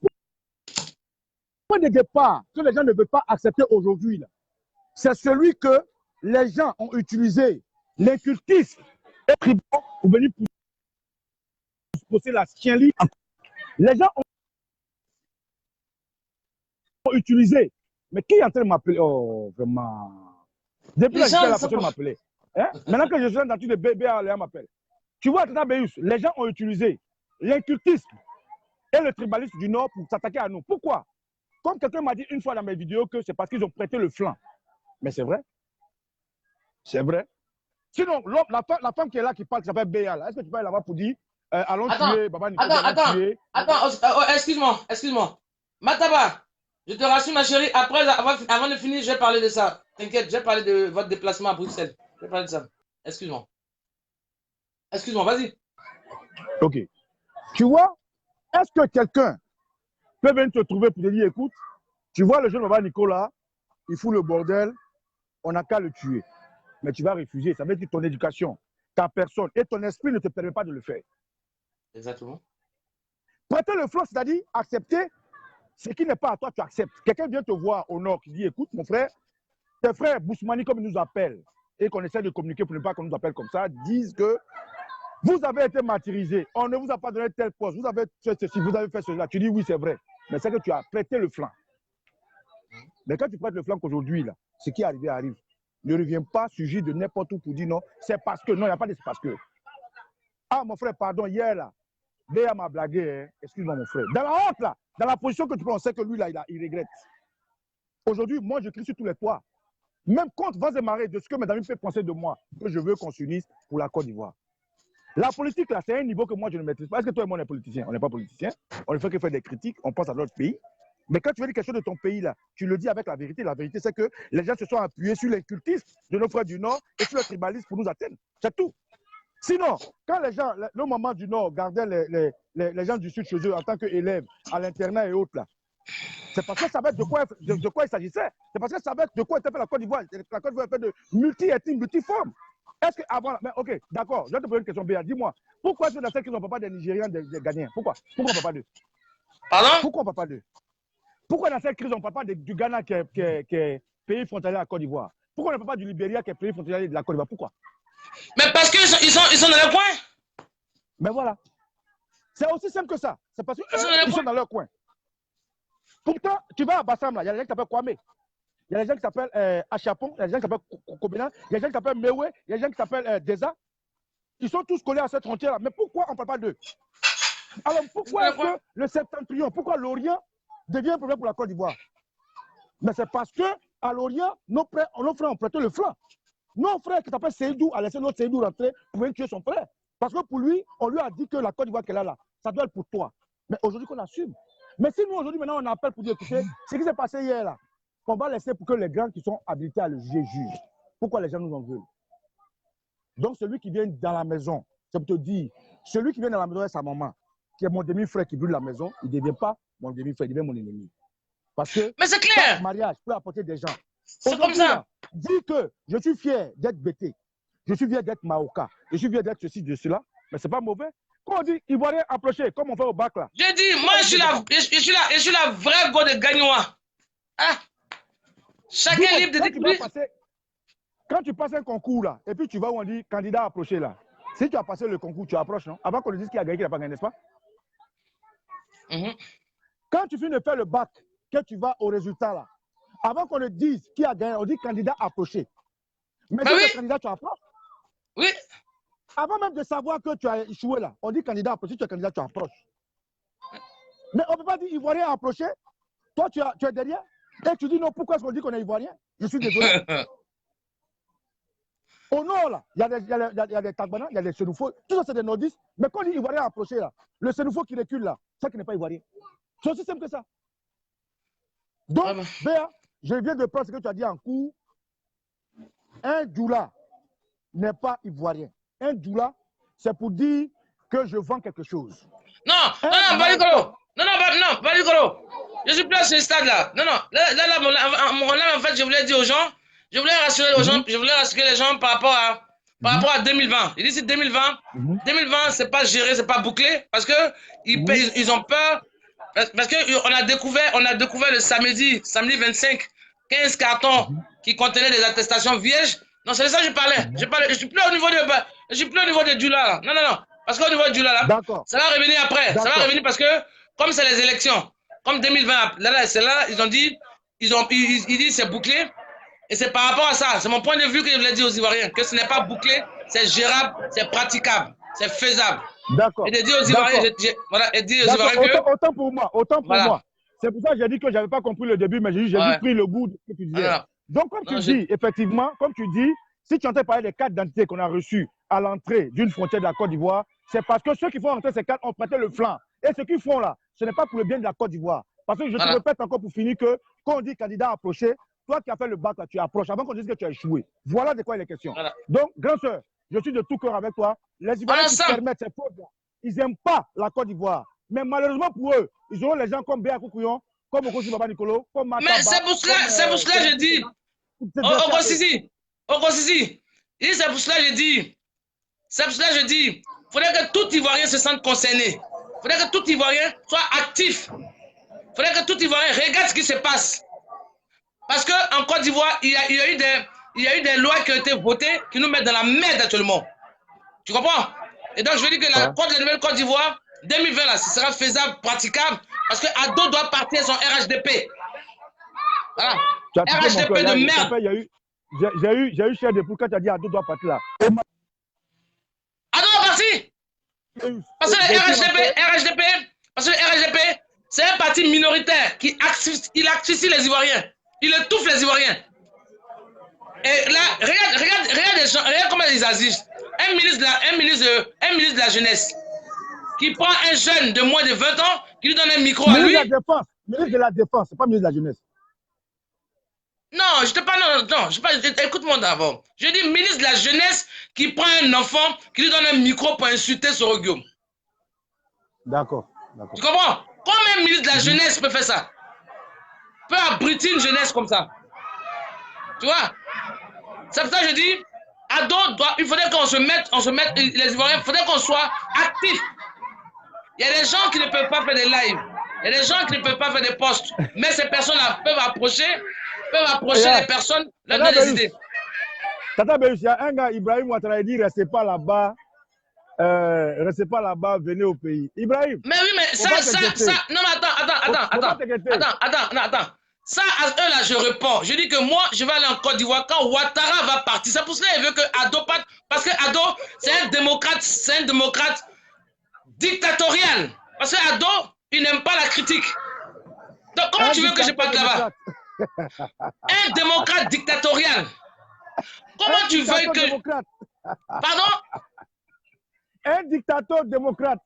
point de départ que les gens ne veulent pas accepter aujourd'hui, c'est celui que les gens ont utilisé l'incultisme et tribunal pour venir pousser la chienlit. Les gens ont utilisé. Mais qui est en train de m'appeler? Oh, vraiment. Depuis là, j'étais la personne m'appeler. Hein? Maintenant que je suis dans tous les bébés, elle m'appelle. Tu vois, Tata Béus, les gens ont utilisé l'incultisme et le tribalisme du Nord pour s'attaquer à nous. Pourquoi? Comme quelqu'un m'a dit une fois dans mes vidéos que c'est parce qu'ils ont prêté le flanc. Mais c'est vrai. C'est vrai. Sinon, la femme qui est là, qui parle, qui s'appelle Béa, est-ce que tu peux aller là-bas pour dire allons tuer Baba Nico? Attends, excuse-moi. Mataba, je te rassure, ma chérie, avant de finir, je vais parler de ça. T'inquiète, je vais parler de votre déplacement à Bruxelles. Je vais parler de ça. Excuse-moi, vas-y. Ok. Tu vois, est-ce que quelqu'un peut venir te trouver pour te dire, écoute, tu vois le jeune Baba Nicolas, il fout le bordel, on n'a qu'à le tuer. Mais tu vas refuser. Ça veut dire que ton éducation, ta personne et ton esprit ne te permettent pas de le faire. Exactement. Prêter le flanc, c'est-à-dire accepter ce qui n'est pas à toi, tu acceptes. Quelqu'un vient te voir au nord qui dit, écoute, mon frère, tes frères Bousmani, comme ils nous appellent, et qu'on essaie de communiquer pour ne pas qu'on nous appelle comme ça, disent que vous avez été martyrisé, on ne vous a pas donné tel poste, vous avez fait ceci, vous avez fait cela. Tu dis oui, c'est vrai, mais c'est que tu as prêté le flanc. Mais quand tu prêtes le flanc aujourd'hui, là, ce qui est arrivé arrive. Ne reviens pas sujet de n'importe où pour dire non, c'est parce que. Non, il n'y a pas de c'est parce que. Ah, mon frère, pardon, hier, là, Béa m'a blagué, hein. Excuse-moi, mon frère. Dans la honte, là, dans la position que tu prends, on sait que lui, là, il regrette. Aujourd'hui, moi, je crie sur tous les toits. Même quand va se marrer de ce que mes amis peuvent penser de moi, que je veux qu'on s'unisse pour la Côte d'Ivoire. La politique, là, c'est un niveau que moi, je ne maîtrise pas. Est-ce que toi et moi, on est politiciens? On n'est pas politiciens. On ne fait que faire des critiques, on pense à notre pays. Mais quand tu veux dire quelque chose de ton pays, là, tu le dis avec la vérité. La vérité, c'est que les gens se sont appuyés sur l'incultisme de nos frères du Nord et sur le tribalisme pour nous atteindre. C'est tout. Sinon, quand les gens, le moment du Nord, gardaient les gens du Sud chez eux en tant qu'élèves à l'internat et autres, là, c'est parce que ça savait de quoi il s'agissait. C'est parce que ça savait de quoi était fait la Côte d'Ivoire. La Côte d'Ivoire est faite de multi-ethniques, multiformes. Est-ce que avant, mais ok, d'accord, je vais te poser une question, Béa. Dis-moi, pourquoi est-ce que dans cette crise, on ne parle pas des Nigériens, des Ghanéens? Pourquoi on ne parle pas d'eux? Pardon? Pourquoi on ne parle pas d'eux? Pourquoi dans cette crise, on ne parle pas du Ghana qui est pays frontalier à la Côte d'Ivoire? Pourquoi on ne parle pas du Libéria qui est pays frontalier de la Côte d'Ivoire? Pourquoi? Mais parce qu'ils sont dans leur coin. Mais voilà. C'est aussi simple que ça. C'est parce qu'ils sont dans leur coin. Pourtant, tu vas à Bassam, là, il y a des gens qui s'appellent Kwame. Il y a des gens qui s'appellent Achapon, il y a des gens qui s'appellent Kobena, il y a des gens qui s'appellent Mewe, il y a des gens qui s'appellent Deza. Ils sont tous collés à cette frontière-là. Mais pourquoi on ne parle pas d'eux? Alors, pourquoi est-ce que le septentrion, pourquoi l'Orient devient un problème pour la Côte d'Ivoire? Mais c'est parce qu'à l'Orient, nos frères ont prêté le flanc. Nos frères qui s'appellent Seydou a laissé notre Seydou rentrer pour venir tuer son frère. Parce que pour lui, on lui a dit que la Côte d'Ivoire qu'elle a là, ça doit être pour toi. Mais aujourd'hui qu'on assume. Mais si nous, aujourd'hui, maintenant, on appelle pour dire, écoutez, ce qui s'est passé hier là, qu'on va laisser pour que les grands qui sont habilités à le juger jugent. Pourquoi les gens nous en veulent? Donc, celui qui vient dans la maison, c'est pour te dire, celui qui vient dans la maison est sa maman, qui est mon demi-frère qui brûle la maison, il ne devient pas mon demi-frère, il devient mon ennemi. Parce que mais c'est clair. Le mariage peut apporter des gens. C'est comme ça. Dis que je suis fier d'être Bété, je suis fier d'être Maoka, je suis fier d'être ceci, de cela, mais ce n'est pas mauvais. Quand on dit Ivoirien approché, comme on fait au bac là. Je dis, moi je suis la vraie go de Gagnois. Ah. Chacun est libre de découvrir. Quand tu passes un concours là, et puis tu vas où on dit candidat approché là, si tu as passé le concours, tu approches, non? Avant qu'on te dise qui a gagné, qui n'a pas gagné, n'est-ce pas? Quand tu finis de faire le bac, que tu vas au résultat là, avant qu'on te dise qui a gagné, on dit candidat approché. Mais si le candidat, tu approches. Oui. Avant même de savoir que tu as échoué là, on dit candidat approché, si tu es candidat, tu approches. Mais on ne peut pas dire Ivoirien approché. Toi, tu es derrière. Et tu dis non, pourquoi est-ce qu'on dit qu'on est Ivoirien? Je suis désolé. Au nord, là, il y a des Tagbana, il y a des Sénoufos. Tout ça, c'est des nordistes. Mais quand on dit Ivoirien approché, là, le Sénoufo qui recule, là, ça qui n'est pas Ivoirien. C'est aussi simple que ça. Donc, Béa, je viens de prendre ce que tu as dit en cours. Un doula n'est pas ivoirien. Un doula, c'est pour dire que je vends quelque chose. Non, Balikolo. Je suis plus à ce stade-là. Non, là, en fait, je voulais dire aux gens, je voulais rassurer les gens par rapport à 2020. Il dit c'est 2020. 2020, c'est pas géré, c'est pas bouclé, parce que ils ont peur, parce que on a découvert le samedi 25, 15 cartons qui contenaient des attestations vierges. Non, c'est de ça que je parlais. Je suis plus au niveau de Dula. Non. Parce qu'au niveau de Dula, là, ça va revenir après. Ça va revenir parce que, comme c'est les élections, comme 2020, c'est là, ils ont dit, ils disent c'est bouclé. Et c'est par rapport à ça. C'est mon point de vue que je voulais dire aux Ivoiriens, que ce n'est pas bouclé, c'est gérable, c'est praticable, c'est faisable. D'accord. Et de dire aux Ivoiriens, et dire aux Ivoiriens que... Autant pour moi. C'est pour ça que j'ai dit que je n'avais pas compris le début, mais j'ai juste pris le goût de ce que tu disais. Donc, comme tu dis, effectivement, comme tu dis, si tu entends parler des cartes d'identité qu'on a reçues à l'entrée d'une frontière de la Côte d'Ivoire, c'est parce que ceux qui font entrer ces cartes ont prêté le flanc. Et ce qu'ils font là, ce n'est pas pour le bien de la Côte d'Ivoire. Parce que je te répète encore pour finir que quand on dit candidat approché, toi qui as fait le bac, tu approches avant qu'on dise que tu as échoué. Voilà de quoi il est question. Donc, grand sœur, je suis de tout cœur avec toi. Les Ivoiriens qui permettent ces fautes, ils n'aiment pas la Côte d'Ivoire. Mais malheureusement pour eux, ils auront les gens comme Béa Koukouyon, comme Okosi Baba Nicolo, comme Mataba. Mais c'est pour cela que je dis. Okosisi. C'est pour cela que je dis. Il faudrait que tout Ivoirien se sente concerné. Il faudrait que tout Ivoirien soit actif. Il faudrait que tout Ivoirien regarde ce qui se passe. Parce qu'en Côte d'Ivoire, il y a eu des lois qui ont été votées qui nous mettent dans la merde actuellement. Tu comprends? Et donc, je veux dire que la nouvelle Côte d'Ivoire, 2020, là, ce sera faisable, praticable, parce que Ado doit partir son RHDP. Voilà. RHDP de merde. J'ai eu cher de pour quand tu as dit Ado doit partir là. Ado doit partir. Parce que le RHDP, c'est un parti minoritaire qui asphyxie les Ivoiriens. Il étouffe les Ivoiriens. Et là, regarde comment ils agissent. Un ministre de la jeunesse qui prend un jeune de moins de 20 ans, qui lui donne un micro à lui. Ministre de la Défense, c'est pas ministre de la jeunesse. Non, je te parle, non, écoute-moi d'abord. Je dis ministre de la jeunesse qui prend un enfant, qui lui donne un micro pour insulter Soro Guillaume. D'accord. Tu comprends? Comment un ministre de la jeunesse peut faire ça? Peut abriter une jeunesse comme ça. Tu vois? C'est pour ça que je dis, il faudrait qu'on se mette, les Ivoiriens, il faudrait qu'on soit actifs. Il y a des gens qui ne peuvent pas faire des lives. Il y a des gens qui ne peuvent pas faire des posts. Mais ces personnes-là peuvent approcher les personnes, leur donner des idées. Tata Béus, il y a un gars, Ibrahim Ouattara, il dit, restez pas là-bas, venez au pays. Ibrahim. Mais oui, mais ça, non, mais attends. Ça, à eux là, je réponds. Je dis que moi, je vais aller en Côte d'Ivoire quand Ouattara va partir. C'est pour cela qu'il veut que Ado parte. Parce que Ado, c'est un démocrate dictatorial. Parce que Ado, il n'aime pas la critique. Donc, comment tu veux que je parte là-bas? Un démocrate dictatorial. Comment tu veux que... Pardon? Un dictateur démocrate.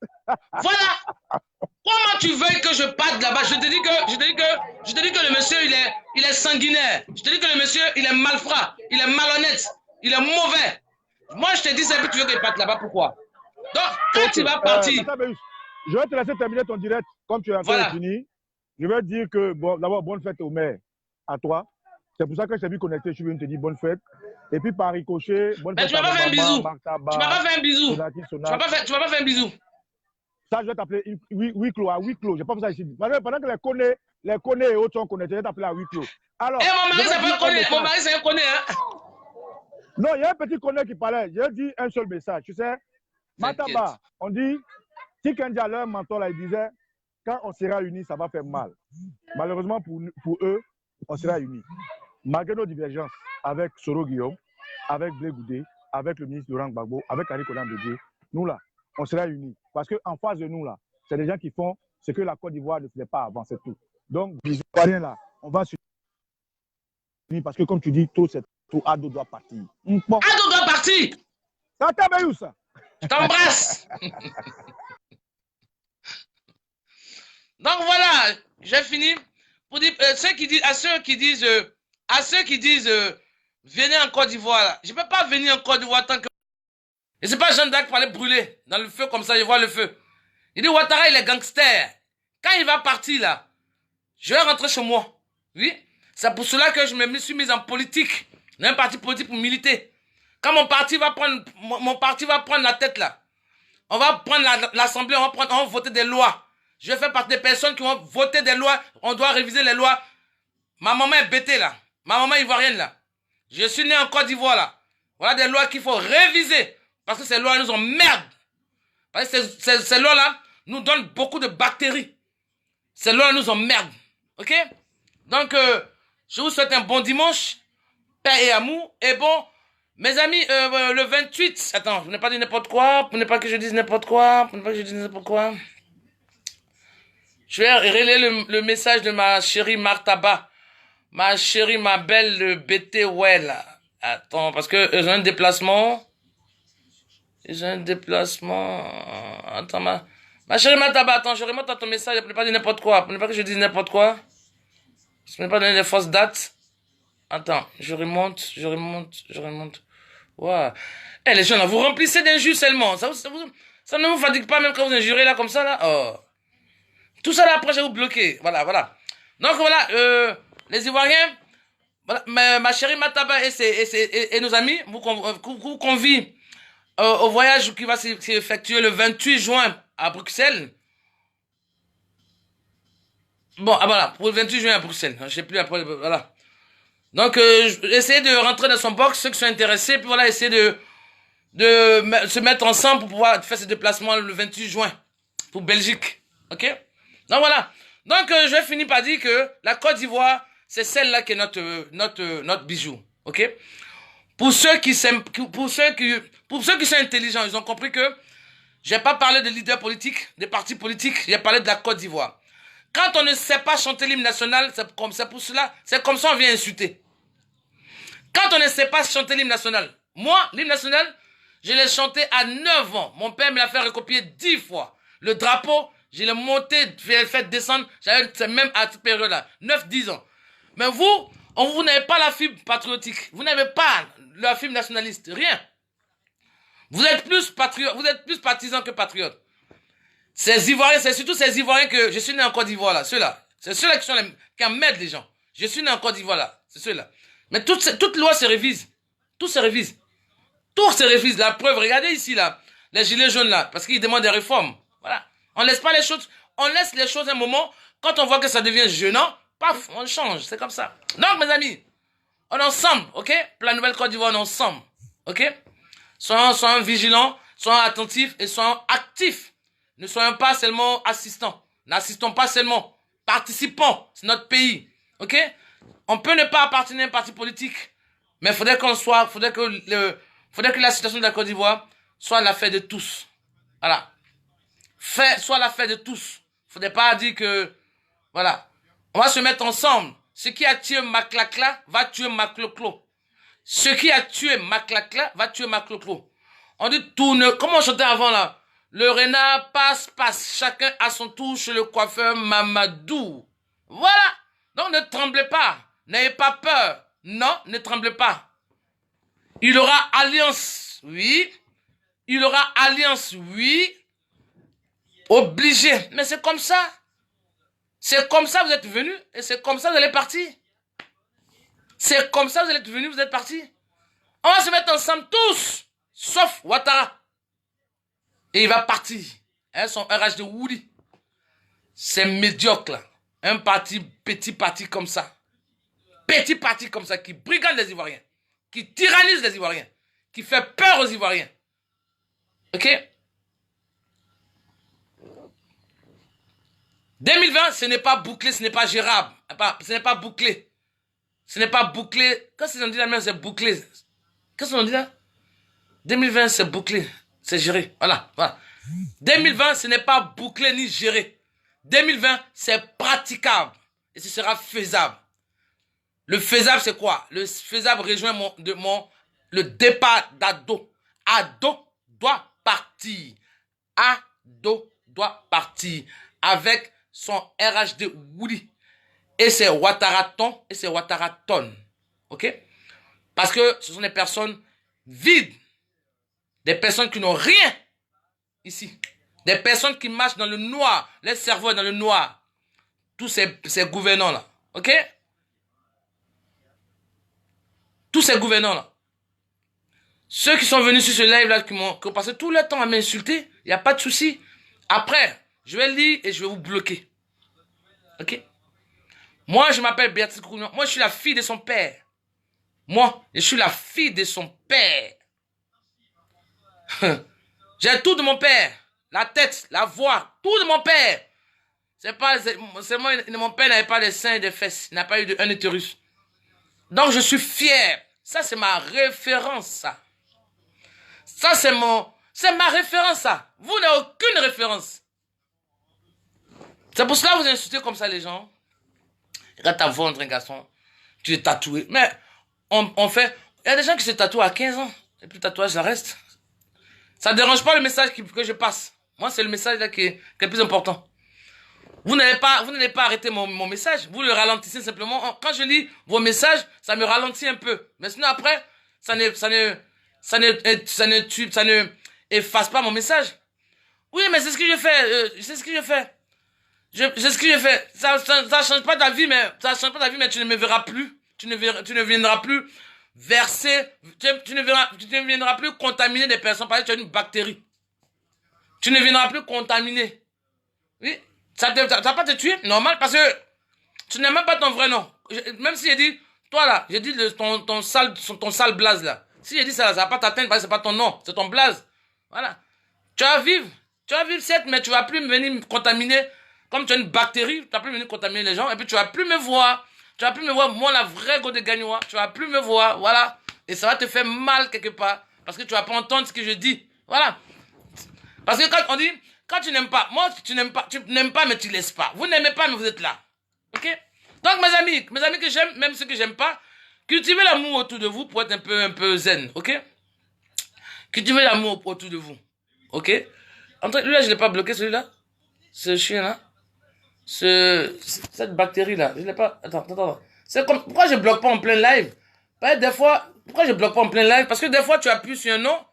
Voilà. Comment tu veux que je parte là-bas? Je te dis que le monsieur, il est sanguinaire. Je te dis que le monsieur, il est malfrat. Il est malhonnête. Il est mauvais. Moi, je te dis, c'est que tu veux qu'il parte là-bas. Pourquoi? Donc, quand tu vas partir... je vais te laisser terminer ton direct. Comme tu as fini, je vais dire que, bon, d'abord, bonne fête au maire. À toi. C'est pour ça que je t'ai vu connecté. Je suis venu te dire bonne fête. Et puis par ricochet, bonne fête. Tu m'as pas fait un bisou. Tu m'as pas fait un bisou. Tu m'as pas fait un bisou. Ça, je vais t'appeler huis clos, à huis clos. Je n'ai pas fait ça ici. Pendant que les connais et autres sont connectés, je vais t'appeler à huis clos. Alors. Et mon mari, c'est pas connu. Mon mari, c'est un connu, hein. Non, il y a un petit connaît qui parlait. J'ai dit un seul message. Tu sais, Mataba, on dit, si Kendi a leur mentor là, il disait, quand on sera unis, ça va faire mal. Malheureusement pour eux, on sera unis. Malgré nos divergences avec Soro Guillaume, avec Blé Goudé, avec le ministre Laurent Gbagbo, avec Henri Konan Bédié, nous là, on sera unis. Parce qu'en face de nous là, c'est des gens qui font ce que la Côte d'Ivoire ne faisait pas avant, c'est tout. Donc, bisous, rien là, on va se unir parce que comme tu dis, tout Ado doit partir. Ado doit partir. Tata Béus. Je t'embrasse. Donc voilà, j'ai fini. pour dire, à ceux qui disent, venez en Côte d'Ivoire, là. Je ne peux pas venir en Côte d'Ivoire tant que... Et c'est pas Jeanne d'Arc pour aller brûler dans le feu comme ça, je vois le feu. Il dit, Ouattara, il est gangster. Quand il va partir, là, je vais rentrer chez moi. Oui. C'est pour cela que je me suis mis en politique. Dans un parti politique pour militer. Quand mon parti va prendre la tête, là, on va prendre l'Assemblée, on va voter des lois. Je vais faire partie des personnes qui vont voter des lois. On doit réviser les lois. Ma maman est bêtée, là. Ma maman ivoirienne, là. Je suis né en Côte d'Ivoire, là. Voilà des lois qu'il faut réviser. Parce que ces lois nous emmerdent. Parce que ces lois-là nous donnent beaucoup de bactéries. Ces lois nous emmerdent. Ok? Donc, je vous souhaite un bon dimanche. Paix et amour. Et bon, mes amis, le 28... Attends, je n'ai pas dit n'importe quoi. Pour ne pas que je dise n'importe quoi. Je vais relayer le message de ma chérie Martaba. Ma chérie, ma belle BT Well. Attends, parce que j'ai un déplacement. Attends, ma chérie Martaba, attends, je remonte à ton message pour ne pas dire n'importe quoi. Pour ne pas que je dise n'importe quoi. Je ne vais pas donner des fausses dates. Attends, je remonte. Wow. Eh, les gens, là, vous remplissez d'injures seulement. Ça ne vous fatigue pas même quand vous injurez là, comme ça, là. Oh. Tout ça, là, après, je vais vous bloquer. Voilà. Donc, voilà, les Ivoiriens, voilà, ma chérie Mataba et nos amis vous convient au voyage qui va s'effectuer le 28 juin à Bruxelles. Bon, voilà, pour le 28 juin à Bruxelles. Je sais plus après, voilà. Donc, essayez de rentrer dans son box, ceux qui sont intéressés, puis voilà, essayez de se mettre ensemble pour pouvoir faire ce déplacement le 28 juin pour Belgique. Ok? Donc, voilà. Donc, je vais finir par dire que la Côte d'Ivoire, c'est celle-là qui est notre bijou. Ok? Pour ceux qui sont intelligents, ils ont compris que j'ai pas parlé de leaders politiques, des partis politiques, j'ai parlé de la Côte d'Ivoire. Quand on ne sait pas chanter l'hymne national, c'est comme ça on vient insulter. Quand on ne sait pas chanter l'hymne national, moi, l'hymne national, je l'ai chanté à 9 ans. Mon père me l'a fait recopier 10 fois. Le drapeau, je l'ai monté, je l'ai fait descendre, c'est même à cette période-là, 9-10 ans. Mais vous n'avez pas la fibre patriotique. Vous n'avez pas la fibre nationaliste. Rien. Vous êtes plus patriote, vous êtes plus partisan que patriote. Ces Ivoiriens, c'est surtout ces Ivoiriens que je suis né en Côte d'Ivoire là, ceux-là. C'est ceux-là qui emmerdent les gens. Je suis né en Côte d'Ivoire là, c'est ceux-là. Mais toute loi se révise. Tout se révise. Tout se révise. La preuve, regardez ici là, les gilets jaunes là, parce qu'ils demandent des réformes. Voilà. On laisse pas les choses, on laisse les choses un moment. Quand on voit que ça devient gênant, paf, on change. C'est comme ça. Donc mes amis, on est ensemble, ok? Pour la nouvelle Côte d'Ivoire, on est ensemble, ok? Soyons vigilants, soyons attentifs et soyons actifs. Ne soyons pas seulement assistants. N'assistons pas seulement. Participons. C'est notre pays. Ok? On peut ne pas appartenir à un parti politique. Mais il faudrait faudrait que la situation de la Côte d'Ivoire soit l'affaire de tous. Voilà. Soit l'affaire de tous. Faudrait pas dire que, voilà. On va se mettre ensemble. Ce qui a tué Maclacla va tuer Macloclo. Ce qui a tué Maclacla va tuer Macloclo. On dit tourne, comment on chantait avant là? Le renard passe, chacun à son tour chez le coiffeur Mamadou. Voilà. Donc ne tremblez pas. N'ayez pas peur. Non, ne tremblez pas. Il aura alliance, oui. Il aura alliance, oui. Obligé. Mais c'est comme ça. C'est comme ça vous êtes venus et c'est comme ça vous allez partir. C'est comme ça vous êtes venus, vous êtes partis. On va se mettre ensemble tous, sauf Ouattara. Et il va partir. Son RH de Woody. C'est médiocre là. Un petit parti comme ça. Petit parti comme ça qui brigade les Ivoiriens. Qui tyrannise les Ivoiriens. Qui fait peur aux Ivoiriens. Ok? 2020, ce n'est pas bouclé, ce n'est pas gérable. Ce n'est pas bouclé. Ce n'est pas bouclé. Qu'est-ce qu'on dit là même, c'est bouclé. Qu'est-ce qu'on dit là? 2020, c'est bouclé. C'est géré. Voilà. 2020, ce n'est pas bouclé ni géré. 2020, c'est praticable. Et ce sera faisable. Le faisable, c'est quoi? Le faisable rejoint le départ d'Ado. Ado doit partir. Ado doit partir avec son RHD Woody. et c'est Ouattaraton et c'est Ouattaraton. Ok? Parce que ce sont des personnes vides. Des personnes qui n'ont rien ici. Des personnes qui marchent dans le noir. Les cerveaux dans le noir. Tous ces gouvernants-là. Ok? Tous ces gouvernants-là. Ceux qui sont venus sur ce live-là, qui ont passé tout le temps à m'insulter, il n'y a pas de souci. Après, je vais lire et je vais vous bloquer. Ok? Moi, je m'appelle Béatrice Koukouignon. Moi, je suis la fille de son père. Moi, je suis la fille de son père. J'ai tout de mon père. La tête, la voix, tout de mon père. C'est moi, mon père n'avait pas de seins et de fesses. Il n'a pas eu un utérus. Donc, je suis fier. Ça, c'est ma référence, ça. Ça, c'est ma référence, ça. Vous n'avez aucune référence. C'est pour cela que vous insultez comme ça les gens. Regarde ta voix entre un garçon. Tu es tatoué. Mais, on fait... Il y a des gens qui se tatouent à 15 ans. Et puis le tatouage, ça reste. Ça ne dérange pas le message que je passe. Moi, c'est le message là qui est le plus important. Vous n'allez pas arrêter mon message. Vous le ralentissez simplement. Quand je lis vos messages, ça me ralentit un peu. Mais sinon, après, ça ne efface pas mon message. Oui, mais c'est ce que je fais. C'est ce que je fais. C'est ce que je fais. Ça change pas ta vie, mais tu ne me verras plus. Tu ne viendras plus verser. Tu ne viendras plus contaminer des personnes parce que tu as une bactérie. Tu ne viendras plus contaminer. Oui. Ça va pas te tuer, normal, parce que tu n'as même pas ton vrai nom. Même si j'ai dit, toi là, j'ai dit ton sale blaze là. Si j'ai dit ça, ça va pas t'atteindre parce que c'est pas ton nom, c'est ton blaze. Voilà. Tu vas vivre certes, mais tu vas plus venir me contaminer. Comme tu as une bactérie, tu vas plus venir contaminer les gens, et puis tu vas plus me voir. Tu vas plus me voir, moi la vraie go de Gagnoua, tu vas plus me voir, voilà. Et ça va te faire mal quelque part, parce que tu vas pas entendre ce que je dis. Voilà. Parce que quand on dit, quand tu n'aimes pas, moi tu n'aimes pas mais tu laisses pas. Vous n'aimez pas mais vous êtes là. Ok? Donc mes amis que j'aime, même ceux que j'aime pas, cultivez l'amour autour de vous pour être un peu zen. Ok? Cultivez l'amour autour de vous. Ok? Lui là je l'ai pas bloqué celui-là. Ce chien là. Cette bactérie là. Je l'ai pas. Attends. C'est comme, pourquoi je bloque pas en plein live? Des fois, pourquoi je bloque pas en plein live? Parce que des fois tu appuies sur un nom.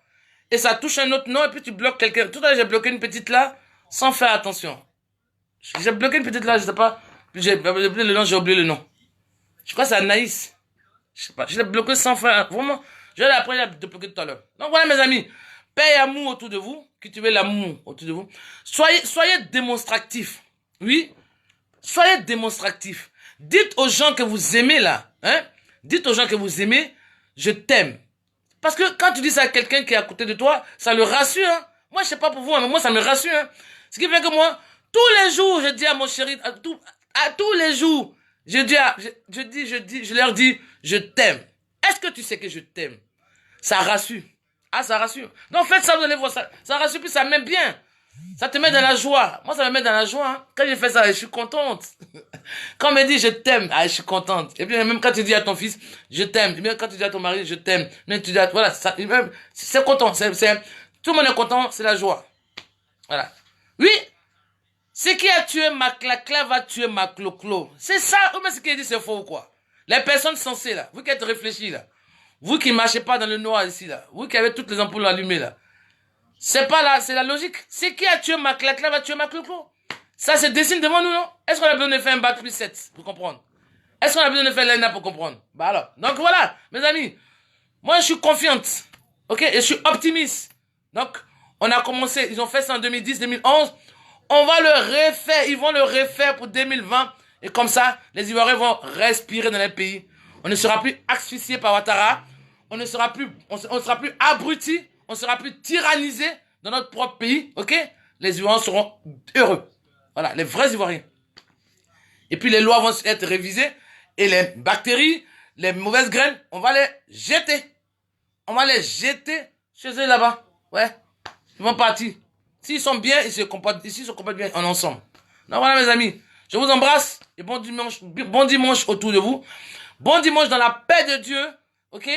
Et ça touche un autre nom et puis tu bloques quelqu'un. Tout à l'heure, j'ai bloqué une petite là, sans faire attention. J'ai bloqué une petite là, je sais pas. J'ai oublié le nom, j'ai oublié le nom. Je crois que c'est Anaïs. Je sais pas, je l'ai bloqué sans faire... Vraiment, je vais l'apprendre de bloquer tout à l'heure. Donc voilà mes amis, paix et amour autour de vous, cultivez l'amour autour de vous. Soyez démonstratifs. Oui, soyez démonstratifs. Dites aux gens que vous aimez là, hein. Dites aux gens que vous aimez, je t'aime. Parce que quand tu dis ça à quelqu'un qui est à côté de toi, ça le rassure. Hein. Moi, je sais pas pour vous, mais moi, ça me rassure. Hein. Ce qui fait que moi, tous les jours, je dis à mon chéri, à tous les jours, je leur dis, je t'aime. Est-ce que tu sais que je t'aime? Ça rassure. Ah, ça rassure. Donc, faites ça, vous allez voir, ça rassure, puis ça met bien. Ça te met dans la joie. Moi, ça me met dans la joie. Hein. Quand je fais ça, je suis contente. Quand on me dit je t'aime, je suis contente. Et puis même quand tu dis à ton fils, je t'aime. Et bien quand tu dis à ton mari, je t'aime. Même tu dis voilà, c'est content. Tout le monde est content, c'est la joie. Voilà. Oui, ce qui a tué ma clacla va tuer ma clo-clo. C'est ça, mais ce qu'il dit, c'est faux ou quoi? Les personnes sensées là, vous qui êtes réfléchis là, vous qui marchez pas dans le noir ici là, vous qui avez toutes les ampoules allumées là, c'est pas là, c'est la logique. Ce qui a tué ma clacla va tuer ma clo-clo. Ça se dessine devant nous, non? Est-ce qu'on a besoin de faire un bac plus 7 pour comprendre? Est-ce qu'on a besoin de faire l'ENA pour comprendre? Bah alors. Donc voilà, mes amis. Moi, je suis confiante. Ok? Et je suis optimiste. Donc, on a commencé, ils ont fait ça en 2010, 2011. On va le refaire. Ils vont le refaire pour 2020. Et comme ça, les Ivoiriens vont respirer dans les pays. On ne sera plus asphyxié par Ouattara. On ne sera plus, on sera plus abruti. On sera plus tyrannisé dans notre propre pays. Ok? Les Ivoiriens seront heureux. Voilà, les vrais Ivoiriens. Et puis les lois vont être révisées. Et les bactéries, les mauvaises graines, on va les jeter. On va les jeter chez eux là-bas. Ouais. Ils vont partir. S'ils sont bien, ils se comportent bien en ensemble. Donc voilà mes amis. Je vous embrasse. Et bon dimanche autour de vous. Bon dimanche dans la paix de Dieu. Ok?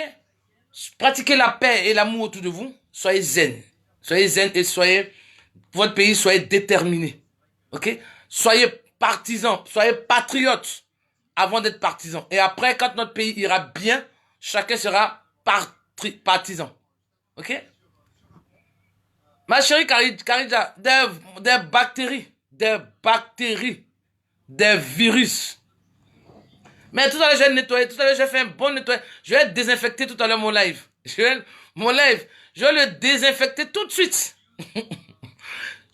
Pratiquez la paix et l'amour autour de vous. Soyez zen. Soyez zen et soyez, pour votre pays, soyez déterminés. Ok? Soyez partisans. Soyez patriotes. avant d'être partisan. Et après, quand notre pays ira bien, chacun sera partisan. Ok? Ma chérie Karija, des bactéries, des virus. Mais tout à l'heure, j'ai nettoyé, tout à l'heure, j'ai fait un bon nettoyage. Je vais désinfecter tout à l'heure mon live. Je vais le désinfecter tout de suite.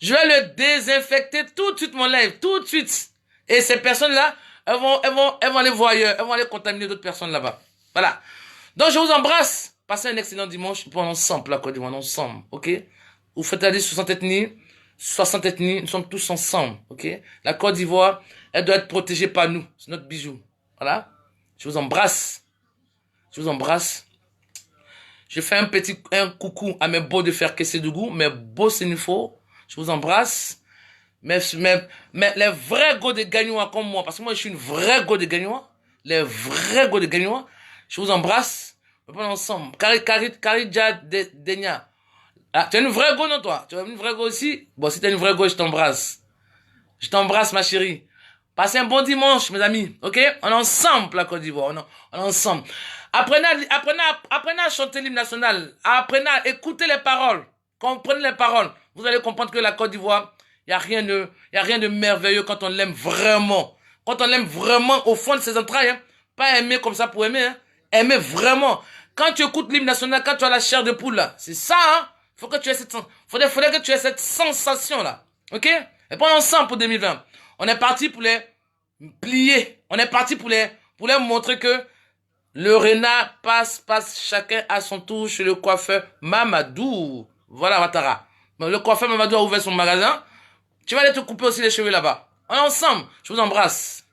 Je vais le désinfecter tout de suite, mon live, tout de suite. Et ces personnes-là, elles vont aller voir ailleurs, elles vont aller contaminer d'autres personnes là-bas. Voilà. Donc, je vous embrasse. Passez un excellent dimanche pour ensemble, la Côte d'Ivoire, ensemble, ok? Vous faites aller 60 ethnies, nous sommes tous ensemble, ok? La Côte d'Ivoire, elle doit être protégée par nous. C'est notre bijou. Voilà. Je vous embrasse. Je vous embrasse. Je fais un coucou à mes beaux de faire Kessédougou, mes beaux Sénifo. Je vous embrasse. Mais les vrais go de Gagnois comme moi, parce que moi je suis une vraie go de Gagnois, les vrais go de Gagnois, je vous embrasse. On va ensemble. Karidja Denya. Ah, tu es une vraie go, non, toi? Tu es une vraie go aussi? Bon, si tu es une vraie go, je t'embrasse. Je t'embrasse, ma chérie. Passez un bon dimanche, mes amis. Ok? On est ensemble, la Côte d'Ivoire. On est ensemble. Apprenez à chanter l'hymne national. Apprenez à écouter les paroles. Comprenez les paroles. Vous allez comprendre que la Côte d'Ivoire, il n'y a rien de merveilleux quand on l'aime vraiment. Quand on l'aime vraiment au fond de ses entrailles. Hein. Pas aimer comme ça pour aimer. Hein. Aimer vraiment. Quand tu écoutes l'hymne national, quand tu as la chair de poule là, c'est ça, hein. Faudrait que tu aies cette sensation là. Ok? Et pas ensemble pour 2020. On est parti pour les plier. On est parti pour les montrer que le renard passe chacun à son tour chez le coiffeur Mamadou. Voilà, Ouattara. Le coiffeur Mamadou a ouvert son magasin. Tu vas aller te couper aussi les cheveux là-bas. On est ensemble. Je vous embrasse.